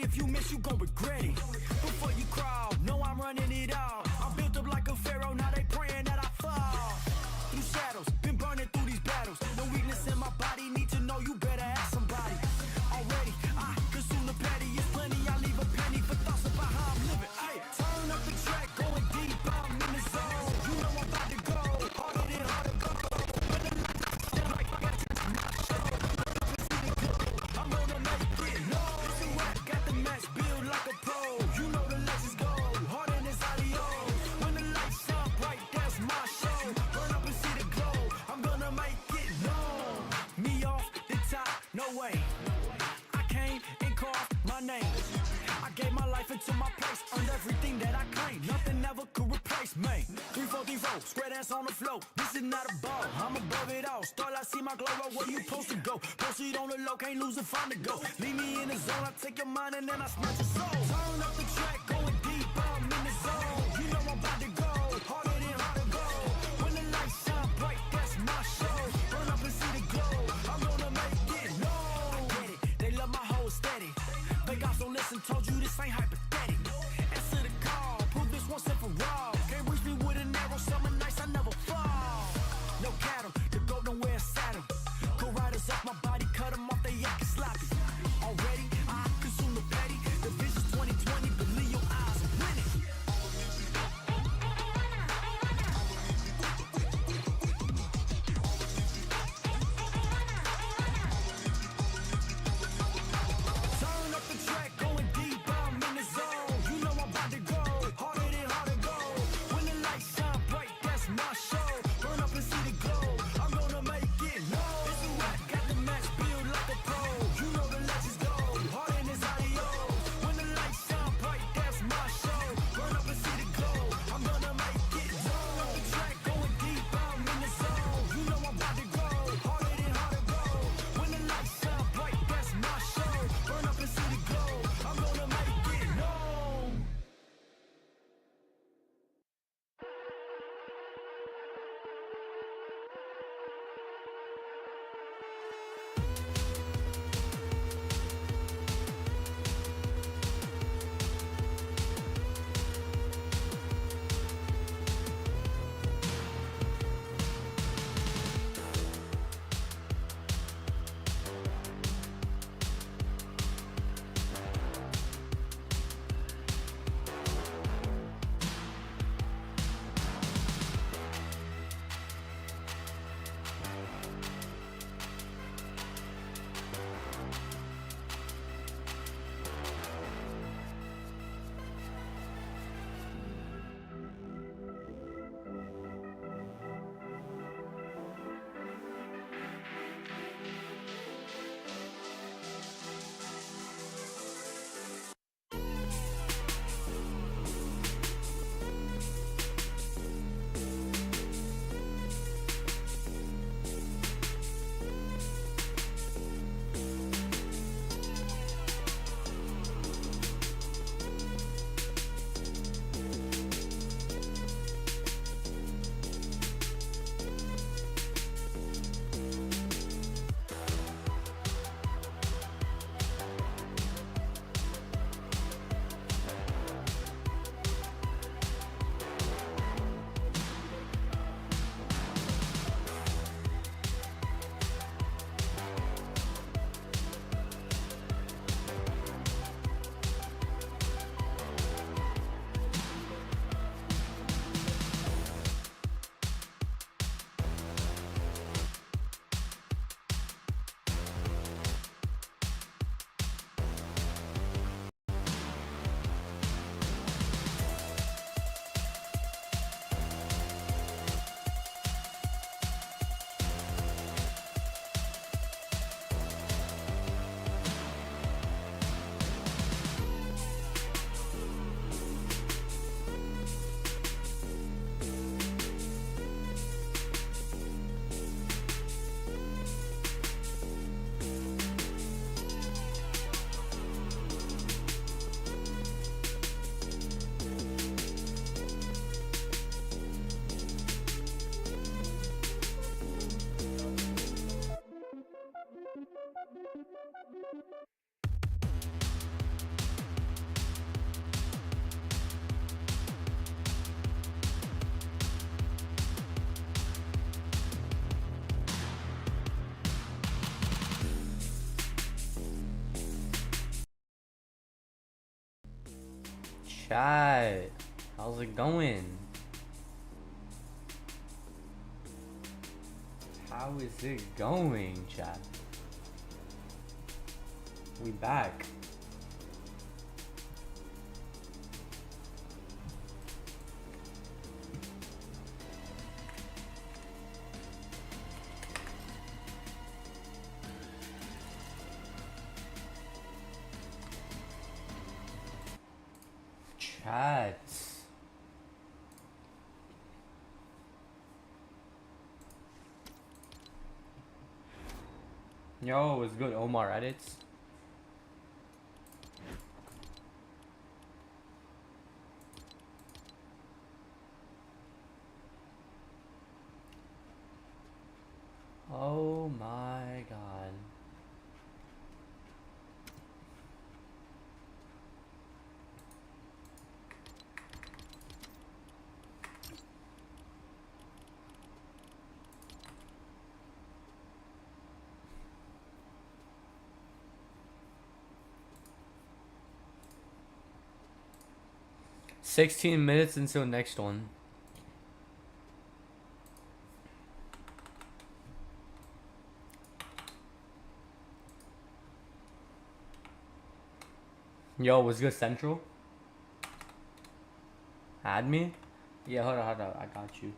if you miss, you gon' regret it. Before you crawl, know I'm running it all. I'm built up like a pharaoh, now they praying that I fall. Through shadows, been burning through these battles. No weakness in my body, need to know you better ask somebody. Already, I consume the patty, it's plenty, I leave a penny for thoughts about how I'm living. Ay, turn up the track, going deep, I'm in the zone. You know I'm about to go, harder than hard to go. When the lights stand like I got to my show. I'm gonna make it, no. It's a rap, got the match built like a pro. You know the legends go, harder than adios. When the lights shine bright, that's my show. Burn up and see the glow, I'm gonna make it known. Me off the top, no way. I came and called my name. I gave my life into my place, earned everything that I claimed. Nothing ever could replace me. 3-4-3-4, square dance on the floor. This is not a ball, I'm above it all. Start, I see my glow up, where you supposed to go. Post it on the low, can't lose and find the go. Leave me in the zone, I take your mind and then I snatch your soul. Turn up the track, going deep, I'm in the zone. You know I'm about to go, harder than hard to go. When the lights shine bright, that's my show. Burn up and see the glow, I'm gonna make it known. I get it, they love my whole steady. Vegas don't listen, told you this ain't hypothetical. Answer the call, prove this once and for all. Can't reach me with an arrow, summer nights I never fall. No cattle, the goat don't wear a saddle. Go riders off my body, cut them off, they acting sloppy. Already, I consume the petty. The vision's 2020, believe your eyes, win it. Turn up the track, going deep, I'm in the zone. You know I'm about to go, harder than hard to go. When the lights shine bright, that's my show. Burn up and see the glow, I'm gonna make it known. It's a rap, got the match built like a pro. You know the legends go, harder than adios. When the lights shine bright, that's my show. Burn up and see the glow, I'm gonna make it known. Up the track, going deep, I'm in the zone. You know I'm about to go, harder than hard to go. When the lights shine bright, that's my show. Burn up and see the glow, I'm gonna make it known. Chat, how's it going? How is it going, chat? We back. Chat. Yo, it's good, Omar edits. Oh my god. "16 minutes until next one." Yo, what's good, Central? Add me? Yeah, hold on, I got you.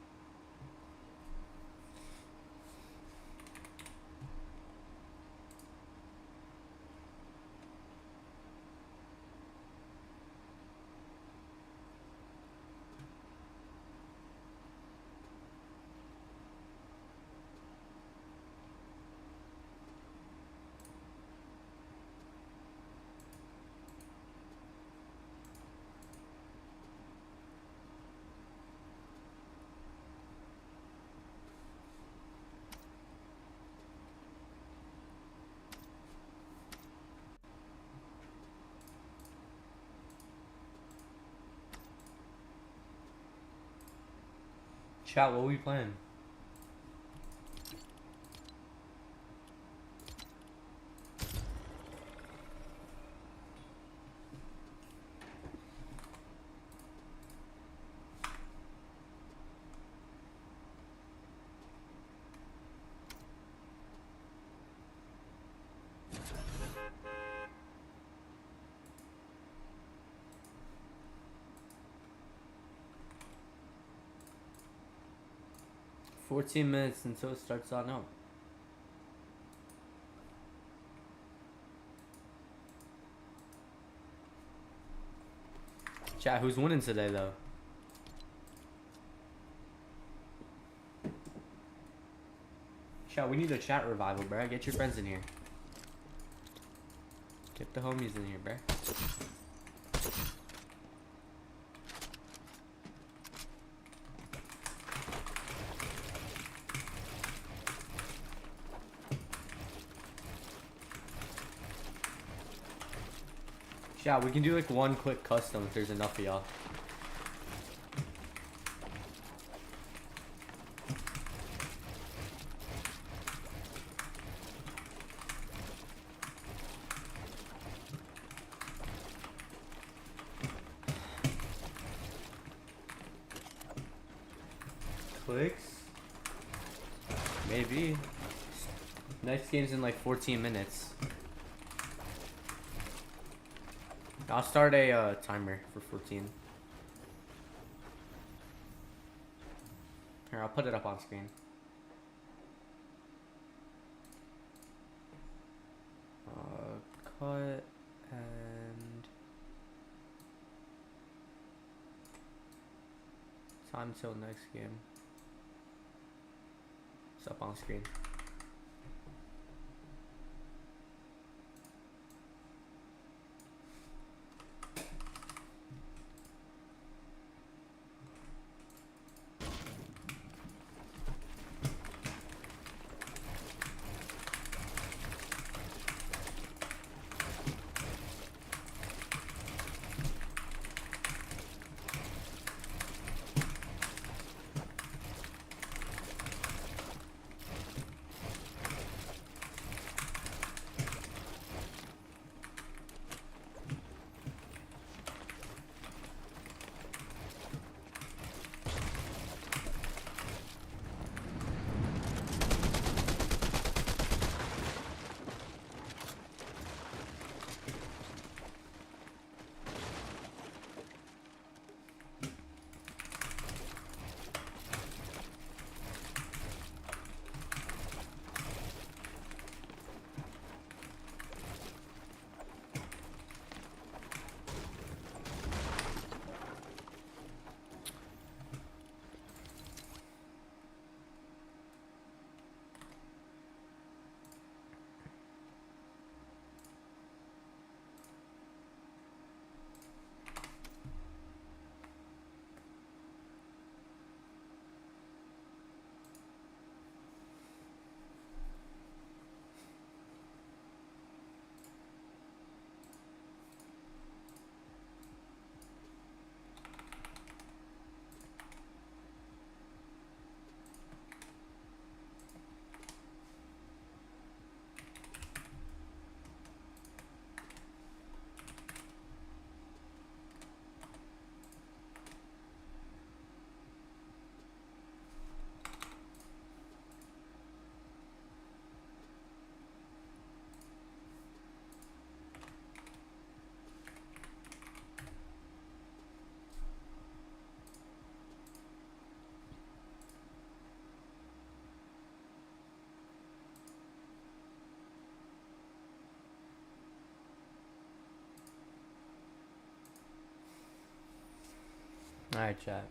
Chat, what we playing? "14 minutes until it starts on out." Chat, who's winning today though? Chat, we need a chat revival, bruh. Get your friends in here. Get the homies in here, bruh. Chat, we can do like one quick custom if there's enough of y'all. Clix? Maybe. Next game's in like 14 minutes. I'll start a timer for 14. Here, I'll put it up on screen. Cut and time till next game. It's up on screen. Alright, chat.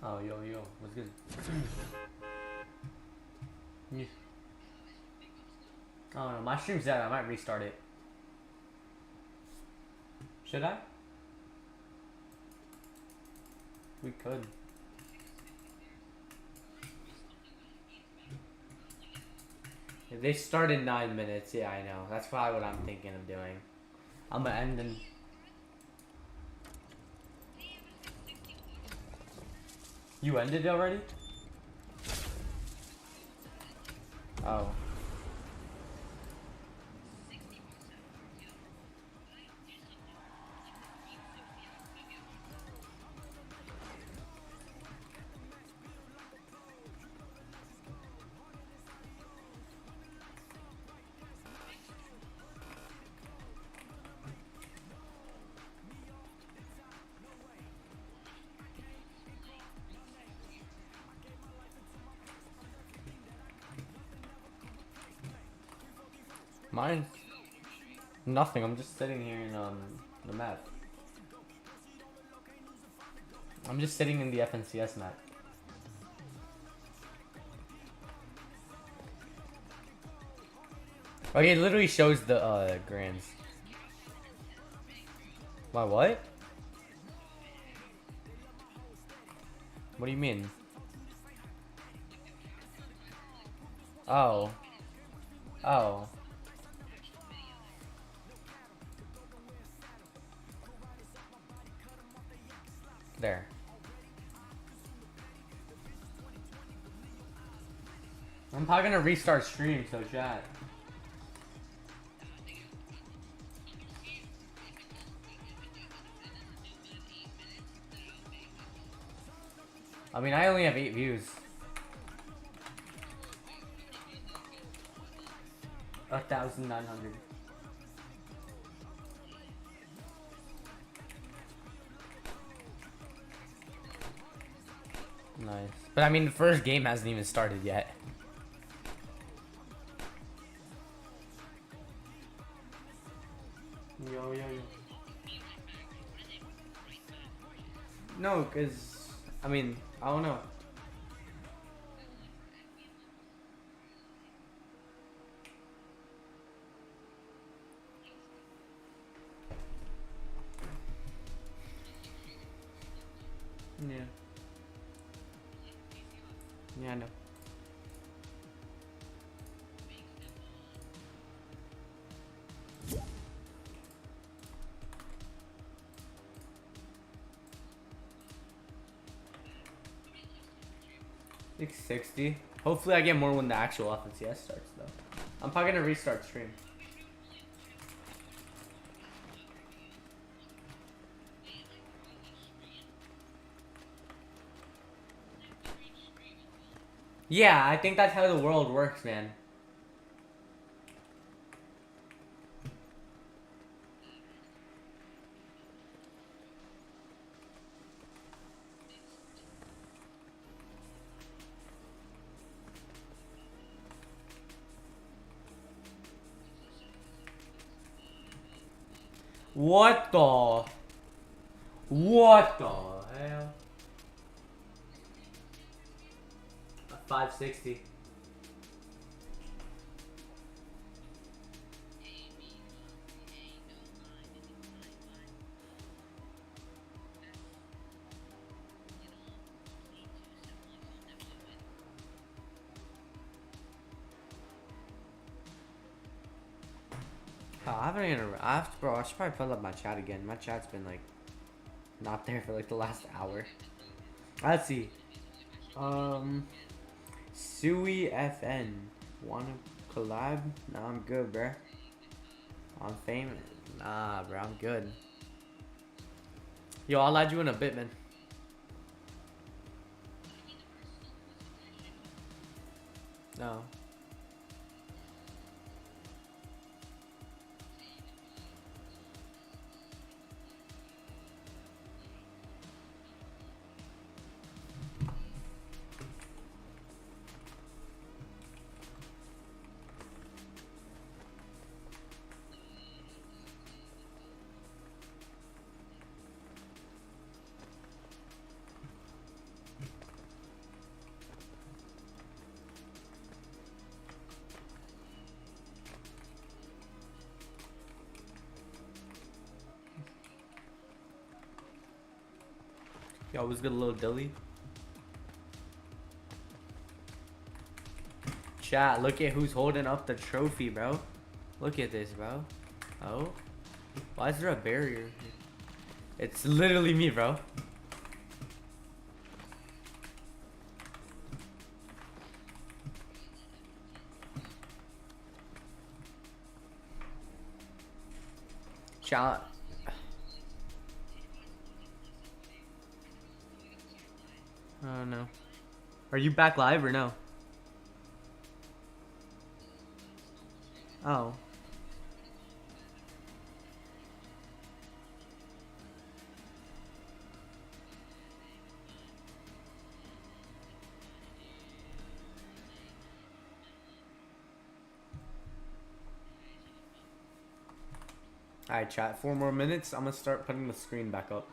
Oh, yo, what's good? Yeah. Oh no, my stream's dead. I might restart it. Should I? We could. If they start in 9 minutes, yeah, I know. That's probably what I'm thinking of doing. I'm gonna end in. You ended already? Oh. Mine? Nothing. I'm just sitting here in the map. I'm just sitting in the FNCS map. Okay, it literally shows the grands. My what? What do you mean? Oh. Oh. There. I'm probably gonna restart stream, so chat. I mean, I only have 8 views. 1,900. Nice. But I mean, the first game hasn't even started yet. Yo. No, because, I mean, I don't know. Yeah. Yeah, I know. $660. Hopefully I get more when the actual FNCS starts though. I'm probably gonna restart stream. Yeah, I think that's how the world works, man. What the hell? 560. I haven't even. Bro, I should probably pull up my chat again. My chat's been like not there for like the last hour. Let's see. Sui FN. Wanna collab? Nah, I'm good, bruh. I'm famous. Nah, bro, I'm good. Yo, I'll add you in a bit, man. No. Yo, what's good, little Dilly? Chat, look at who's holding up the trophy, bro. Look at this, bro. Oh. Why is there a barrier? It's literally me, bro. Chat. Oh no. Are you back live or no? Oh. Alright, chat. 4 more minutes. I'm gonna start putting the screen back up.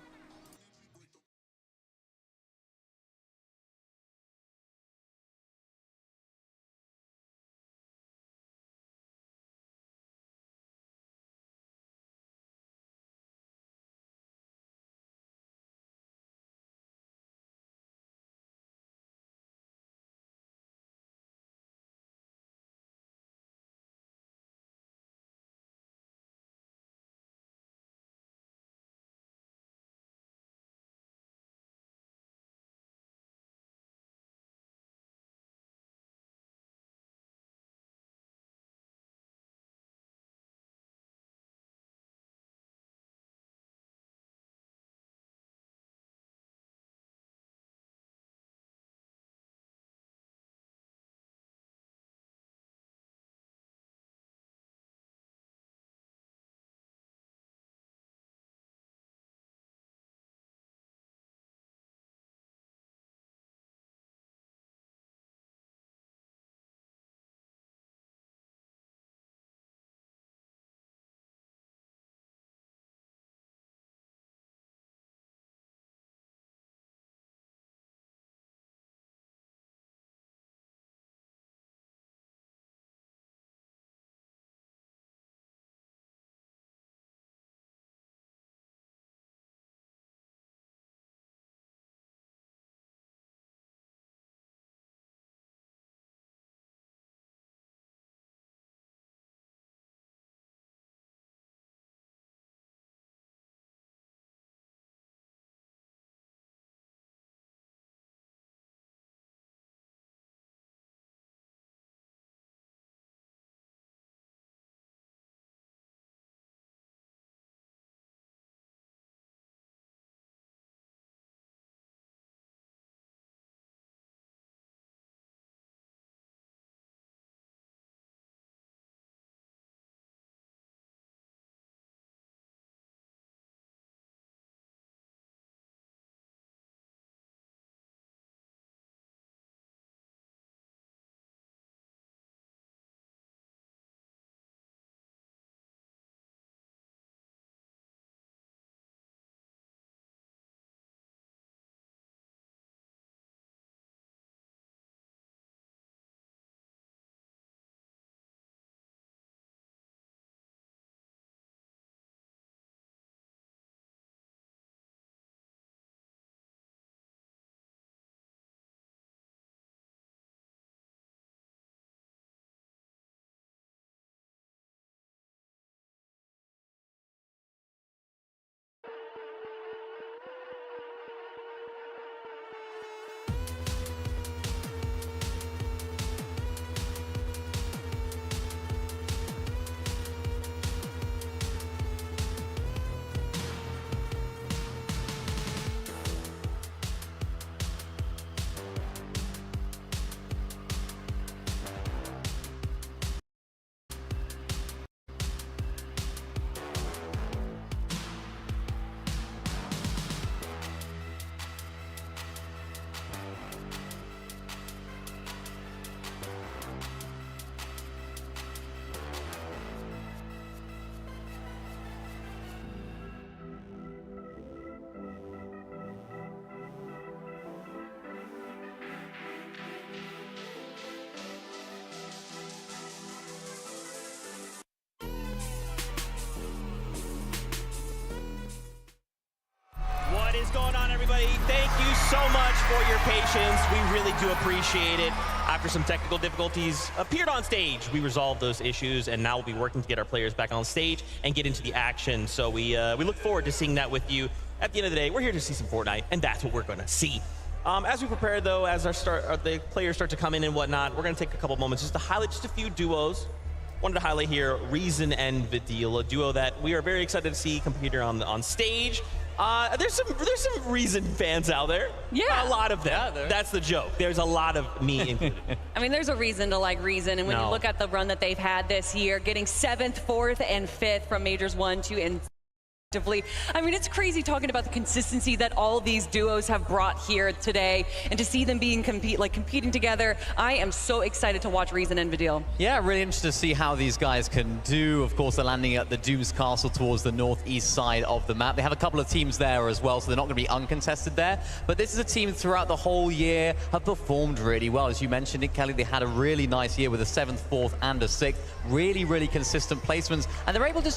you so much for your patience. We really do appreciate it. After some technical difficulties appeared on stage, we resolved those issues, and now we'll be working to get our players back on stage and get into the action. So we look forward to seeing that with you. At the end of the day, we're here to see some Fortnite, and that's what we're going to see. As we prepare, though, as the players start to come in and whatnot, we're going to take a couple moments just to highlight just a few duos. Wanted to highlight here Reason and Vidil, a duo that we are very excited to see compete here on stage. There's some Reason fans out there. Yeah. A lot of them. Yeah, that's the joke. There's a lot of me included. I mean, there's a reason to like Reason, and when you look at the run that they've had this year, getting 7th, 4th, and 5th from Majors 1, 2, and I mean, it's crazy talking about the consistency that all these duos have brought here today, and to see them being competing together. I am so excited to watch Reason and Vidil. Yeah, really interested to see how these guys can do. Of course, they're landing at the Doom's Castle towards the northeast side of the map. They have a couple of teams there as well, so they're not going to be uncontested there. But this is a team throughout the whole year have performed really well. As you mentioned it, Kelly, they had a really nice year with a 7th, 4th, and a 6th. Really, really consistent placements, and they're able to